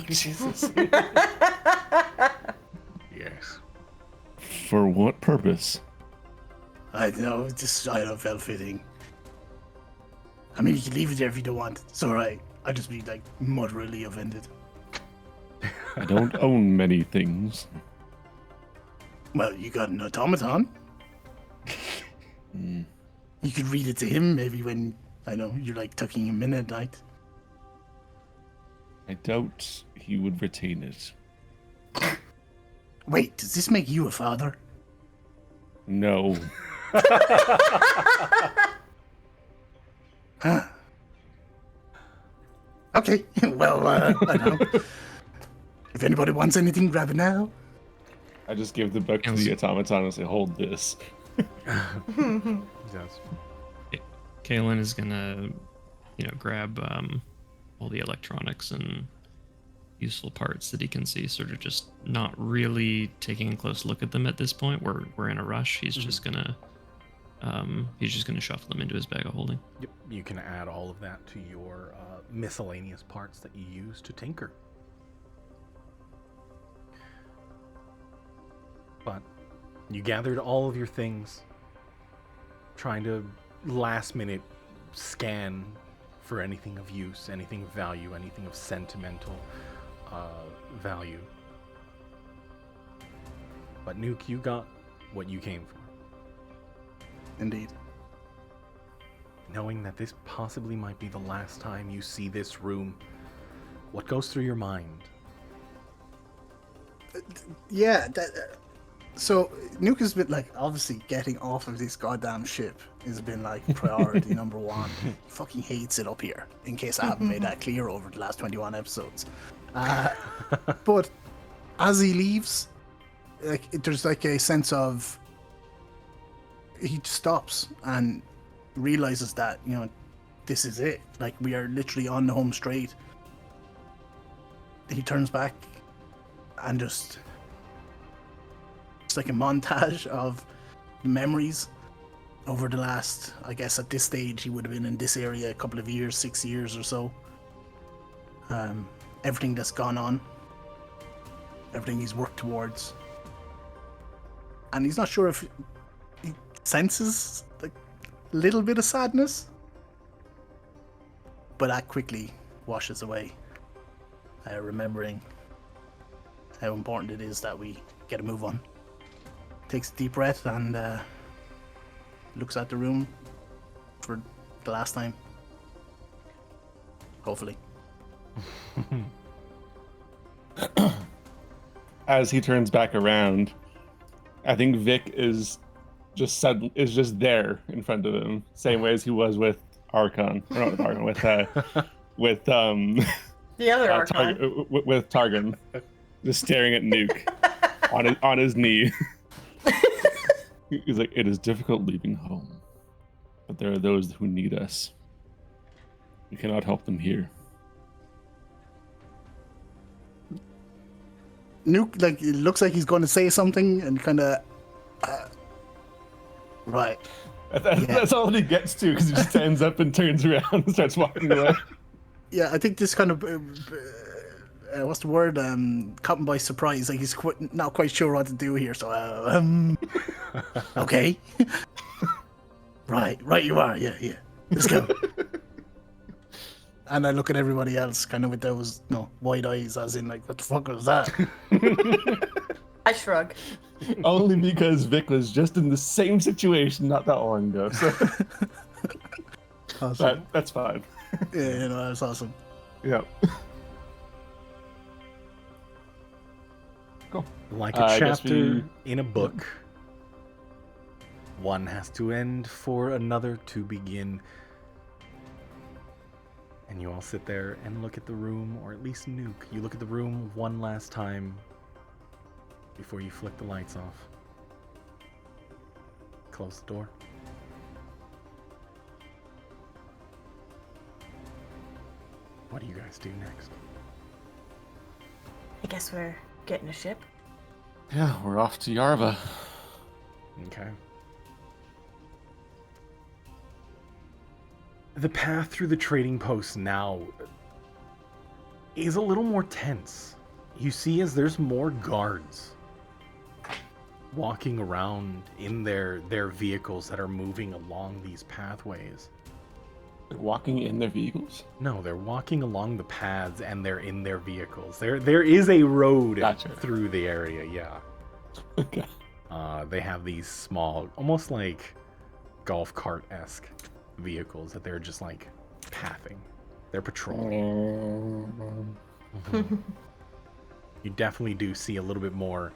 Jesus. Yes. For what purpose? I know, just I don't feel fitting. I mean, you can leave it there if you don't want. It's alright. I'd just be like moderately offended. I don't own many things. Well, you got an automaton. You could read it to him maybe when, I know, you're like tucking him in at night. I doubt he would retain it. Wait, does this make you a father? No. Huh. Okay, well, I know. If anybody wants anything, grab it now. I just give the book to the automaton and say, hold this. Yes. Kaylin is gonna, grab all the electronics and useful parts that he can see, sort of just not really taking a close look at them at this point. We're in a rush. He's just gonna shuffle them into his bag of holding. Yep. You can add all of that to your miscellaneous parts that you use to tinker. But you gathered all of your things, trying to last minute scan for anything of use, anything of value, anything of sentimental value. But Nuke, you got what you came for. Indeed. Knowing that this possibly might be the last time you see this room, what goes through your mind? Yeah, so Nuke has been like, obviously getting off of this goddamn ship has been like priority number one. He fucking hates it up here, in case I haven't made that clear over the last 21 episodes. But as he leaves, like there's like a sense of, he stops and realizes that, this is it. Like, we are literally on the home straight. He turns back and just, it's like a montage of memories over the last, I guess at this stage he would have been in this area a couple of years, 6 years or so. Everything that's gone on, everything he's worked towards, and he's not sure if he senses like a little bit of sadness, but that quickly washes away, remembering how important it is that we get a move on. Takes a deep breath and looks at the room for the last time. Hopefully. As he turns back around, I think Vic is just there in front of him, same way as he was with Archon, or not with Archon, with The other Archon. with Targon, just staring at Nuke on his knee. He's like, it is difficult leaving home, but there are those who need us. We cannot help them here. Nuke, like, it looks like he's going to say something and kind of, right. That's all he gets to, because he just stands up and turns around and starts walking away. Yeah, I think this kind of, what's the word? Caught him by surprise. Like, he's not quite sure what to do here. So, okay. right, you are. Yeah. Let's go. And I look at everybody else kind of with those wide eyes, as in, like, what the fuck was that? I shrug. Only because Vic was just in the same situation not that long ago. So Awesome. that's fine. Yeah, that's awesome. Yeah. Cool. Like I a guess chapter in a book, one has to end for another to begin. And you all sit there and look at the room, or at least Nuke. You look at the room one last time before you flick the lights off. Close the door. What do you guys do next? I guess we're getting a ship. Yeah, we're off to Yarva. Okay. The path through the trading post now is a little more tense. You see as there's more guards walking around in their vehicles that are moving along these pathways. They're walking in their vehicles? No, they're walking along the paths and they're in their vehicles. There is a road Gotcha. through the area, yeah. Okay. They have these small, almost like golf cart-esque vehicles that they're just like pathing. They're patrolling. You definitely do see a little bit more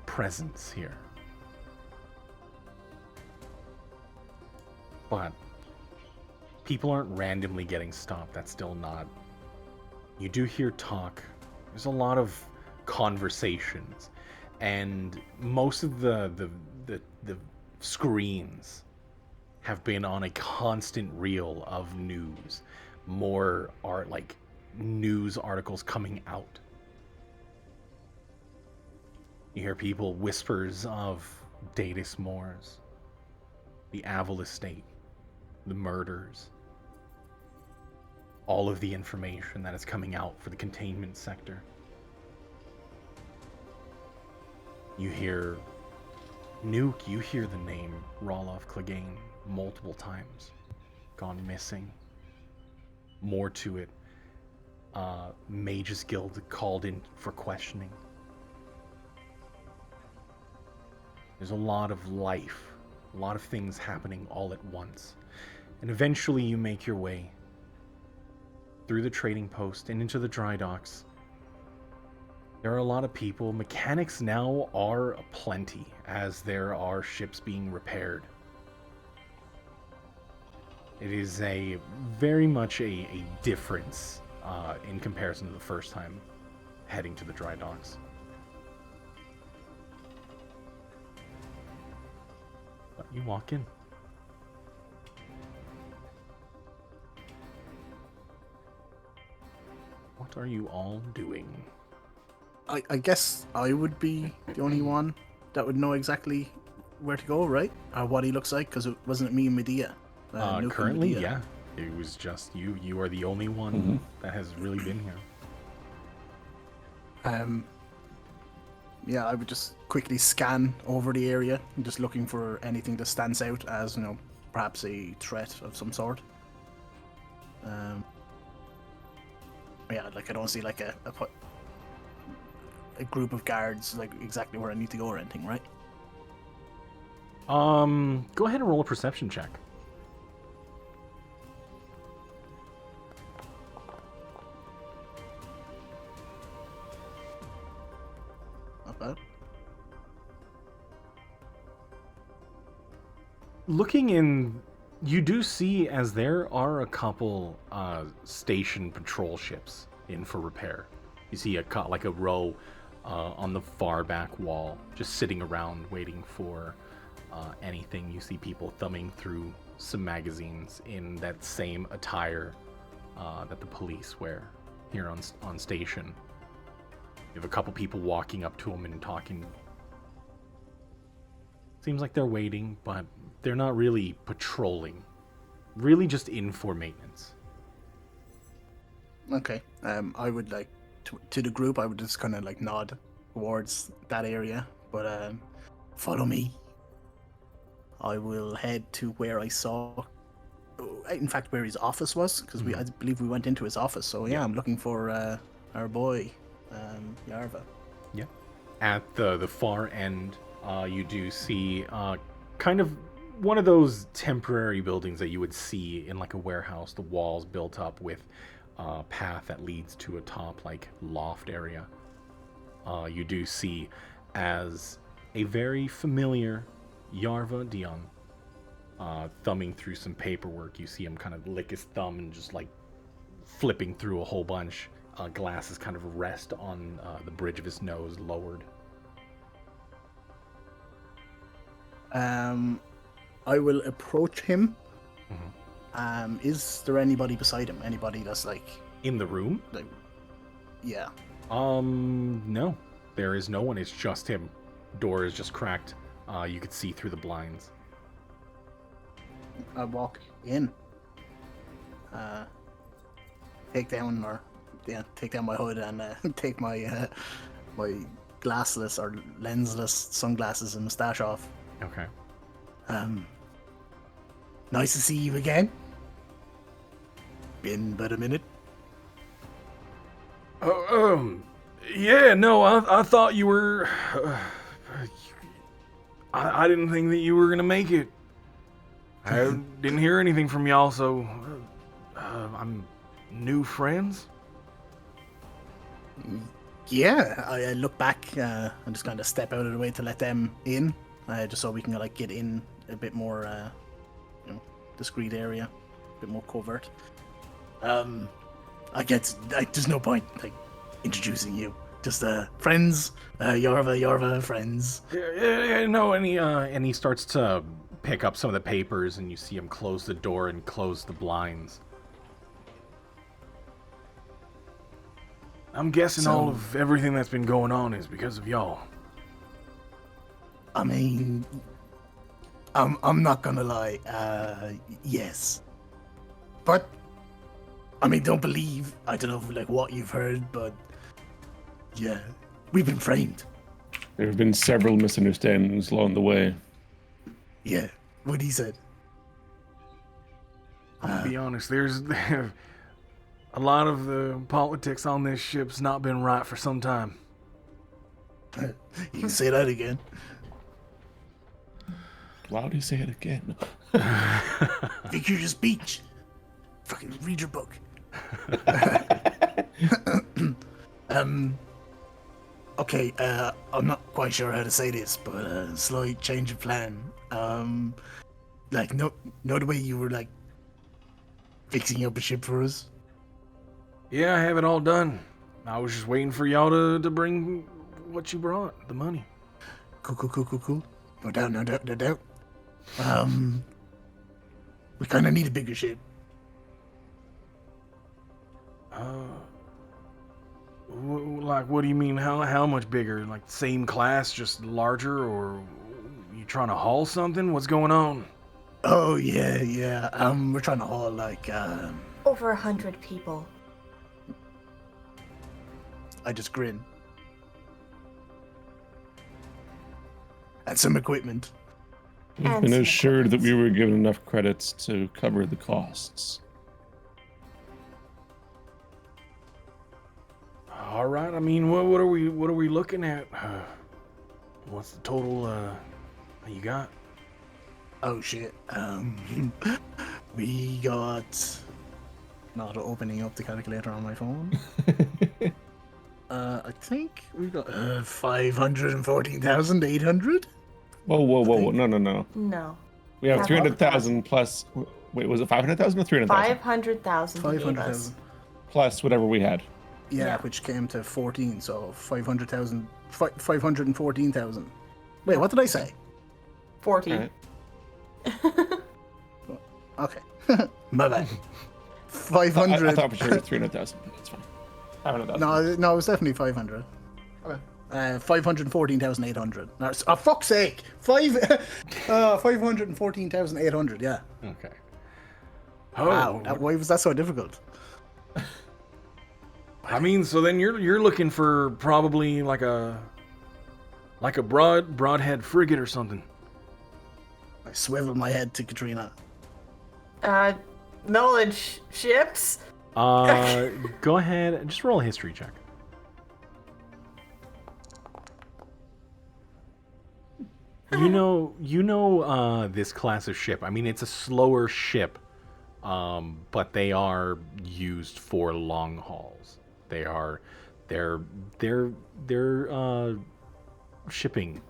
presence here. But people aren't randomly getting stopped. That's still not. You do hear talk There's a lot of conversations, and most of the screens have been on a constant reel of news. More are like news articles coming out. You hear people whispers of Datus Moors, the Avil estate, the murders, all of the information that is coming out for the containment sector. You hear Nuke, you hear the name Roloff Clegane multiple times. Gone missing. More to it. Mages Guild called in for questioning. There's a lot of life, a lot of things happening all at once. And eventually you make your way through the trading post and into the dry docks. There are a lot of people. Mechanics now are aplenty as there are ships being repaired. It is a very much a difference in comparison to the first time heading to the dry docks. But you walk in. What are you all doing? I guess I would be the only one that would know exactly where to go, right? Or what he looks like, because it wasn't me and Medea. Nuke and Currently, Medea. yeah. It was just you. You are the only one that has really been here. Yeah, I would just quickly scan over the area, just looking for anything that stands out as, perhaps a threat of some sort. Yeah, like I don't see like a group of guards like exactly where I need to go or anything, right? Go ahead and roll a perception check. Not bad. Looking in, you do see as there are a couple station patrol ships in for repair. You see like a row on the far back wall, just sitting around waiting for anything. You see people thumbing through some magazines in that same attire that the police wear here on station. You have a couple people walking up to them and talking. Seems like they're waiting, but they're not really patrolling. Really just in for maintenance. Okay. I would like to the group. I would just kind of like nod towards that area, but follow me. I will head to where I saw. In fact, where his office was, because I believe we went into his office. So yeah, I'm looking for our boy, Yarva. Yeah. At the far end, you do see kind of one of those temporary buildings that you would see in like a warehouse. The walls built up with a path that leads to a top like loft area. You do see as a very familiar Yarva Dion thumbing through some paperwork. You see him kind of lick his thumb and just like flipping through a whole bunch. Glasses kind of rest on the bridge of his nose, lowered. I will approach him. Is there anybody beside him? Anybody that's like In the room? like, yeah. No. There is no one. It's just him. Door is just cracked. You could see through the blinds. I walk in. Take down my hood and take my my glassless or lensless sunglasses and mustache off. Okay. Nice to see you again. Been but a minute. Yeah, no, I thought you were... I didn't think that you were gonna make it. I didn't hear anything from y'all, so... I'm new friends? Yeah, I look back and just kind of step out of the way to let them in, just so we can like get in a bit more, discreet area, a bit more covert. I get like, there's no point. Like, introducing you. Just friends, Yorva, friends. Yeah, no, and he starts to pick up some of the papers, and you see him close the door and close the blinds. I'm guessing So- all of everything that's been going on is because of y'all. I mean, I'm not gonna lie. Yes, but I mean, don't believe. I don't know like what you've heard, but yeah, we've been framed. There have been several misunderstandings along the way. Yeah, what he said. I'm gonna be honest, there's a lot of the politics on this ship's not been right for some time. You can say that again. Why would you say it again? Figure your speech. Fucking read your book. Okay, I'm not quite sure how to say this, but slight change of plan. Like, no the way you were, like, fixing up a ship for us? Yeah, I have it all done. I was just waiting for y'all to bring what you brought, the money. Cool. No doubt. We kind of need a bigger ship. Like, what do you mean? How much bigger? Like, same class, just larger, or you trying to haul something? What's going on? Oh, yeah. We're trying to haul, like, Over 100 people. I just grin. And some equipment. We've And been some assured that equipment. we were given enough credits to cover the costs. All right. I mean, what are we looking at? What's the total? You got? Oh, shit. We got... Not opening up the calculator on my phone. I think we got 514,800. Whoa. No. No. We have Yeah, 300,000 plus. Wait, was it 500,000 or 300,000? 500,000 he gave us. 500,000. Plus whatever we had. Yeah, Yeah. which came to 14, so 500,000. 514,000. Wait, what did I say? 40. Alright. Okay. My bad. I 500. thought for sure it was 300,000. That's fine. 500,000. No, it was definitely 500. Okay. 514,800. Oh, fuck's sake! 514,800, yeah. Okay. Wow, why was that so difficult? I mean, so then you're looking for probably like a broadhead frigate or something. I swiveled my head to Katrina. Knowledge ships. Go ahead and just roll a history check. You know this class of ship. I mean, it's a slower ship, but they are used for long hauls. They're shipping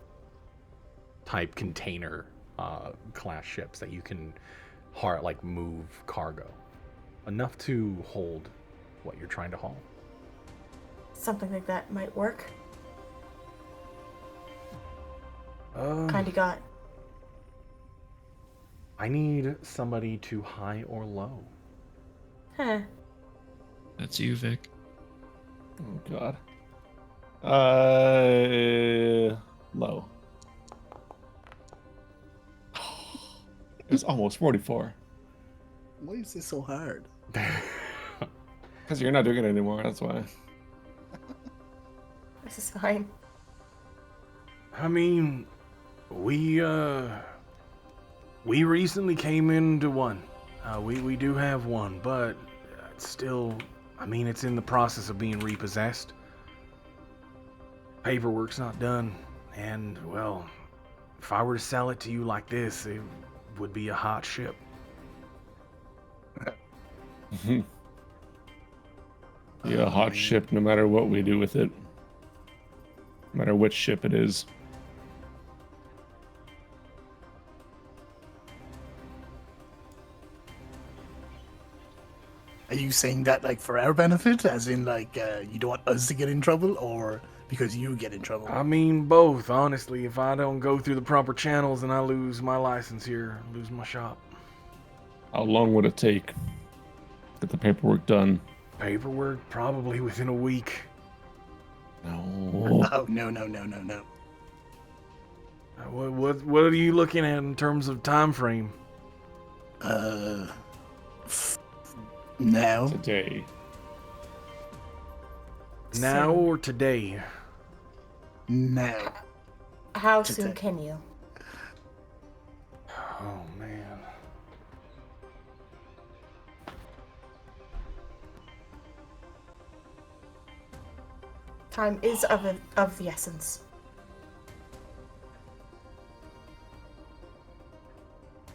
type container class ships that you can move cargo enough to hold what you're trying to haul. Something like that might work. Um, Kinda got. I need somebody to high or low. Huh. That's you, Vic. Oh, God. Low. It's almost 44. Why is this so hard? Because you're not doing it anymore, that's why. This is fine. I mean, we recently came into one. We do have one, but it's still, I mean, it's in the process of being repossessed. Paperwork's not done, and well, if I were to sell it to you like this, it would be a hot ship. Yeah, a hot ship no matter what we do with it. No matter which ship it is. Are you saying that like for our benefit, as in like you don't want us to get in trouble, or because you get in trouble? I mean both, honestly. If I don't go through the proper channels and I lose my license here, lose my shop. How long would it take to get the paperwork done? Paperwork, probably within a week. No. Oh no. What are you looking at in terms of time frame? Now. Today. Now Soon. or today? Now. How Today. soon can you? Oh man. Time is of the essence.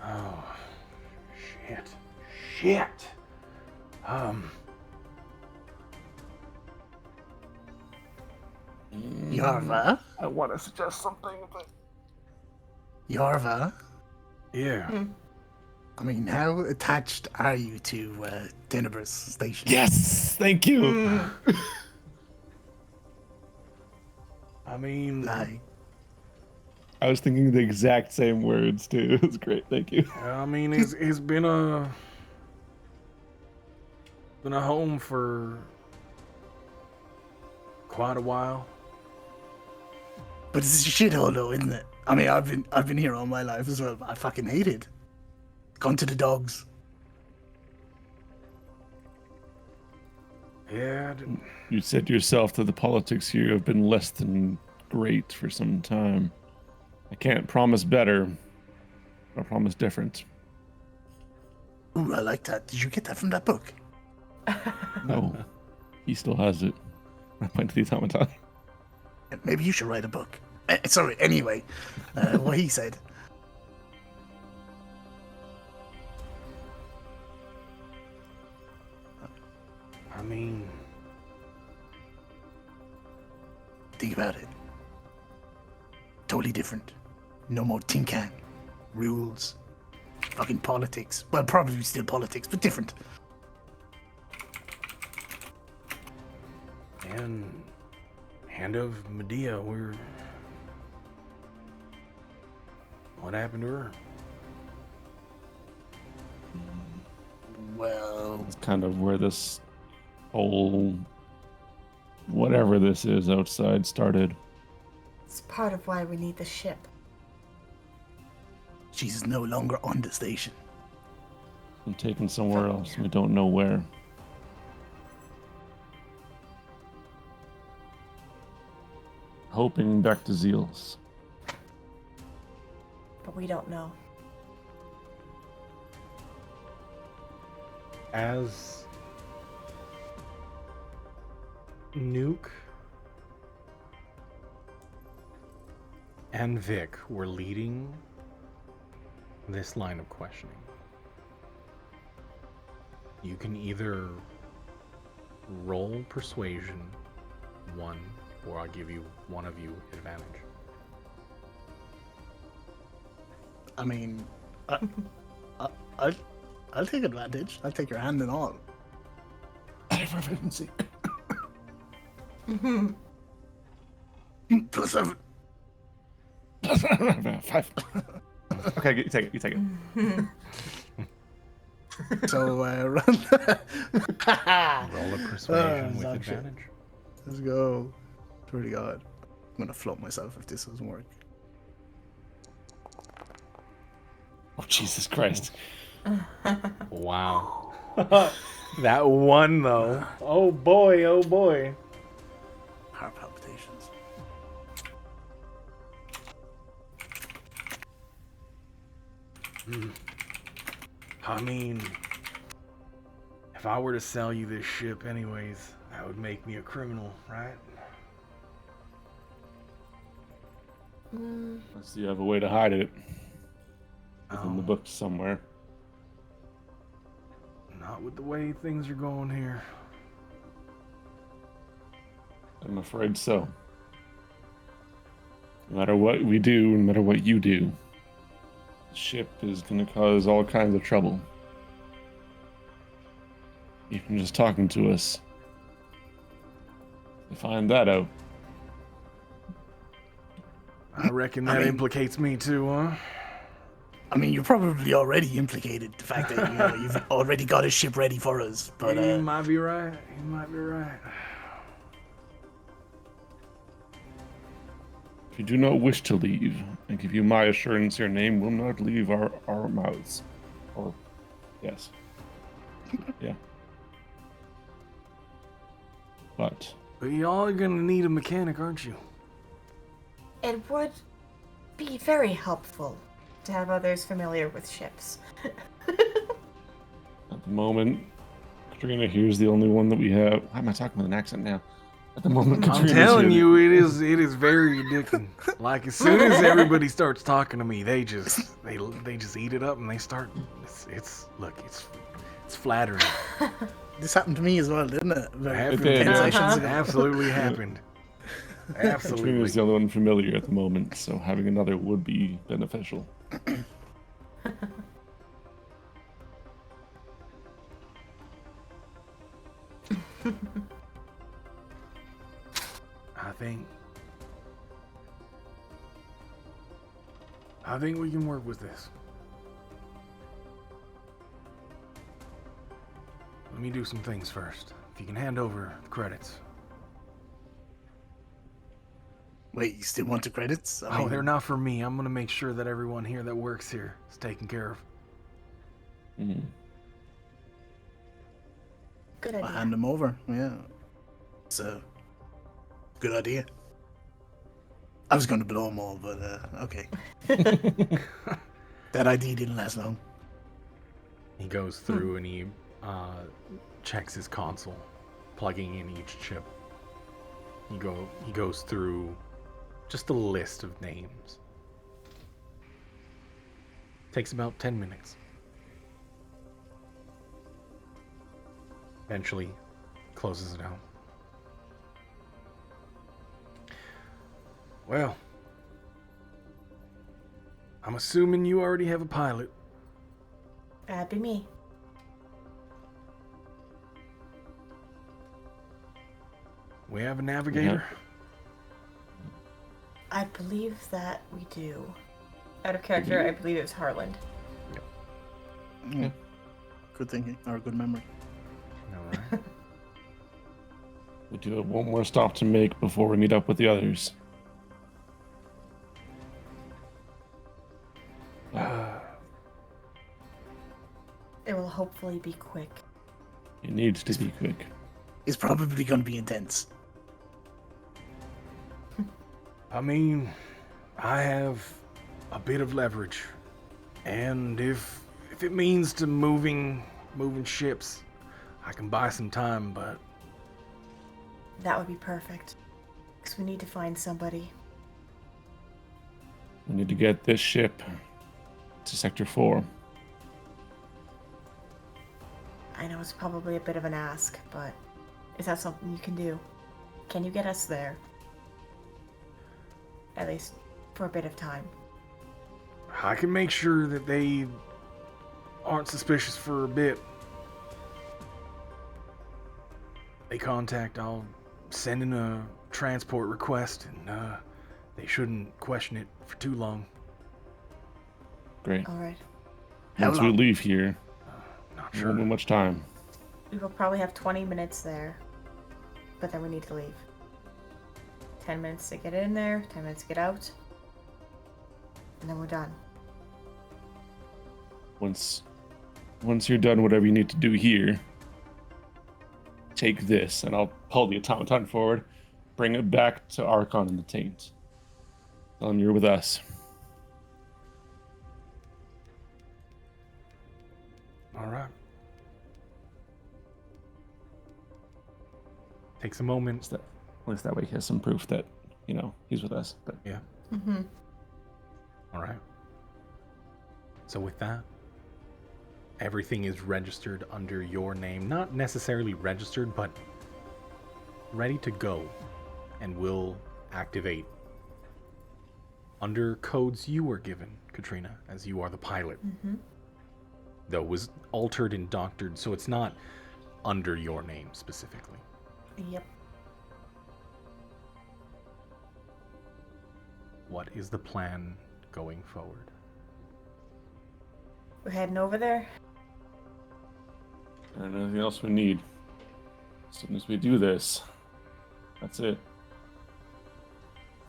Oh, shit. Yarva? I want to suggest something, but Yarva? Yeah. I mean, how attached are you to Denver's station? yes, thank you. I mean, Like, I was thinking the exact same words too. It was great, thank you. it's been a home for quite a while. but it's a shithole though, isn't it? I mean, I've been here all my life as well, but I fucking hate it. Gone to the dogs. Yeah, I didn't- You said yourself that the politics here have been less than great for some time. I can't promise better, but I promise different. Ooh, I like that. Did you get that from that book? No, he still has it. I point to the automaton. Maybe you should write a book. Sorry, anyway, what he said. I mean, Think about it. Totally different. No more tin can. Rules. Fucking politics. Well, probably still politics, but different. and Hand of Medea, what happened to her? Well, It's kind of where this whole whatever this is outside started. It's part of why we need the ship. she's no longer on the station. And taken somewhere else. We don't know where. Hoping back to Zeals. But we don't know. As Nuke and Vic were leading this line of questioning, you can either roll persuasion 1, or I'll give you one of you advantage. I mean, I'll take advantage. I'll take your hand and all. I have proficiency. +7. 5. Okay, you take it. So, run. Roll a persuasion with dog shit. advantage. Let's go. Pretty God. I'm gonna flop myself if this doesn't work. Oh, Jesus Christ. Wow. That one though. Oh boy, oh boy. Heart palpitations. I mean, if I were to sell you this ship anyways, that would make me a criminal, right? Unless you have a way to hide it. Within the books somewhere. Not with the way things are going here. I'm afraid so. No matter what we do, no matter what you do, the ship is going to cause all kinds of trouble. even just talking to us. To find that out. I reckon I that mean- implicates me too, huh? I mean, you're probably already implicated the fact that you've already got a ship ready for us. But You might be right. You might be right. If you do not wish to leave, I give you my assurance your name will not leave our mouths. Or, yes. Yeah. But, But y'all are gonna need a mechanic, aren't you? It would be very helpful to have others familiar with ships. at the moment, Katrina here's the only one that we have. Why am I talking with an accent now? At the moment, I'm Katrina's telling here. you, it is very addicting. Like as soon as everybody starts talking to me, they just eat it up and they start. It's flattering. this happened to me as well, didn't it? Happened. 10 did. sessions ago. Absolutely happened. Absolutely. Katrina's the only one familiar at the moment, so having another would be beneficial. I think we can work with this. Let me do some things first. If you can hand over the credits. Wait, you still want the credits? I Oh, mean, they're not for me. I'm gonna make sure that everyone here that works here is taken care of. Mm. Good I'll idea. hand them over. Yeah. It's a good idea. I was going to blow them all, but okay. That idea didn't last long. He goes through and he checks his console, plugging in each chip. He goes through just a list of names. Takes about 10 minutes. Eventually closes it out. Well, I'm assuming you already have a pilot. That'd be me. We have a navigator. I believe that we do. Out of character, I believe it was Harland. Yeah. Good thinking, or good memory. All right. We do have one more stop to make before we meet up with the others. It will hopefully be quick. It needs to be quick. It's probably going to be intense. I mean, I have a bit of leverage, and if it means to moving ships, I can buy some time. But That would be perfect. Because we need to find somebody. We need to get this ship to Sector 4. I know it's probably a bit of an ask, but is that something you can do? Can you get us there? At least for a bit of time. I can make sure that they aren't suspicious for a bit. They contact, I'll send in a transport request, and they shouldn't question it for too long. Great. Alright. Once we leave here, Not there won't be sure. much time. We will probably have 20 minutes there. But then we need to leave. 10 minutes to get in there, 10 minutes to get out. And then we're done. Once you're done whatever you need to do here, take this, and I'll pull the automaton forward, bring it back to Archon and the Taint. Tell him you're with us. All right. Takes a moment. At least that way he has some proof that, he's with us. But Yeah. Mm-hmm. All right. So with that, everything is registered under your name. Not necessarily registered, but ready to go, and will activate under codes you were given, Katrina, as you are the pilot. Mm-hmm. Though was altered and doctored, so it's not under your name specifically. Yep. What is the plan going forward? We're heading over there. And anything else we need. As soon as we do this, that's it.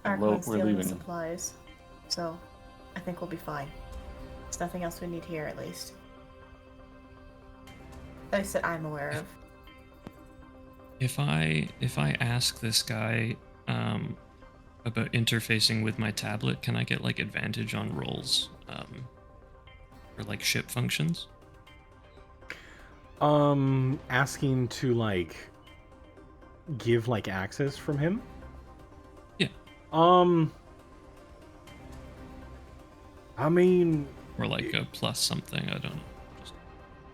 Archon's We're dealing with leaving. supplies, so I think we'll be fine. There's nothing else we need here, at least. At least that I'm aware of. If I ask this guy about interfacing with my tablet, can I get like advantage on rolls for like ship functions? Asking to like give like access from him? Yeah. I mean, Or like a plus something, I don't know.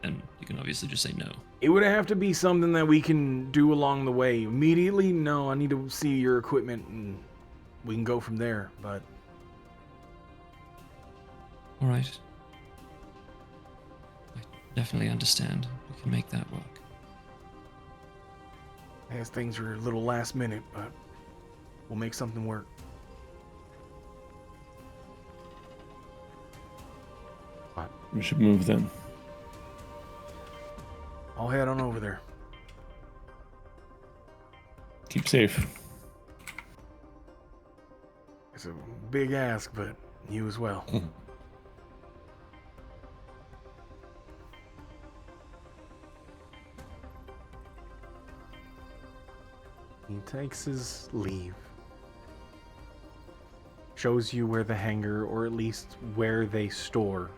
And you can obviously just say no. it would have to be something that we can do along the way. Immediately, no, I need to see your equipment and we can go from there, but All right. I definitely understand. We can make that work. as things are a little last minute, but we'll make something work. We should move then. I'll head on over there. Keep safe. It's a big ask, but you as well. He takes his leave. Shows you where the hangar, or at least where they store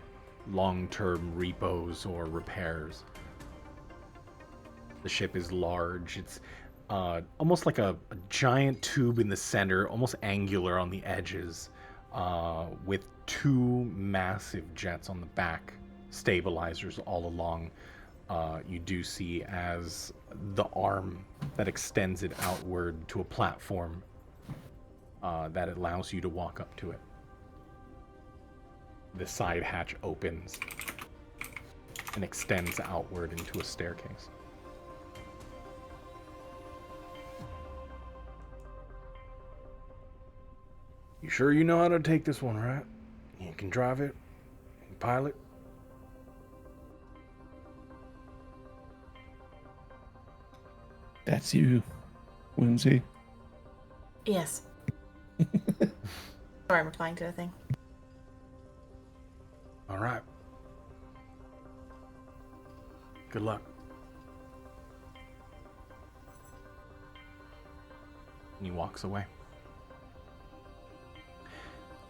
long-term repos or repairs. The ship is large. It's almost like a giant tube in the center, almost angular on the edges, with two massive jets on the back, stabilizers all along. You do see as the arm that extends it outward to a platform that allows you to walk up to it. The side hatch opens and extends outward into a staircase. You sure you know how to take this one, right? You can drive it, you can pilot. That's you, Whimsy. Yes. Sorry, I'm replying to the thing. All right. Good luck. And he walks away.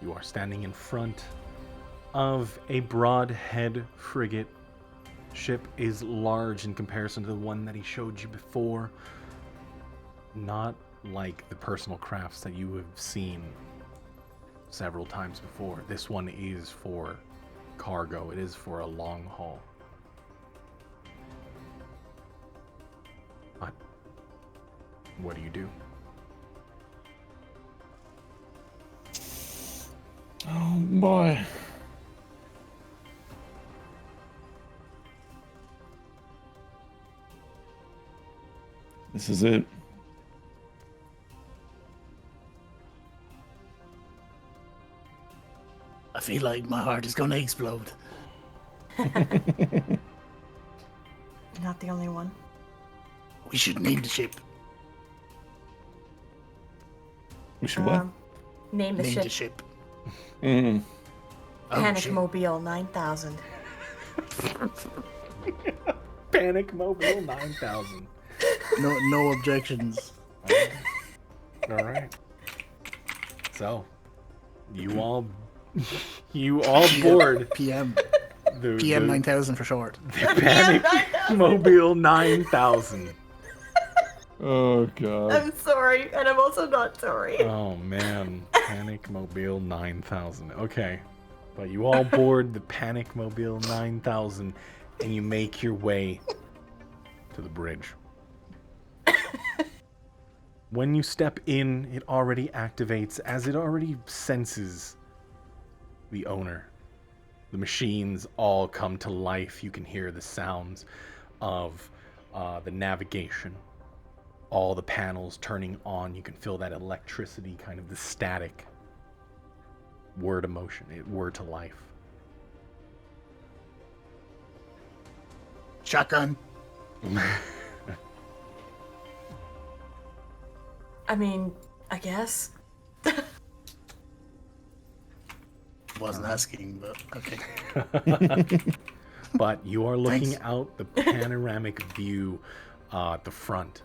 You are standing in front of a broadhead frigate. Ship is large in comparison to the one that he showed you before. Not like the personal crafts that you have seen several times before. This one is for cargo. It is for a long haul. But what do you do? Oh boy. This is it. I feel like my heart is gonna explode. Not the only one. We should name the ship. We should what? Name the Name ship the ship. Mm. Oh, Panic shit. Mobile 9000. Panic Mobile 9000. No objections. All right. So, you all board PM. the PM the 9000 for short. Panic Mobile 9000. Oh god. I'm sorry, and I'm also not sorry. Oh man, Panic Mobile 9000. Okay, but you all board the Panic Mobile 9000, and you make your way to the bridge. When you step in, it already activates, as it already senses the owner. The machines all come to life. You can hear the sounds of the navigation, all the panels turning on. You can feel that electricity, kind of the static. Word emotion, word to life. Shotgun. I mean, I guess. Wasn't asking, but okay. But you are looking Thanks. out the panoramic view at the front.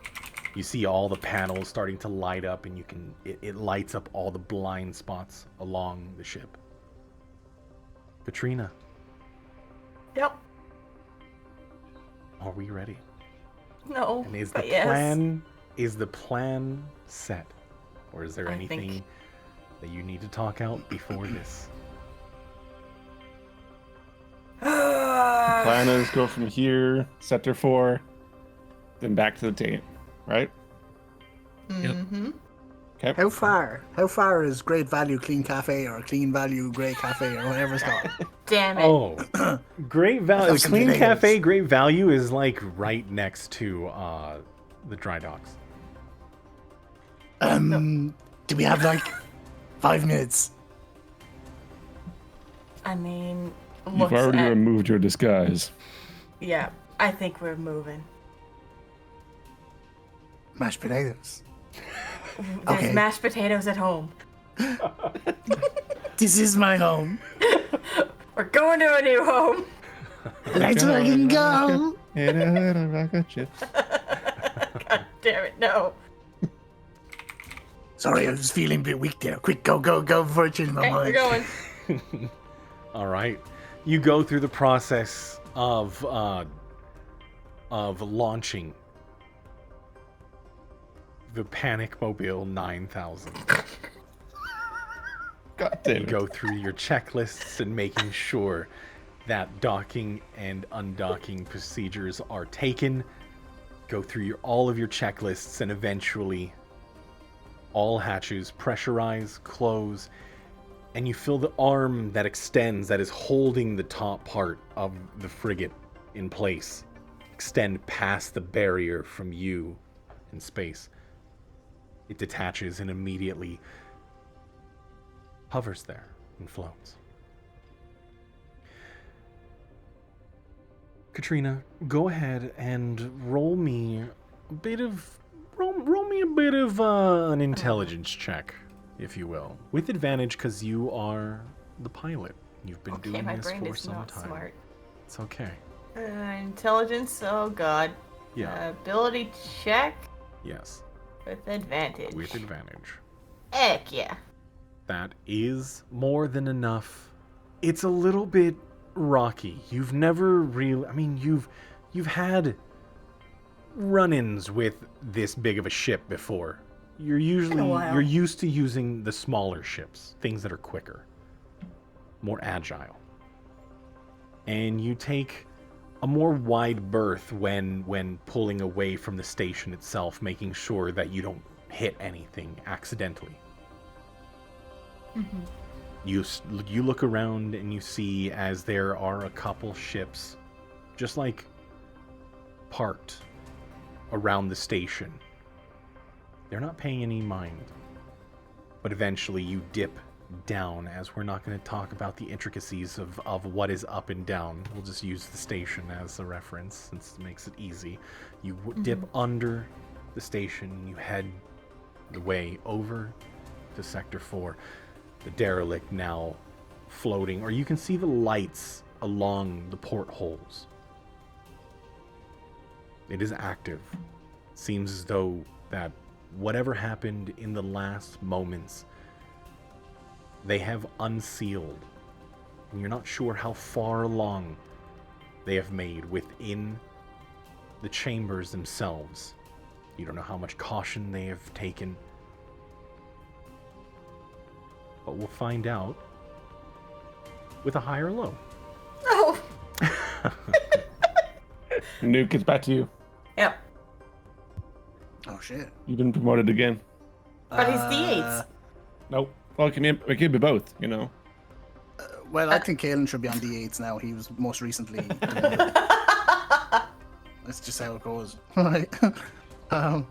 You see all the panels starting to light up, and it lights up all the blind spots along the ship. Katrina, Yep. are we ready? No. And is but the plan set, or is there I anything think- that you need to talk out before this? Plan is go from here, Sector 4, then back to the taint, right? Mm-hmm. Okay. How far? How far is Great Value Clean Cafe or Clean Value Grey Cafe or whatever it's called? Damn it. Oh, Great Value, Have some Clean potatoes. Cafe, Great Value is like right next to the dry docks. Do we have like 5 minutes? I mean, You've looks already at... removed your disguise. Yeah, I think we're moving. Mashed potatoes. There's Okay. mashed potatoes at home. This is my home. We're going to a new home. Let's fucking go. God damn it, no. Sorry, I was feeling a bit weak there. Quick, go before I change my Okay, we're mind. going. All right, you go through the process of launching the Panic Mobile 9000. God damn You it. go through your checklists and making sure that docking and undocking procedures are taken. Go through all of your checklists, and eventually all hatches pressurize, close, and you feel the arm that extends, that is holding the top part of the frigate in place, extend past the barrier from you in space. It detaches and immediately hovers there and floats. Katrina, go ahead and roll me a bit of an intelligence check, if you will, with advantage because you are the pilot. You've been Okay, doing my this brain for is some not time. smart. It's okay. Intelligence, oh god. Yeah. Ability check Yes, with advantage. with advantage. Heck yeah. That is more than enough. It's a little bit rocky. You've never really, I mean, you've had run-ins with this big of a ship before. You're while. used to using the smaller ships, things that are quicker, more agile. And you take a more wide berth when pulling away from the station itself, making sure that you don't hit anything accidentally. You look around and you see as there are a couple ships just like parked around the station. They're not paying any mind. But eventually you dip down, as we're not going to talk about the intricacies of what is up and down. We'll just use the station as a reference since it makes it easy. You dip under the station, you head the way over to Sector 4. The derelict now floating, or you can see the lights along the portholes. It is active. Seems as though that whatever happened in the last moments, they have unsealed. And you're not sure how far along they have made within the chambers themselves. You don't know how much caution they have taken. But we'll find out with a high or low. Oh. Nuke, it's back to you. Yep. Oh shit. You've been promoted again. But he's D8s. Nope. Well, it can be both, you know. Well, I think Kalen should be on D8s now. He was most recently. That's just how it goes. Right. Hi.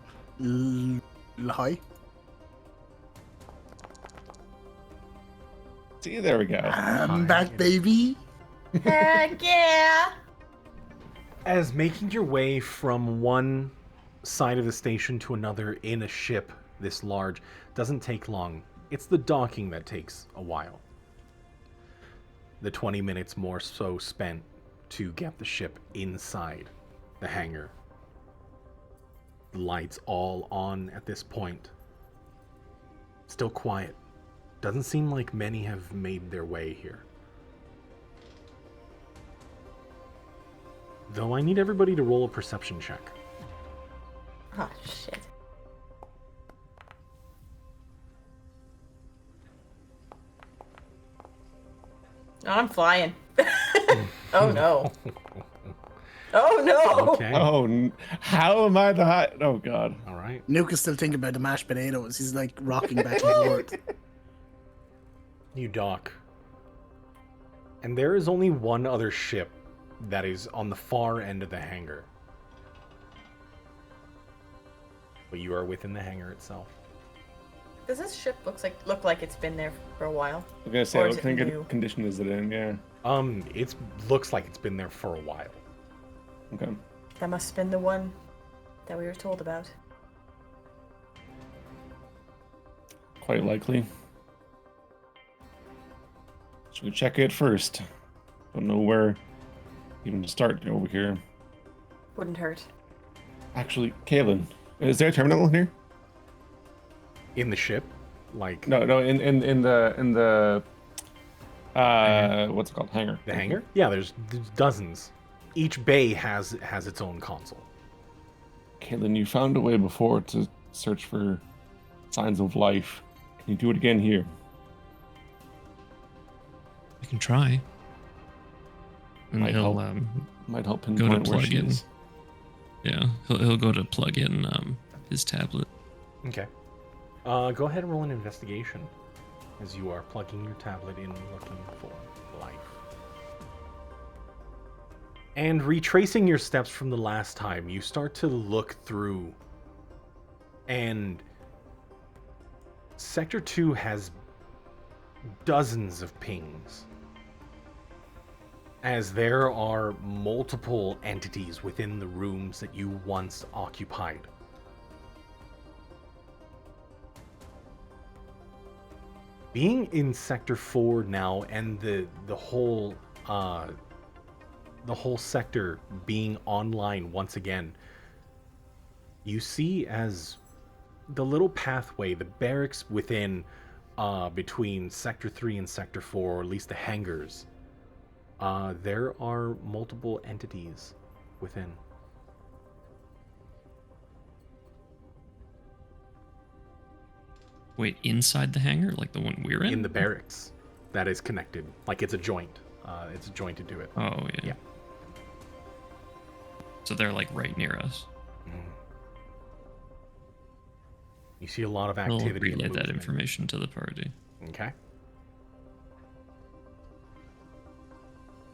See, there we go. I'm back, baby. Heck yeah! As making your way from one side of the station to another in a ship this large doesn't take long. It's the docking that takes a while. The 20 minutes more so spent to get the ship inside the hangar. The lights all on at this point. Still quiet. Doesn't seem like many have made their way here. Though I need everybody to roll a perception check. Oh, shit. Oh, I'm flying. Oh, no. Oh, no! Okay. Oh, how am I the high? Oh, God. All right. Nuke is still thinking about the mashed potatoes. He's like rocking back and forth. You dock. And there is only one other ship that is on the far end of the hangar. But you are within the hangar itself. Does this ship look like it's been there for a while? I'm gonna say, Or what is it kind new? of condition is it in? Yeah. It looks like it's been there for a while. Okay. That must have been the one that we were told about. Quite likely. Should we check it first? Don't know where even to start over here. Wouldn't hurt. Actually, Kaylin, is there a terminal in here? In the ship? Like No, in the what's it called? Hangar. the hangar? Yeah, there's dozens. Each bay has its own console. Kaylin, you found a way before to search for signs of life. Can you do it again here? We can try. And Might he'll help. Might help go to pinpoint where plug she in. is. Yeah, he'll go to plug in his tablet. Okay. Go ahead and roll an investigation as you are plugging your tablet in looking for life. And retracing your steps from the last time, you start to look through, and Sector 2 has dozens of pings, as there are multiple entities within the rooms that you once occupied. Being in Sector 4 now, and the whole sector being online once again, you see as the little pathway, the barracks within, between Sector 3 and Sector 4, or at least the hangars, there are multiple entities within. Wait, inside the hangar, like the one we're in? In the barracks that is connected, like it's a joint. It's jointed to it. Oh yeah. Yeah. So they're like right near us. You see a lot of We'll activity. and relay that movement. information to the party. Okay.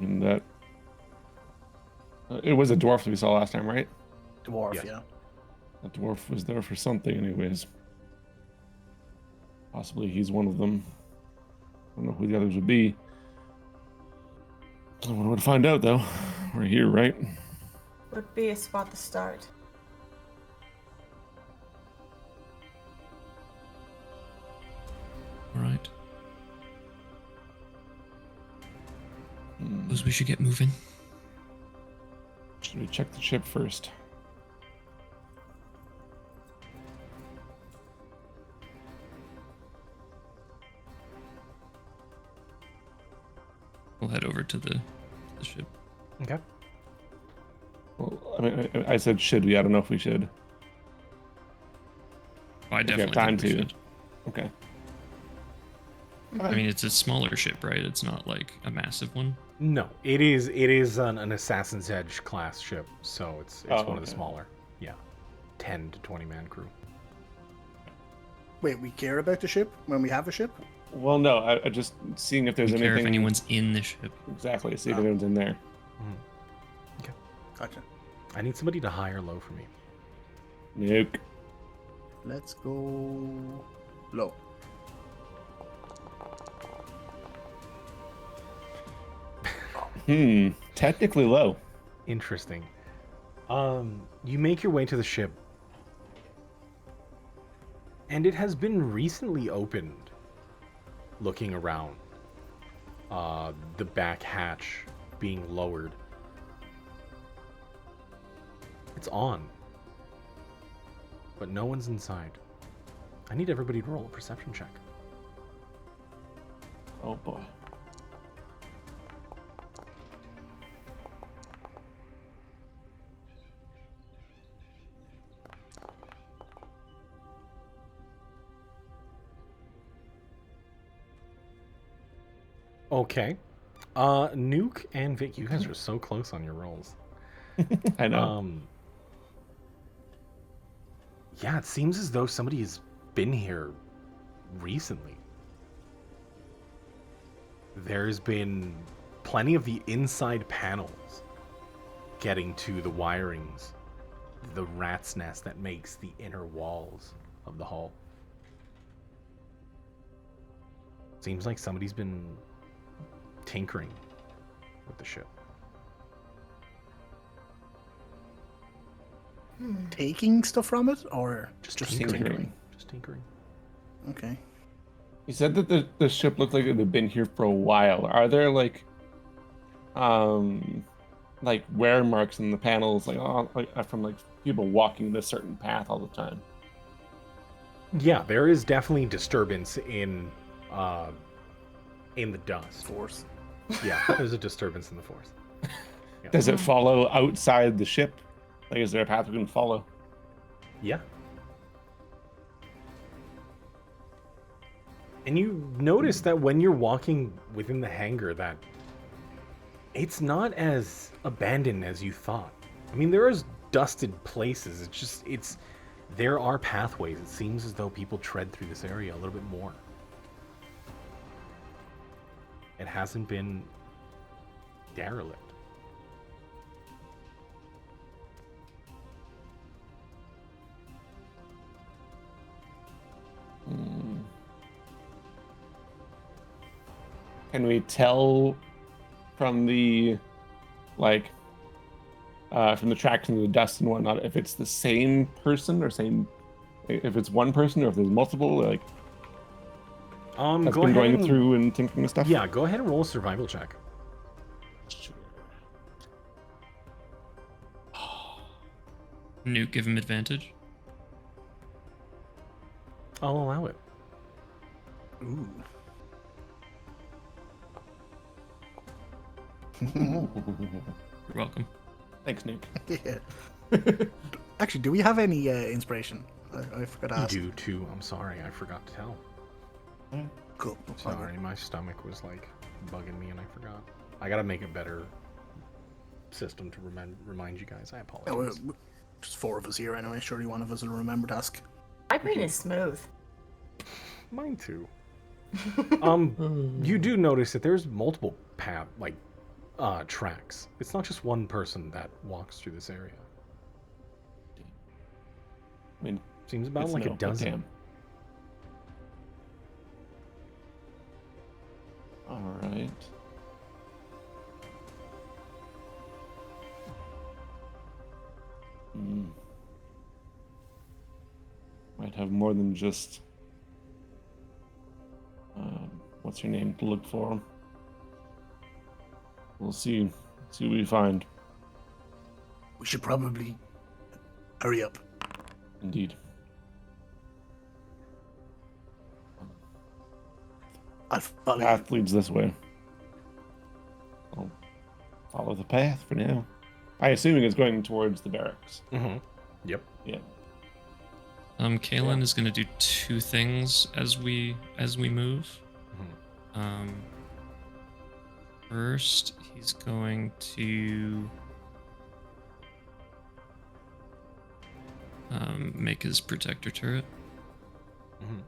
And that it was a dwarf that we saw last time, right? Dwarf, Yes. yeah. That dwarf was there for something, anyways. Possibly he's one of them. I don't know who the others would be. I want to find out, though. We're here, right? Would be a spot to start. All right. Suppose we should get moving. Should we check the ship first? We'll head over to the ship. Okay. Well, I mean, I said should we? I don't know if we should. I If you definitely have time think we to. should. Okay. I mean, it's a smaller ship, right? It's not like a massive one. No, it is an Assassin's Edge class ship, so it's Oh, one of the okay. smaller. Yeah, 10 to 20 man crew. Wait, we care about the ship when we have a ship? Well, no, I just seeing if there's We care anything. if anyone's in the ship. Exactly. See if anyone's in there. Gotcha. I need somebody to high or low for me. Nuke. Let's go low. Technically low. Interesting. You make your way to the ship, and it has been recently opened. Looking around, the back hatch being lowered. It's on, but no one's inside. I need everybody to roll a perception check. Oh boy. Okay. Nuke and Vic, you guys are so close on your rolls. I know. Yeah, it seems as though somebody has been here recently. There's been plenty of the inside panels getting to the wirings, the rat's nest that makes the inner walls of the hull. Seems like somebody's been tinkering with the ship. Taking stuff from it, or just tinkering. tinkering? Just tinkering. Okay. You said that the ship looked like it had been here for a while. Are there like wear marks in the panels, from like people walking this certain path all the time? Yeah, there is definitely disturbance in the dust. Force. Yeah, there's a disturbance in the force. Yeah. Does it follow outside the ship? Like, is there a path we can follow? Yeah. And you notice that when you're walking within the hangar that it's not as abandoned as you thought. I mean, there is dusted places. There are pathways. It seems as though people tread through this area a little bit more. It hasn't been derelict. Can we tell from the from the tracks and the dust and whatnot if it's the same person or if it's one person or if there's multiple that's been going through and tinkering and stuff? Yeah, go ahead and roll a survival check. Sure. Nuke, give him advantage. I'll allow it. Ooh. You're welcome. Thanks, Nick. Yeah. Actually, do we have any inspiration? I forgot to ask. You do too. I'm sorry, I forgot to tell. Cool. Sorry, my stomach was like bugging me and I forgot. I gotta make a better system to remind you guys. I apologize. Just four of us here anyway. Surely one of us will remember to ask. My brain is smooth. Mine too. You do notice that there's multiple tracks. It's not just one person that walks through this area. I mean, Seems about like a dozen. Damn. All right. Might have more than just what's your name to look for. We'll see what we find. We should probably hurry up. Indeed. I'll follow you. Path leads this way. I'll follow the path for now. I assuming it's going towards the barracks. Mm-hmm. Yep. Yeah. Kalen is going to do two things as we move. Mm-hmm. First, he's going to make his protector turret. Mm-hmm.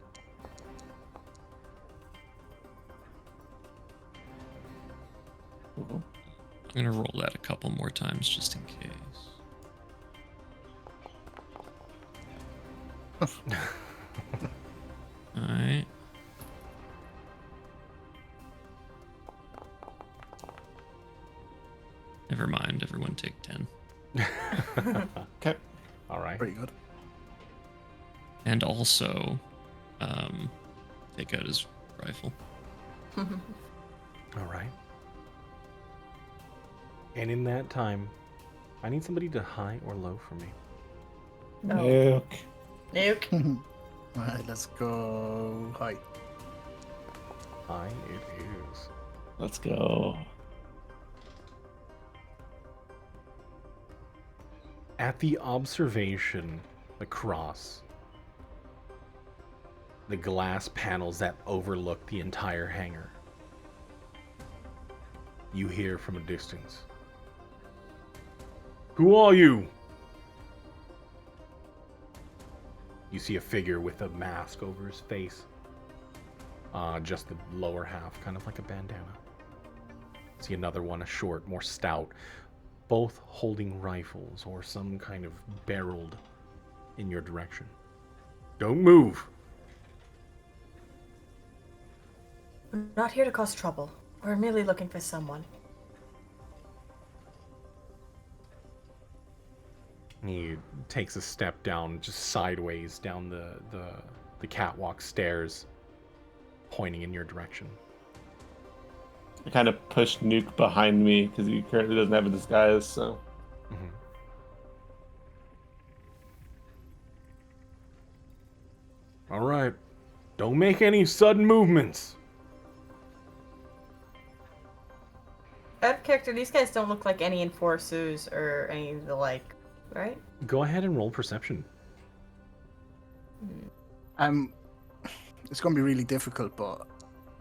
Mhm. I'm going to roll that a couple more times just in case. Alright. Never mind, everyone take 10. Okay. All right. Pretty good. And also, take out his rifle. All right. And in that time, I need somebody to high or low for me. No. Nuke. Nuke. Alright, let's go. Hi. High it is. Let's go. At the observation across the glass panels that overlook the entire hangar, you hear from a distance, "Who are you?" You see a figure with a mask over his face. Just the lower half, kind of like a bandana. See another one, a short, more stout, both holding rifles or some kind of barreled in your direction. "Don't move." We're not here to cause trouble. We're merely looking for someone. He takes a step down, just sideways down the catwalk stairs, pointing in your direction. I kind of pushed Nuke behind me because he currently doesn't have a disguise, so. Mhm. All right. Don't make any sudden movements. Out of character, these guys don't look like any enforcers or any of the like, right? Go ahead and roll perception. It's going to be really difficult, but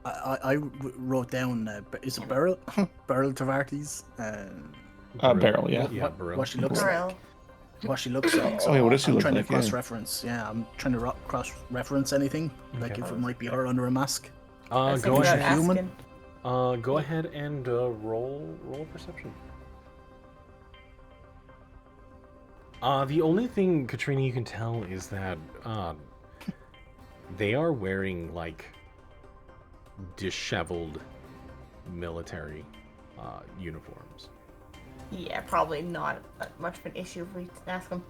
I wrote down, is it Beryl? Beryl Tavartes? Beryl, yeah. Yeah, Beryl. What she looks Burrell. like. What she looks like. Oh, yeah, what does she I'm look trying like? to cross-reference. Yeah, I'm trying to cross-reference anything. Like Okay. if it might be her under a mask. I was Go thinking about ahead. Human? asking. Go ahead and roll perception. The only thing, Katrina, you can tell is that they are wearing like disheveled military uniforms. Yeah, probably not much of an issue if we ask them.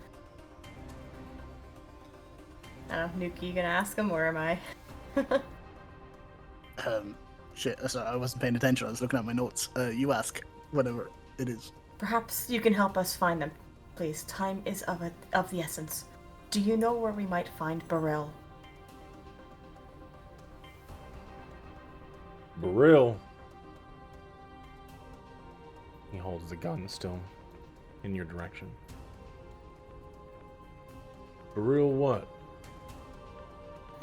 I don't know, Nuke, you gonna ask him or am I? Shit, sorry, I wasn't paying attention. I was looking at my notes. You ask, whatever it is. Perhaps you can help us find them, please. Time is of the essence. Do you know where we might find Burrell? Beryl. He holds the gun still in your direction. Beryl what?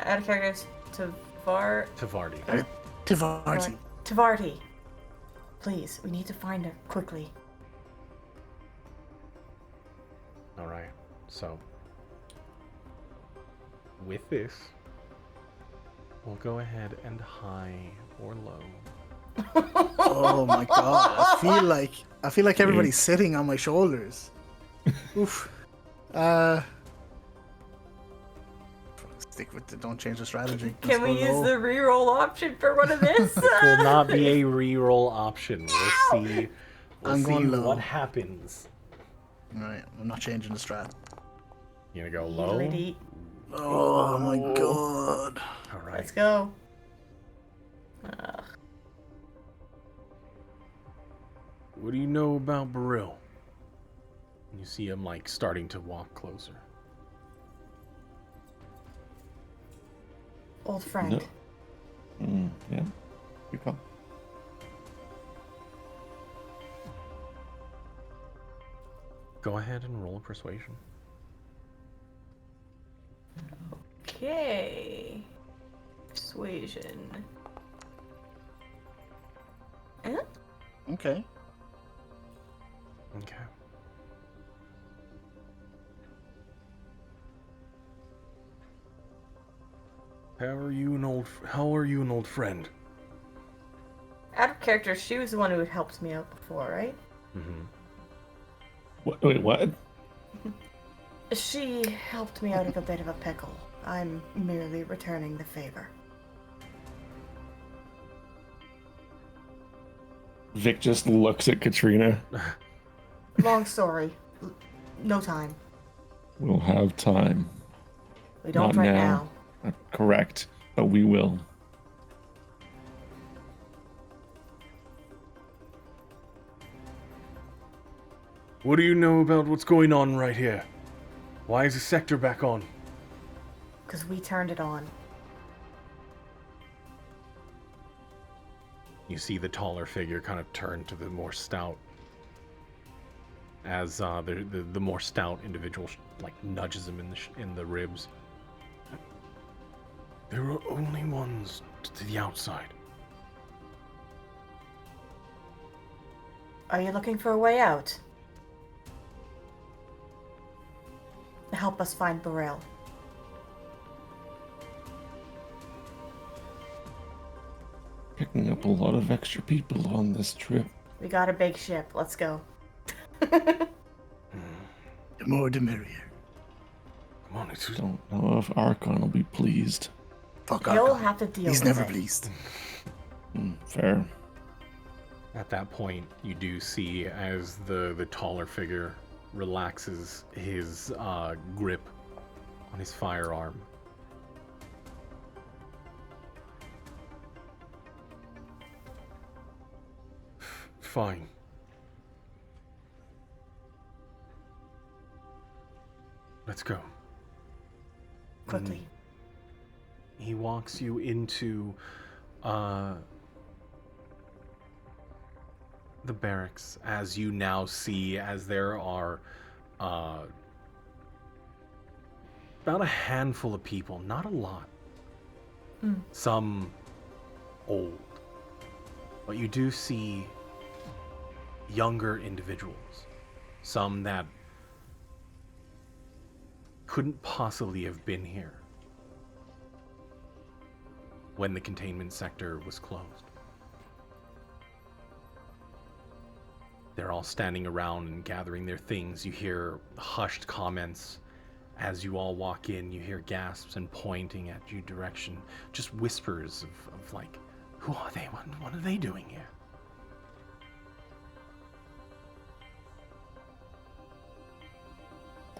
Out of characters, Tavardi. Tavarti. Tavarti. Please, we need to find her quickly. All right. So, with this, we'll go ahead and high or low. Oh my god! I feel like everybody's sitting on my shoulders. Oof. Stick with the don't change the strategy. Can we Let's go use low. the reroll option for one of this? It will not be a reroll option. We'll see. I'm going low. What happens. Alright, I'm not changing the strat. You gonna go low? Lady, Oh my god. All right. let's go. What do you know about Beryl? You see him like starting to walk closer. Old friend. No. Yeah. Good call. Go ahead and roll a persuasion. Okay. Persuasion. Eh? Okay. Okay. How are you an old friend? Out of character, she was the one who had helped me out before, right? Mm-hmm. Wait, what? She helped me out of a bit of a pickle. I'm merely returning the favor. Vic just looks at Katrina. Long story. No time. We'll have time. We don't Not right now. now. Correct, but we will. What do you know about what's going on right here? Why is the sector back on? Because we turned it on. You see the taller figure kind of turn to the more stout. As the more stout individual like nudges him in the ribs. There are only ones to the outside. Are you looking for a way out? Help us find Burrell. Picking up a lot of extra people on this trip. We got a big ship. Let's go. The more the merrier. Come on, it's Don't know if Archon will be pleased. Fuck You'll Archon. have to deal He's with never it. pleased. Fair. At that point, you do see as the taller figure relaxes his grip on his firearm. Fine. Let's go. Quickly. He walks you into the barracks, as you now see, as there are about a handful of people, not a lot. Some old, but you do see younger individuals, some that couldn't possibly have been here when the containment sector was closed. They're all standing around and gathering their things. You hear hushed comments as you all walk in. You hear gasps and pointing at you direction. Just whispers of like, who are they? What are they doing here?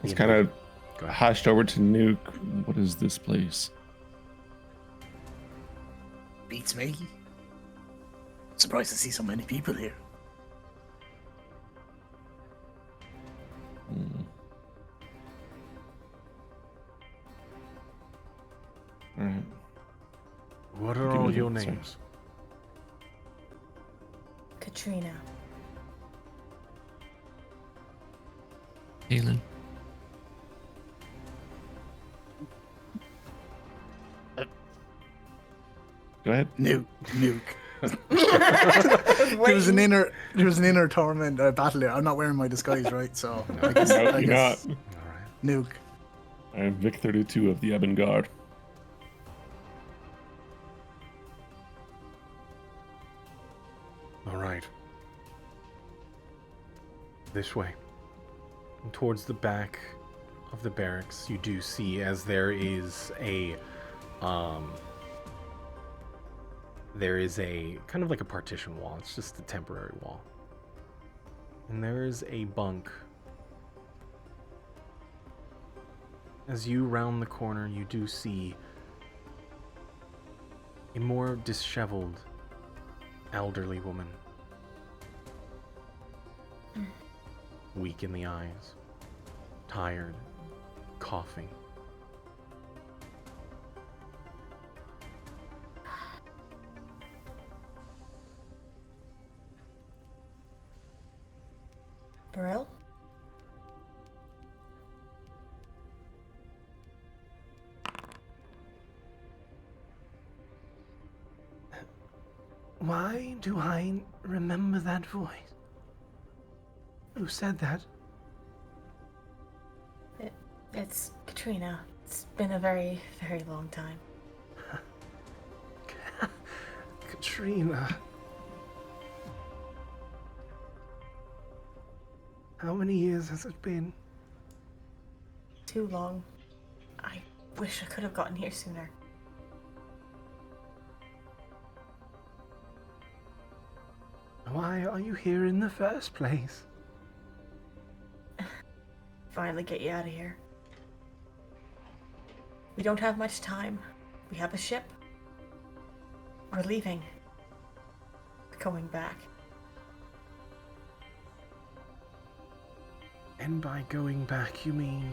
It's kind of Go ahead. hushed over to Nuke. What is this place? Beats me. Surprised to see so many people here. Alright. What are Give all me your the- sorry. names? Katrina. Halen. Go ahead. Nuke. Wait. There was an inner torment battle there. I'm not wearing my disguise, right? So I guess, No, I you're guess not. All right. Nuke. I'm Vic 32 of the Ebon Guard. All right. This way. And towards the back of the barracks, you do see as there is a kind of like a partition wall. It's just a temporary wall. And there is a bunk. As you round the corner, you do see a more disheveled elderly woman. Weak in the eyes, tired, coughing. Burrell? Why do I remember that voice? Who said that? It's Katrina. It's been a very, very long time. Katrina. How many years has it been? too long. I wish I could have gotten here sooner. Why are you here in the first place? Finally get you out of here. We don't have much time. We have a ship. We're leaving. We're going back. And by going back, you mean...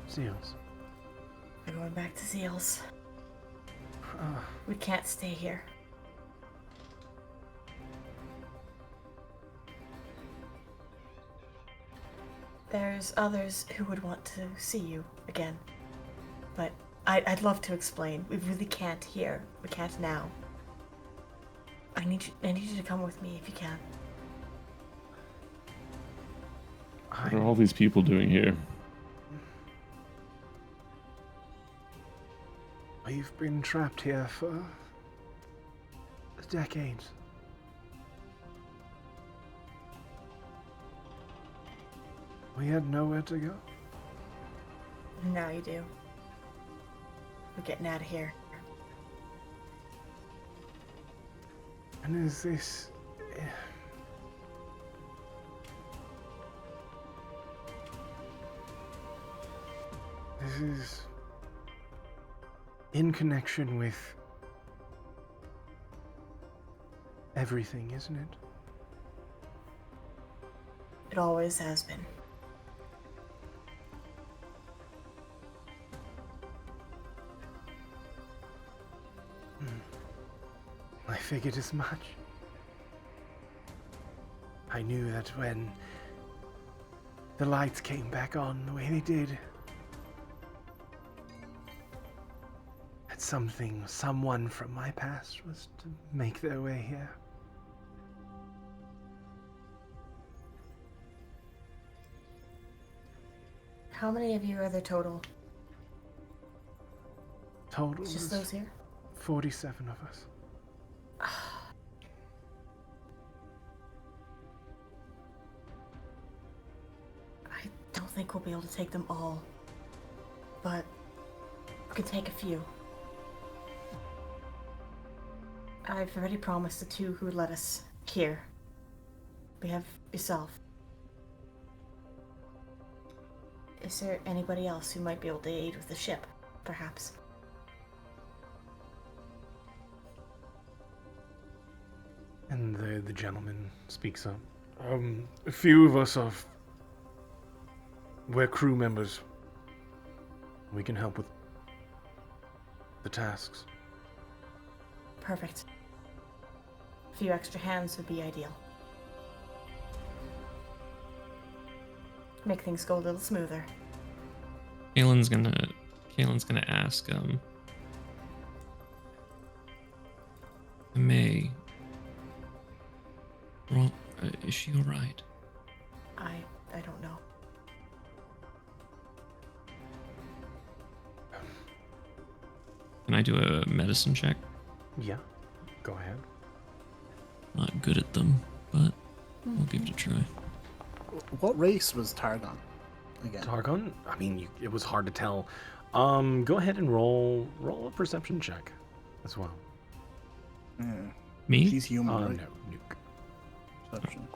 Seals. We're going back to Seals. Ah, We can't stay here. There's others who would want to see you again. But I'd love to explain. We really can't here. We can't now. I need you to come with me if you can. What are all these people doing here? We've been trapped here for... decades. We had nowhere to go. Now you do. We're getting out of here. And is this... This is... in connection with... everything, isn't it? It always has been. I figured as much. I knew that when the lights came back on the way they did, that someone from my past was to make their way here. How many of you are there total? Total It's just was those here? 47 of us. I don't think we'll be able to take them all. But we could take a few. I've already promised the two who would let us here. We have yourself. Is there anybody else who might be able to aid with the ship, perhaps? And the gentleman speaks up. A few of us are... we're crew members. We can help with the tasks. Perfect. A few extra hands would be ideal. Make things go a little smoother. Kaylin's gonna ask, May, is she alright? I don't know. Can I do a medicine check? Yeah, go ahead. Not good at them, but we'll give it a try. What race was Targon again? Targon? I mean, it was hard to tell. Go ahead and roll a perception check as well. Yeah. Me? He's human, right? No, Nuke. Perception.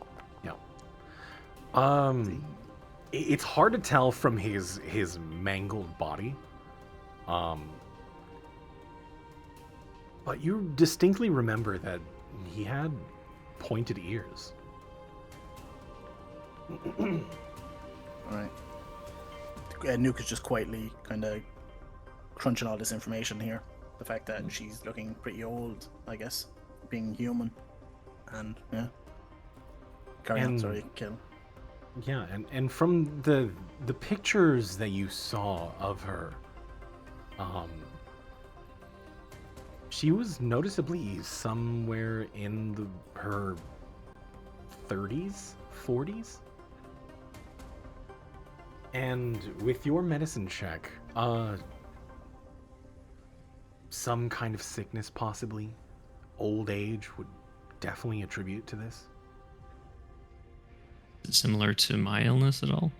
It's hard to tell from his mangled body. But you distinctly remember that he had pointed ears. Alright. Nuke is just quietly kind of crunching all this information here. The fact that she's looking pretty old, I guess, being human. And, yeah. Carry on, And- sorry, kill. Yeah, and from the pictures that you saw of her, she was noticeably somewhere in her 30s, 40s. And with your medicine check, some kind of sickness possibly, old age would definitely attribute to this. Is it similar to my illness at all?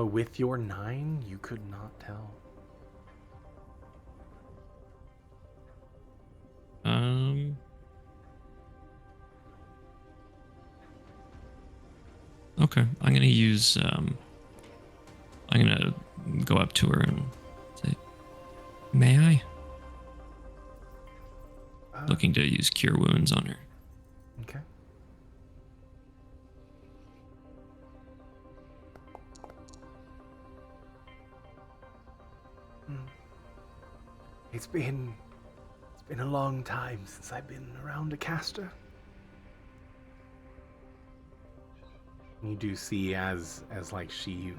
With your 9, you could not tell. Okay, I'm gonna use. I'm gonna go up to her and say, "May I?" Looking to use cure wounds on her. Okay. It's been a long time since I've been around a caster. You do see as like she,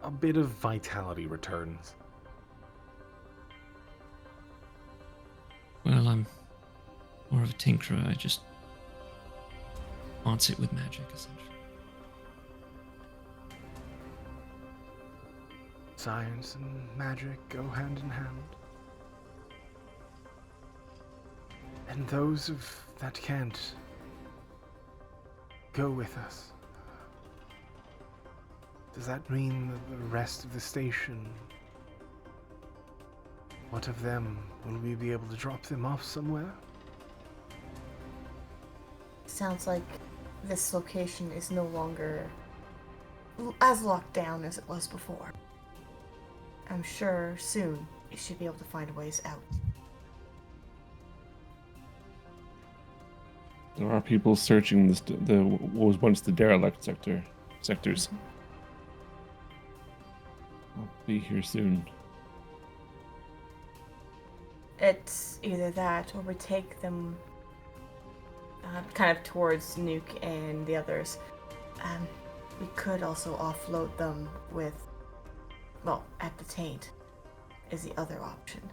a bit of vitality returns. Well, I'm more of a tinkerer. I just enhance it with magic, essentially. Science and magic go hand in hand. And those that can't go with us. Does that mean that the rest of the station, what of them? Will we be able to drop them off somewhere? Sounds like this location is no longer as locked down as it was before. I'm sure soon you should be able to find ways out. There are people searching what was once the derelict sectors. I'll be here soon. It's either that or we take them kind of towards Nuke and the others. We could also offload them with, well, at the Taint is the other option.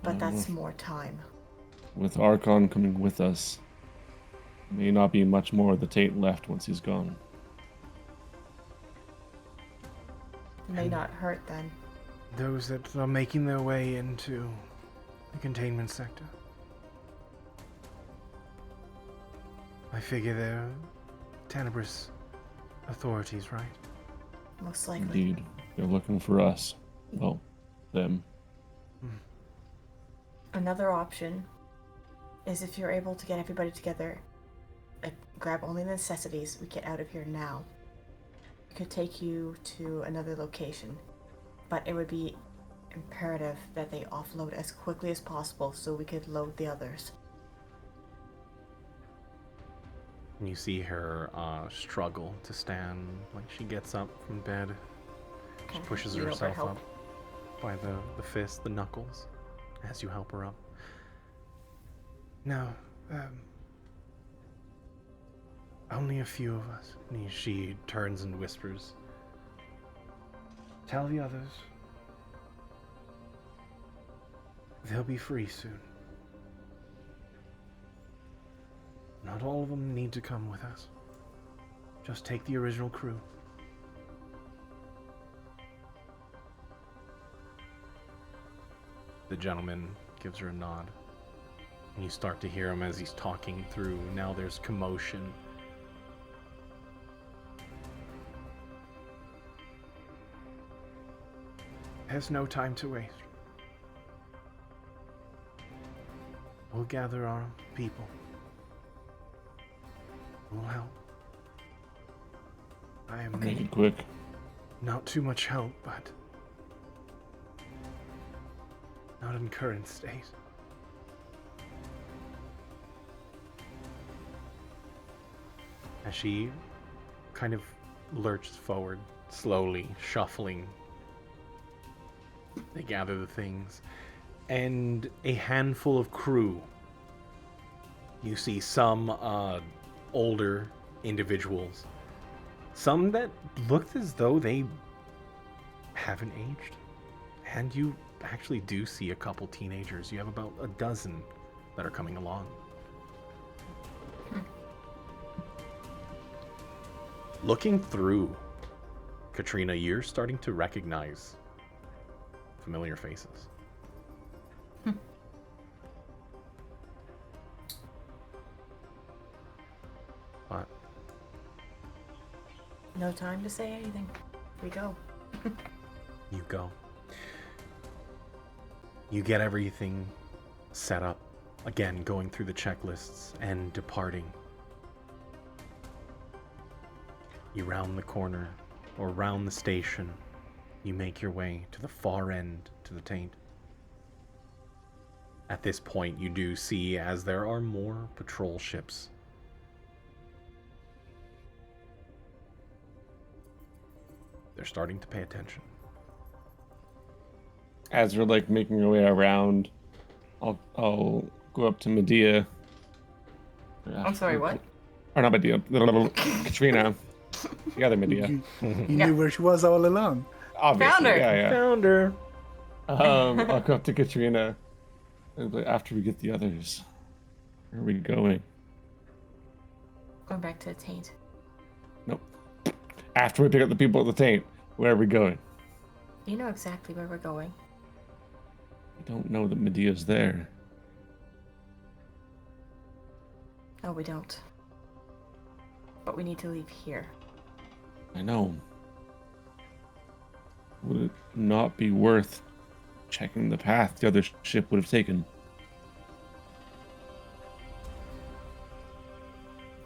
But that's more time. With Archon coming with us, may not be much more of the Taint left once he's gone. May not hurt then. Those that are making their way into the containment sector. I figure they're Tenebris authorities, right? Most likely. Indeed. They're looking for us. Well, them. Another option is if you're able to get everybody together, like grab only the necessities, we get out of here now. We could take you to another location, but it would be imperative that they offload as quickly as possible so we could load the others. And you see her struggle to stand, like she gets up from bed. She pushes You herself help. up by the fist, the knuckles, as you help her up. No, only a few of us. And she turns and whispers, "Tell the others. They'll be free soon. Not all of them need to come with us. Just take the original crew." The gentleman gives her a nod. And you start to hear him as he's talking through. Now there's commotion. There's no time to waste. We'll gather our people. We'll help. I am Make it quick. not too much help, but not in current state. As she kind of lurches forward, slowly, shuffling, they gather the things, and a handful of crew. You see some older individuals, some that looked as though they haven't aged, and you actually do see a couple teenagers. You have about a dozen that are coming along. Looking through, Katrina, you're starting to recognize familiar faces. But No time to say anything. We go. You go. You get everything set up. Again, going through the checklists and departing. You round the corner, or round the station. You make your way to the far end, to the Taint. At this point, you do see as there are more patrol ships. They're starting to pay attention. As we're like making our way around, I'll go up to Medea. I'm sorry, what? Or not Medea. Katrina. The other Medea. You knew where she was all along. Obviously. Found her. Yeah. Found her. I'll go up to Katrina. And be like, after we get the others, where are we going? Going back to the Taint. Nope. After we pick up the people at the Taint, where are we going? You know exactly where we're going. I don't know that Medea's there. No, we don't. But we need to leave here. I know. Would it not be worth checking the path the other ship would have taken?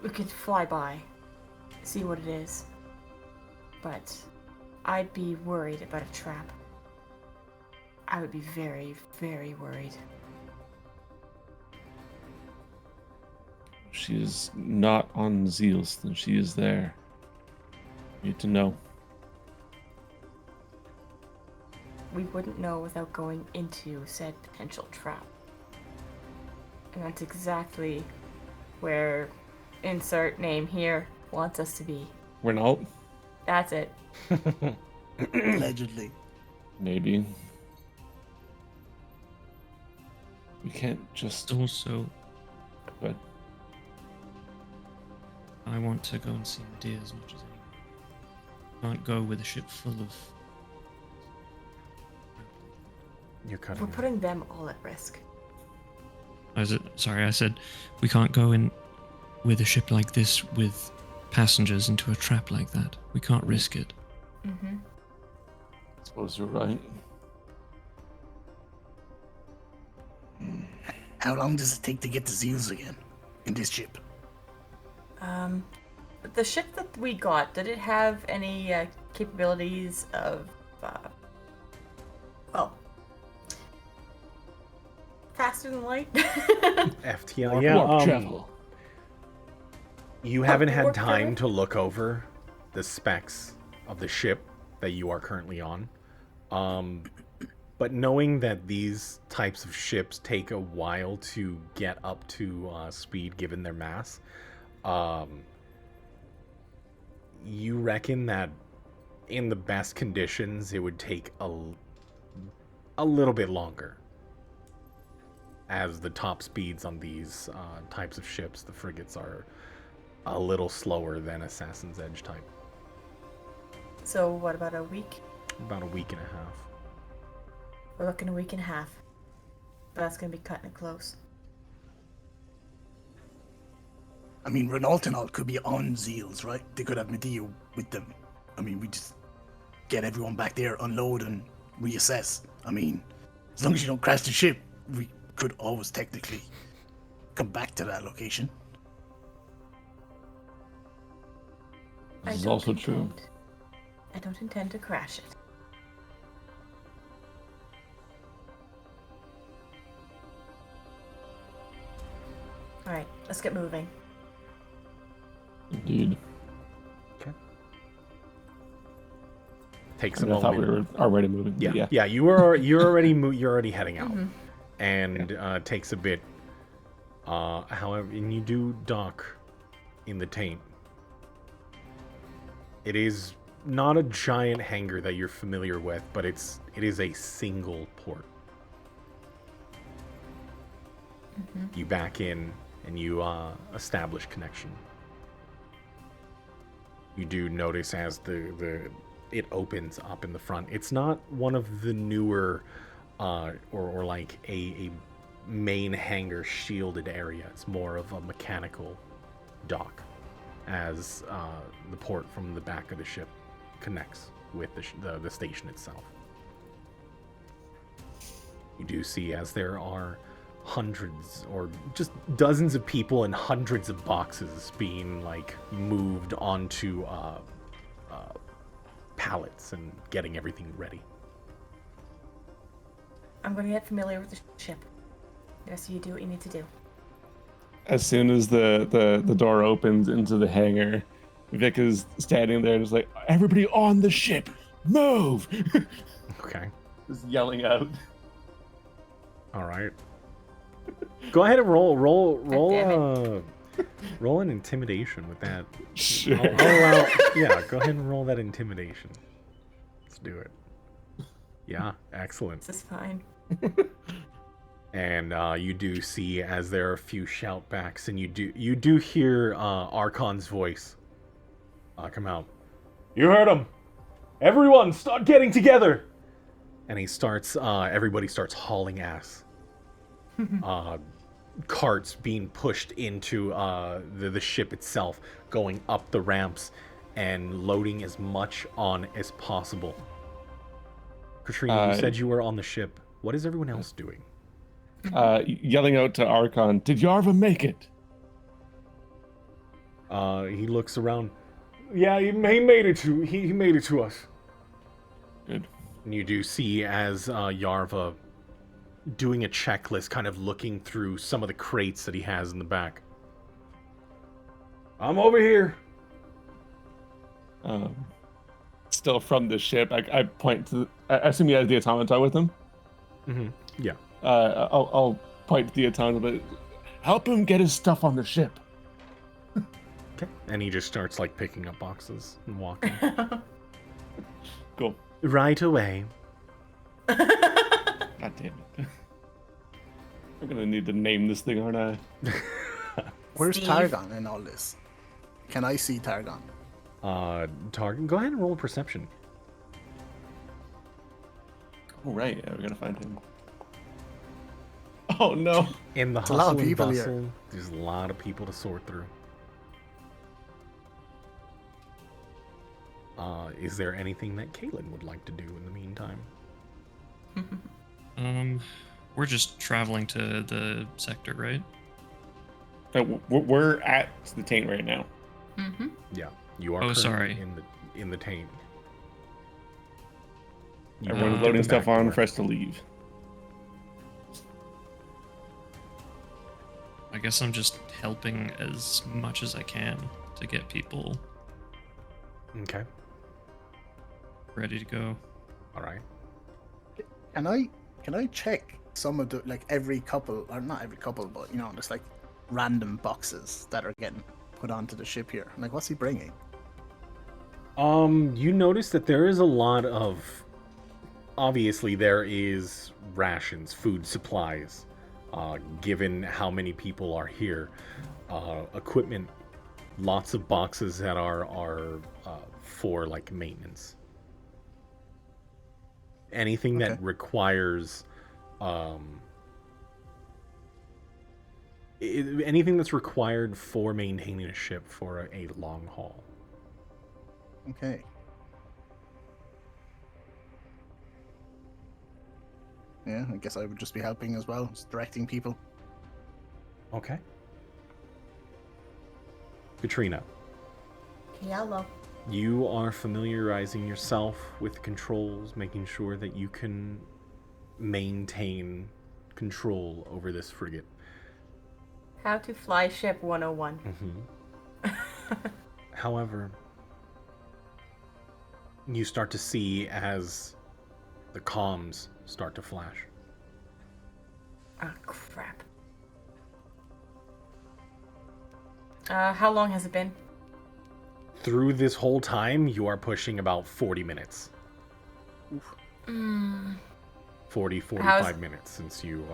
We could fly by, see what it is. But I'd be worried about a trap. I would be very, very worried. She is not on Zeals, then she is there. Need to know. We wouldn't know without going into said potential trap. And that's exactly where insert name here wants us to be. We're not? That's it. Allegedly. Maybe. We can't just... Also, But I want to go and see Medea as much as anyone. Can't go with a ship full of. You're cutting We're out. putting them all at risk. I said we can't go in with a ship like this with passengers into a trap like that. We can't risk it. Mm-hmm. I suppose you're right. How long does it take to get to Zeus again in this ship? The ship that we got, did it have any capabilities of, faster than light? FTL. Warp Yeah. travel. You haven't had warp time travel? to look over the specs of the ship that you are currently on. But knowing that these types of ships take a while to get up to speed given their mass, you reckon that in the best conditions it would take a little bit longer. As the top speeds on these types of ships, the frigates are a little slower than Assassin's Edge type. So what about a week? About a week and a half. We're looking a week and a half. But that's gonna be cutting it close. I mean, Renault and all could be on Zeals, right? They could have Medea with them. I mean, we just get everyone back there, unload, and reassess. I mean, as long as you don't crash the ship, we could always technically come back to that location. This is don't also true. intend- I don't intend to crash it. Alright, let's get moving. Indeed. Takes I a mean, I thought we moment. were already moving. but Yeah. You're already heading out, and takes a bit. However, and you do dock in the Taint. It is not a giant hangar that you're familiar with, but it is a single port. You back in and you establish connection. You do notice as it opens up in the front. It's not one of the newer or like a main hangar shielded area. It's more of a mechanical dock as the port from the back of the ship connects with the station itself. You do see as there are hundreds or just dozens of people and hundreds of boxes being like moved onto pallets and getting everything ready. I'm gonna get familiar with the ship. The rest of you do what you need to do. As soon as the door opens into the hangar, Vic is standing there and is like, everybody on the ship, move! Okay. Just yelling out. All right. Go ahead and roll an intimidation with that. Sure. I'll allow, yeah, go ahead and roll that intimidation. Let's do it. Yeah, excellent. This is fine. And you do see as there are a few shoutbacks, and you do hear Archon's voice come out. You heard him. Everyone, start getting together. And he starts. Everybody starts hauling ass. Carts being pushed into the ship itself, going up the ramps, and loading as much on as possible. Katrina, you said you were on the ship. What is everyone else doing? Yelling out to Archon, did Yarva make it? He looks around. Yeah, he made it to. He made it to us. Good. And you do see as Yarva doing a checklist, kind of looking through some of the crates that he has in the back. I'm over here. Still from the ship, I point to. I assume he has the automaton with him. Mm-hmm. Yeah. I'll point to the automaton, but help him get his stuff on the ship. Okay. And he just starts like picking up boxes and walking. Cool. Right away. God damn it. I'm gonna need to name this thing, aren't I? Where's Steve. Targon in all this? Can I see Targon? Target. Go ahead and roll a perception. Oh, right. Yeah, we're gonna find him. Oh, no. In the a lot of hustle and people here. bustle, there's a lot of people to sort through. Is there anything that Caitlin would like to do in the meantime? We're just traveling to the sector, right? We're at the taint right now. Mm-hmm. Yeah, you are. Oh, currently sorry. In the taint. Everyone's at loading the stuff back on door. for us to leave. I guess I'm just helping as much as I can to get people Okay. ready to go. All right. Can I check some of the, like, every couple, or not every couple, but, you know, just like random boxes that are getting put onto the ship here? Like, what's he bringing? You notice that there is a lot of. Obviously, there is rations, food supplies, given how many people are here. Equipment, lots of boxes that are for like maintenance. Anything that Okay. requires, anything that's required for maintaining a ship for a long haul. Okay. Yeah, I guess I would just be helping as well, just directing people. Okay. Katrina, Yellow. you are familiarizing yourself with controls, making sure that you can maintain control over this frigate. How to fly ship 101. However, you start to see as the comms start to flash. Oh, crap. How long has it been? Through this whole time, you are pushing about 40 minutes. 45 minutes since you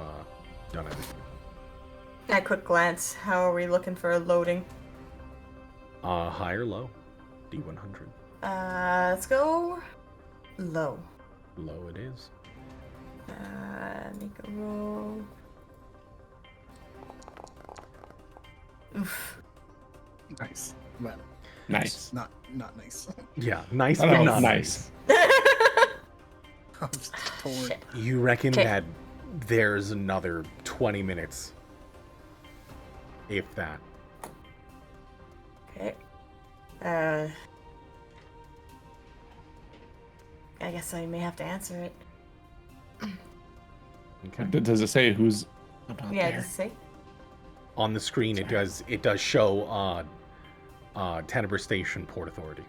done it. At quick glance, how are we looking for loading? High or low? D100. Let's go low. Low it is. Make a roll. Oof. Nice. Well, Nice. not nice. Yeah, nice Oh, but not nice. I'm just torn. Shit. You reckon Okay. that there's another 20 minutes, if that. Okay. I guess I may have to answer it. Okay. Does it say who's about Yeah, there? just say. On the screen, it does show Tenebrae Station Port Authority.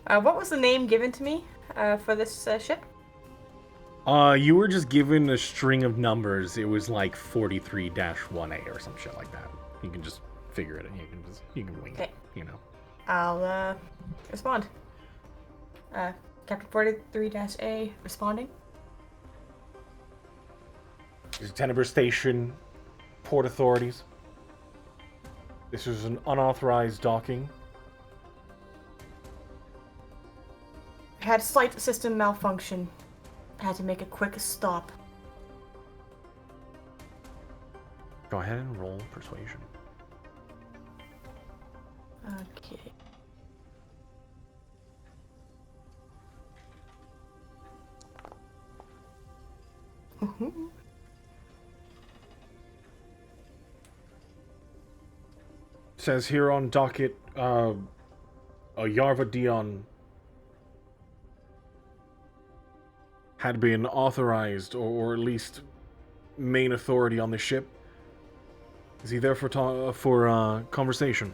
What was the name given to me for this ship? You were just given a string of numbers. It was like 43-1A or some shit like that. You can just figure it. You can wing it. Okay. You know. I'll respond. Captain 43-A responding. Tenebrae Station Port Authorities. This is an unauthorized docking. Had slight system malfunction. Had to make a quick stop. Go ahead and roll persuasion. Okay. Says here on docket, a Yarva Dion had been authorized, or at least main authority on the ship. Is he there for conversation?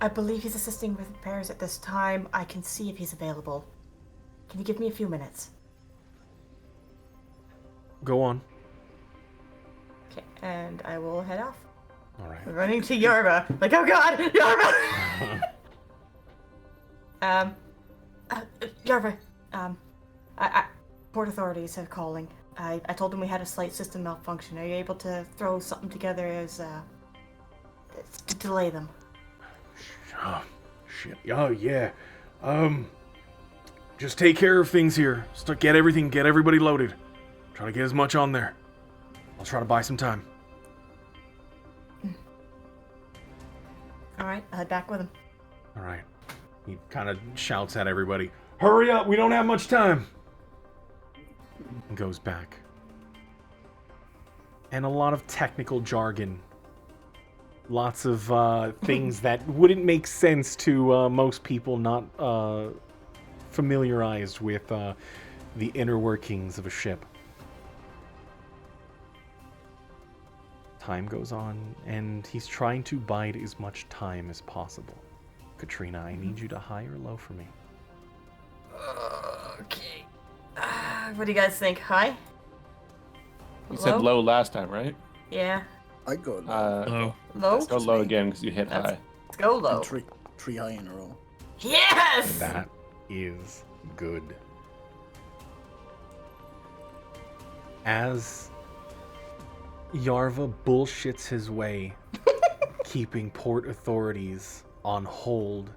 I believe he's assisting with repairs at this time. I can see if he's available. Can you give me a few minutes? Go on. Okay, and I will head off. All right. Running to Yarva. Like, oh god, Yarva! Yarva, port authorities are calling. I told them we had a slight system malfunction. Are you able to throw something together as, to delay them? Oh, shit. Oh, yeah. Just take care of things here. Get everybody loaded. Try to get as much on there. I'll try to buy some time. Alright, I'll head back with him. All right. He kind of shouts at everybody, "Hurry up, we don't have much time." And goes back. And a lot of technical jargon. Lots of things that wouldn't make sense to most people not familiarized with the inner workings of a ship. Time goes on, and he's trying to bide as much time as possible. Katrina, I need you to high or low for me. Okay. What do you guys think? High? You said low last time, right? Yeah. I go low. Low. Low? Let's go low again because you hit That's- high. Let's go low. Three high in a row. Yes! That is good. As Yarva bullshits his way, keeping port authorities on hold,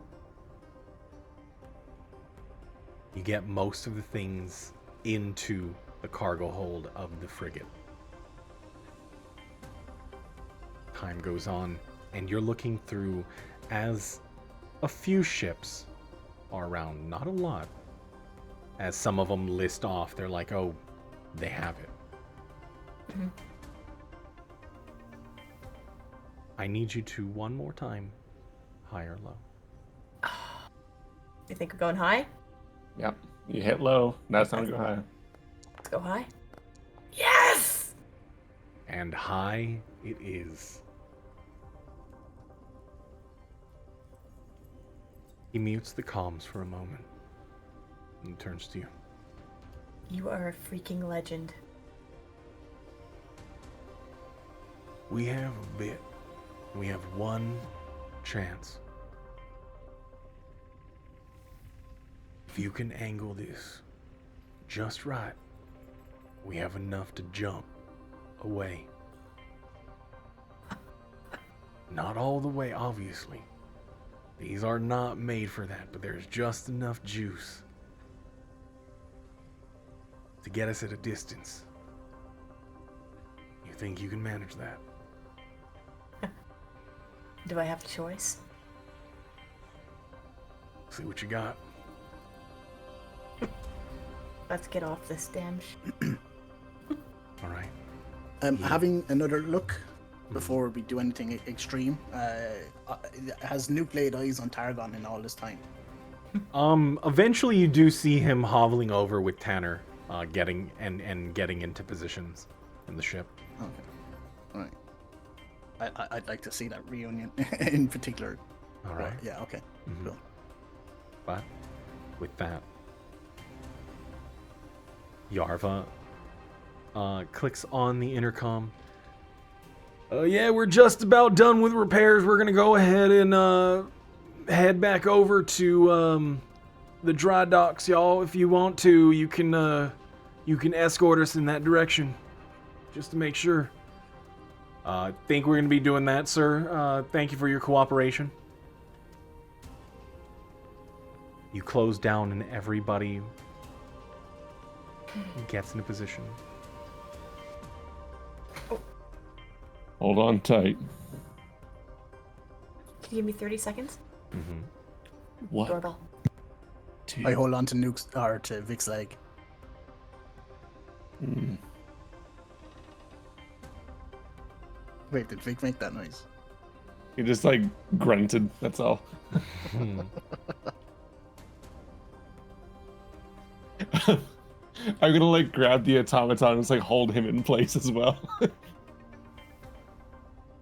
you get most of the things into the cargo hold of the frigate. Time goes on, and you're looking through as a few ships are around, not a lot. As some of them list off, they're like, oh, they have it. I need you to, one more time, high or low. You think we're going high? Yep. You hit low. Now it's time to go high. Let's go high. Yes! And high it is. He mutes the comms for a moment and turns to you. You are a freaking legend. We have a bit. We have one chance. If you can angle this just right, we have enough to jump away. Not all the way, obviously. These are not made for that, but there's just enough juice to get us at a distance. You think you can manage that? Do I have a choice? See what you got. Let's get off this damn All right. Having another look before we do anything extreme. Has Nuke eyes on Targon in all this time? Eventually you do see him hoveling over with Tanner, getting into positions in the ship. Okay. All right. I'd like to see that reunion in particular. All right. Yeah. Okay. Mhm. Cool. But with that, Yarva clicks on the intercom. Yeah, we're just about done with repairs. We're gonna go ahead and head back over to the dry docks, y'all. If you want to, you can escort us in that direction, just to make sure. Think we're gonna be doing that, sir. Thank you for your cooperation. You close down and everybody gets in a position. Hold on tight. Can you give me 30 seconds? Mm-hmm. What? Doorbell. I hold on to Nuke's or to Vic's leg. Mm. Wait, did Vic make that noise? He just like grunted. That's all. I'm gonna like grab the automaton and just like hold him in place as well.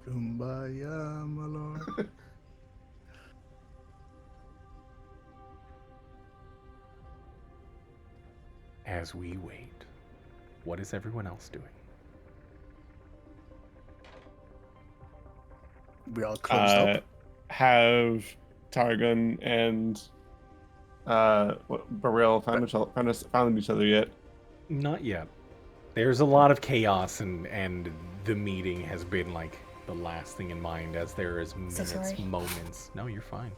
Kumbaya, my lord. As we wait, what is everyone else doing? We all closed up. Have Targon and Beryl found each other yet? Not yet. There's a lot of chaos, and the meeting has been like the last thing in mind, as there is minutes, sorry. moments. No, you're fine.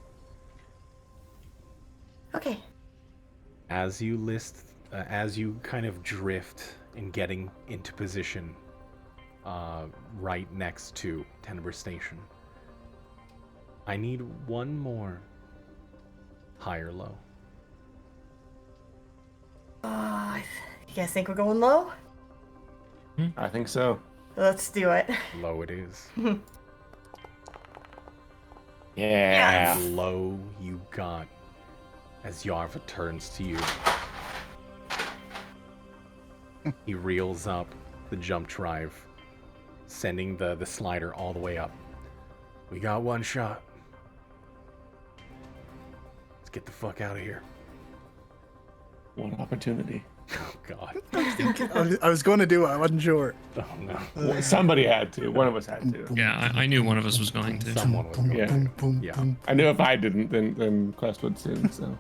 Okay. As you kind of drift in getting into position, right next to Tenebrae Station, I need one more high or low. You guys think we're going low? I think so. Let's do it. Low it is. Yeah. And low you got as Yarva turns to you. He reels up the jump drive, sending the slider all the way up. We got one shot. Let's get the fuck out of here. One opportunity. Oh, God. I was going to do it. I wasn't sure. Oh, no. Well, somebody had to. One of us had to. Yeah, I knew one of us was going to. Someone was going Yeah. to. Yeah. I knew if I didn't, then Quest would soon. So.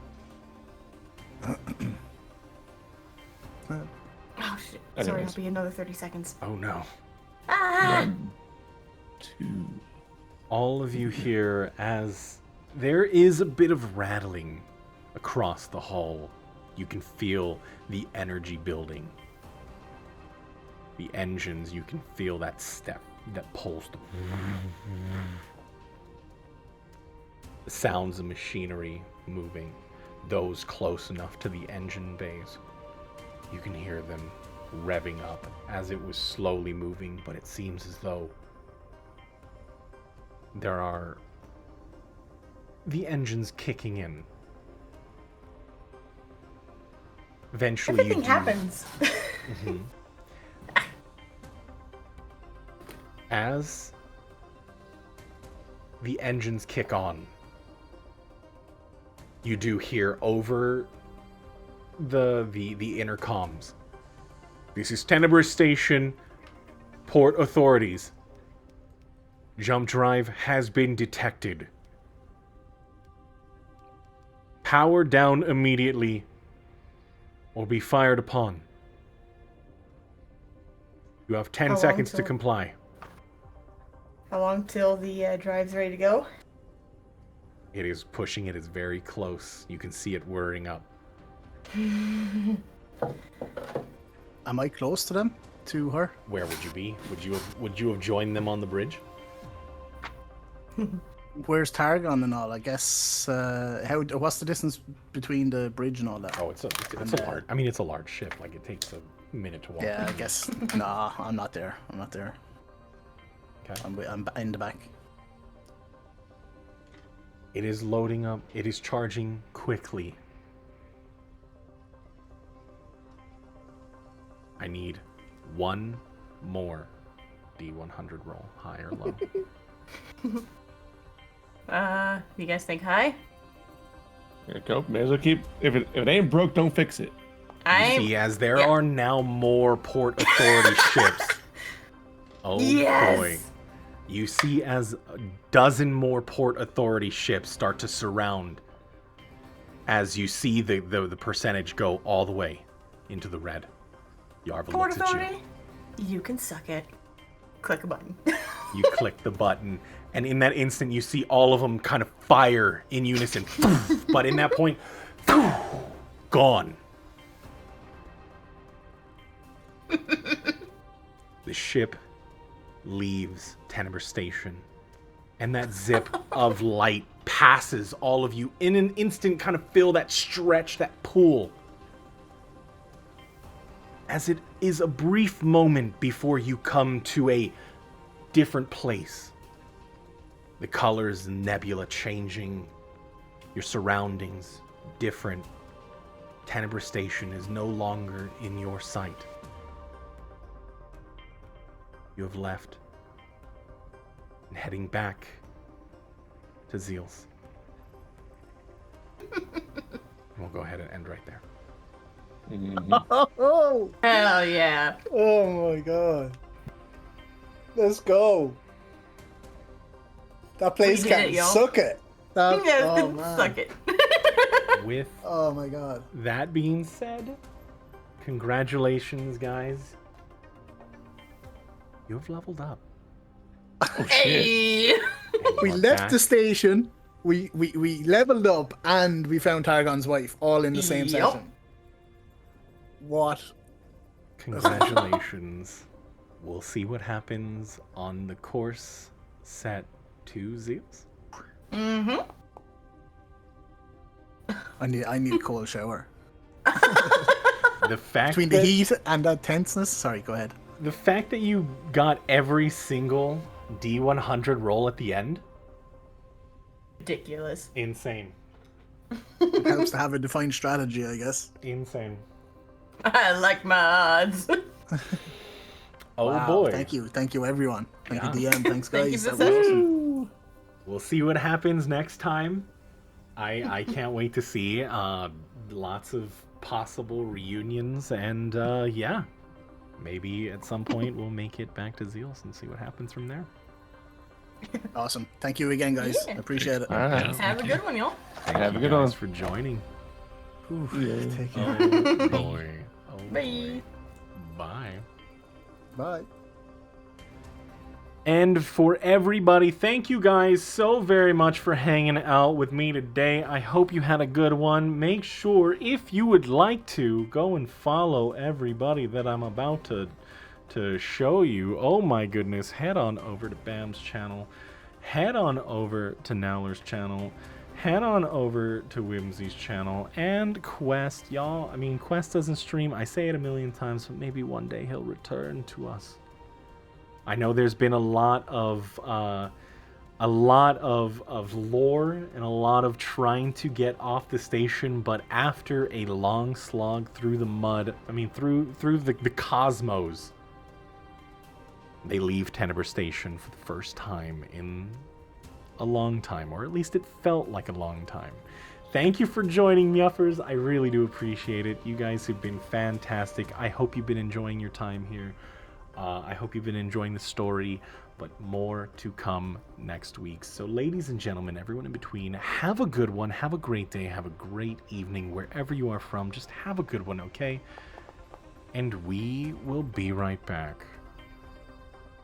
Oh, shit. Anyways. Sorry, it'll be another 30 seconds. Oh, no. Ah! 1, 2. All of you hear as there is a bit of rattling across the hall. You can feel the energy building. The engines, you can feel that step, that pulse. The sounds of machinery moving, those close enough to the engine bays. You can hear them revving up as it was slowly moving, but it seems as though there are the engines kicking in. Eventually, Everything you do. happens. Mhm. As the engines kick on, you do hear over the intercoms. This is Tenebrae Station, port authorities. Jump drive has been detected. Power down immediately or be fired upon. You have 10 How long seconds to till- comply. How long till the drive's ready to go? It is pushing, it is very close. You can see it whirring up. Am I close to them? To her? Where would you be? Would you have joined them on the bridge? where's Targon and all? I guess. What's the distance between the bridge and all that? Oh, it's a large. I mean, it's a large ship. Like it takes a minute to walk. Yeah, I guess. Nah, I'm not there. Okay. I'm in the back. It is loading up. It is charging quickly. I need one more D100 roll, high or low. You guys think high? There you go. May as well keep. If it ain't broke, don't fix it. See, as there are now more Port Authority ships. Oh Yes! boy. You see as a dozen more Port Authority ships start to surround as you see the percentage go all the way into the red. Yarva Port looks at you. Authority, you can suck it. Click a button. You click the button, and in that instant, you see all of them kind of fire in unison. But in that point, gone. The ship leaves Tenebrae Station, and that zip of light passes all of you. In an instant, kind of feel that stretch, that pull. As it is a brief moment before you come to a different place. The colors and nebula changing, your surroundings different. Tenebrae Station is no longer in your sight. You have left and heading back to Zeals. We'll go ahead and end right there. Oh, Hell yeah. oh my god. Let's go. That place We did can it, y'all. suck it. That, Yes, oh, man. suck it. With Oh my god. that being said, congratulations, guys. You have leveled up. Oh shit. Hey! And We you are left back. the station, we leveled up, and we found Targon's wife all in the same Yup. session. What? Congratulations. We'll see what happens on the course set to Zeals. Mm-hmm. I need a cold shower. The fact Between the that, heat and that tenseness. Sorry, go ahead. the fact that you got every single D100 roll at the end, Ridiculous. insane. It helps to have a defined strategy, I guess. Insane. I like my odds. Oh Wow, boy. Thank you, everyone. Thank you, Yeah. DM. Thanks, Thank you guys. for That the was session. awesome. We'll see what happens next time. I can't wait to see. Lots of possible reunions, and yeah, maybe at some point we'll make it back to Zeals and see what happens from there. Awesome. Thank you again, guys. Yeah. Appreciate it. All right. Yeah. Have a good one, y'all. Thank Have you a good guys one. for joining. Ooh, take care. Oh boy. Oh Bye. boy. Bye. Bye. And for everybody, thank you guys so very much for hanging out with me today. I hope you had a good one. Make sure, if you would like to, go and follow everybody that I'm about to show you. Oh my goodness, head on over to Bam's channel. Head on over to Nowler's channel. Head on over to Whimsy's channel. And Quest, y'all. I mean, Quest doesn't stream. I say it a million times, but maybe one day he'll return to us. I know there's been a lot of lore and a lot of trying to get off the station, but after a long slog through the mud, I mean through the cosmos, they leave Tenebrae Station for the first time in a long time, or at least it felt like a long time. Thank you for joining me, Uppers. I really do appreciate it. You guys have been fantastic. I hope you've been enjoying your time here. I hope you've been enjoying the story, but more to come next week. So ladies and gentlemen, everyone in between, have a good one. Have a great day. Have a great evening wherever you are from. Just have a good one, okay? And we will be right back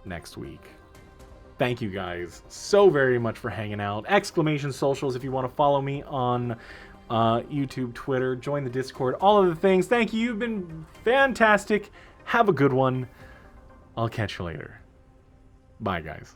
next week. Thank you guys so very much for hanging out. Exclamation socials if you want to follow me on YouTube, Twitter, join the Discord, all of the things. Thank you. You've been fantastic. Have a good one. I'll catch you later. Bye, guys.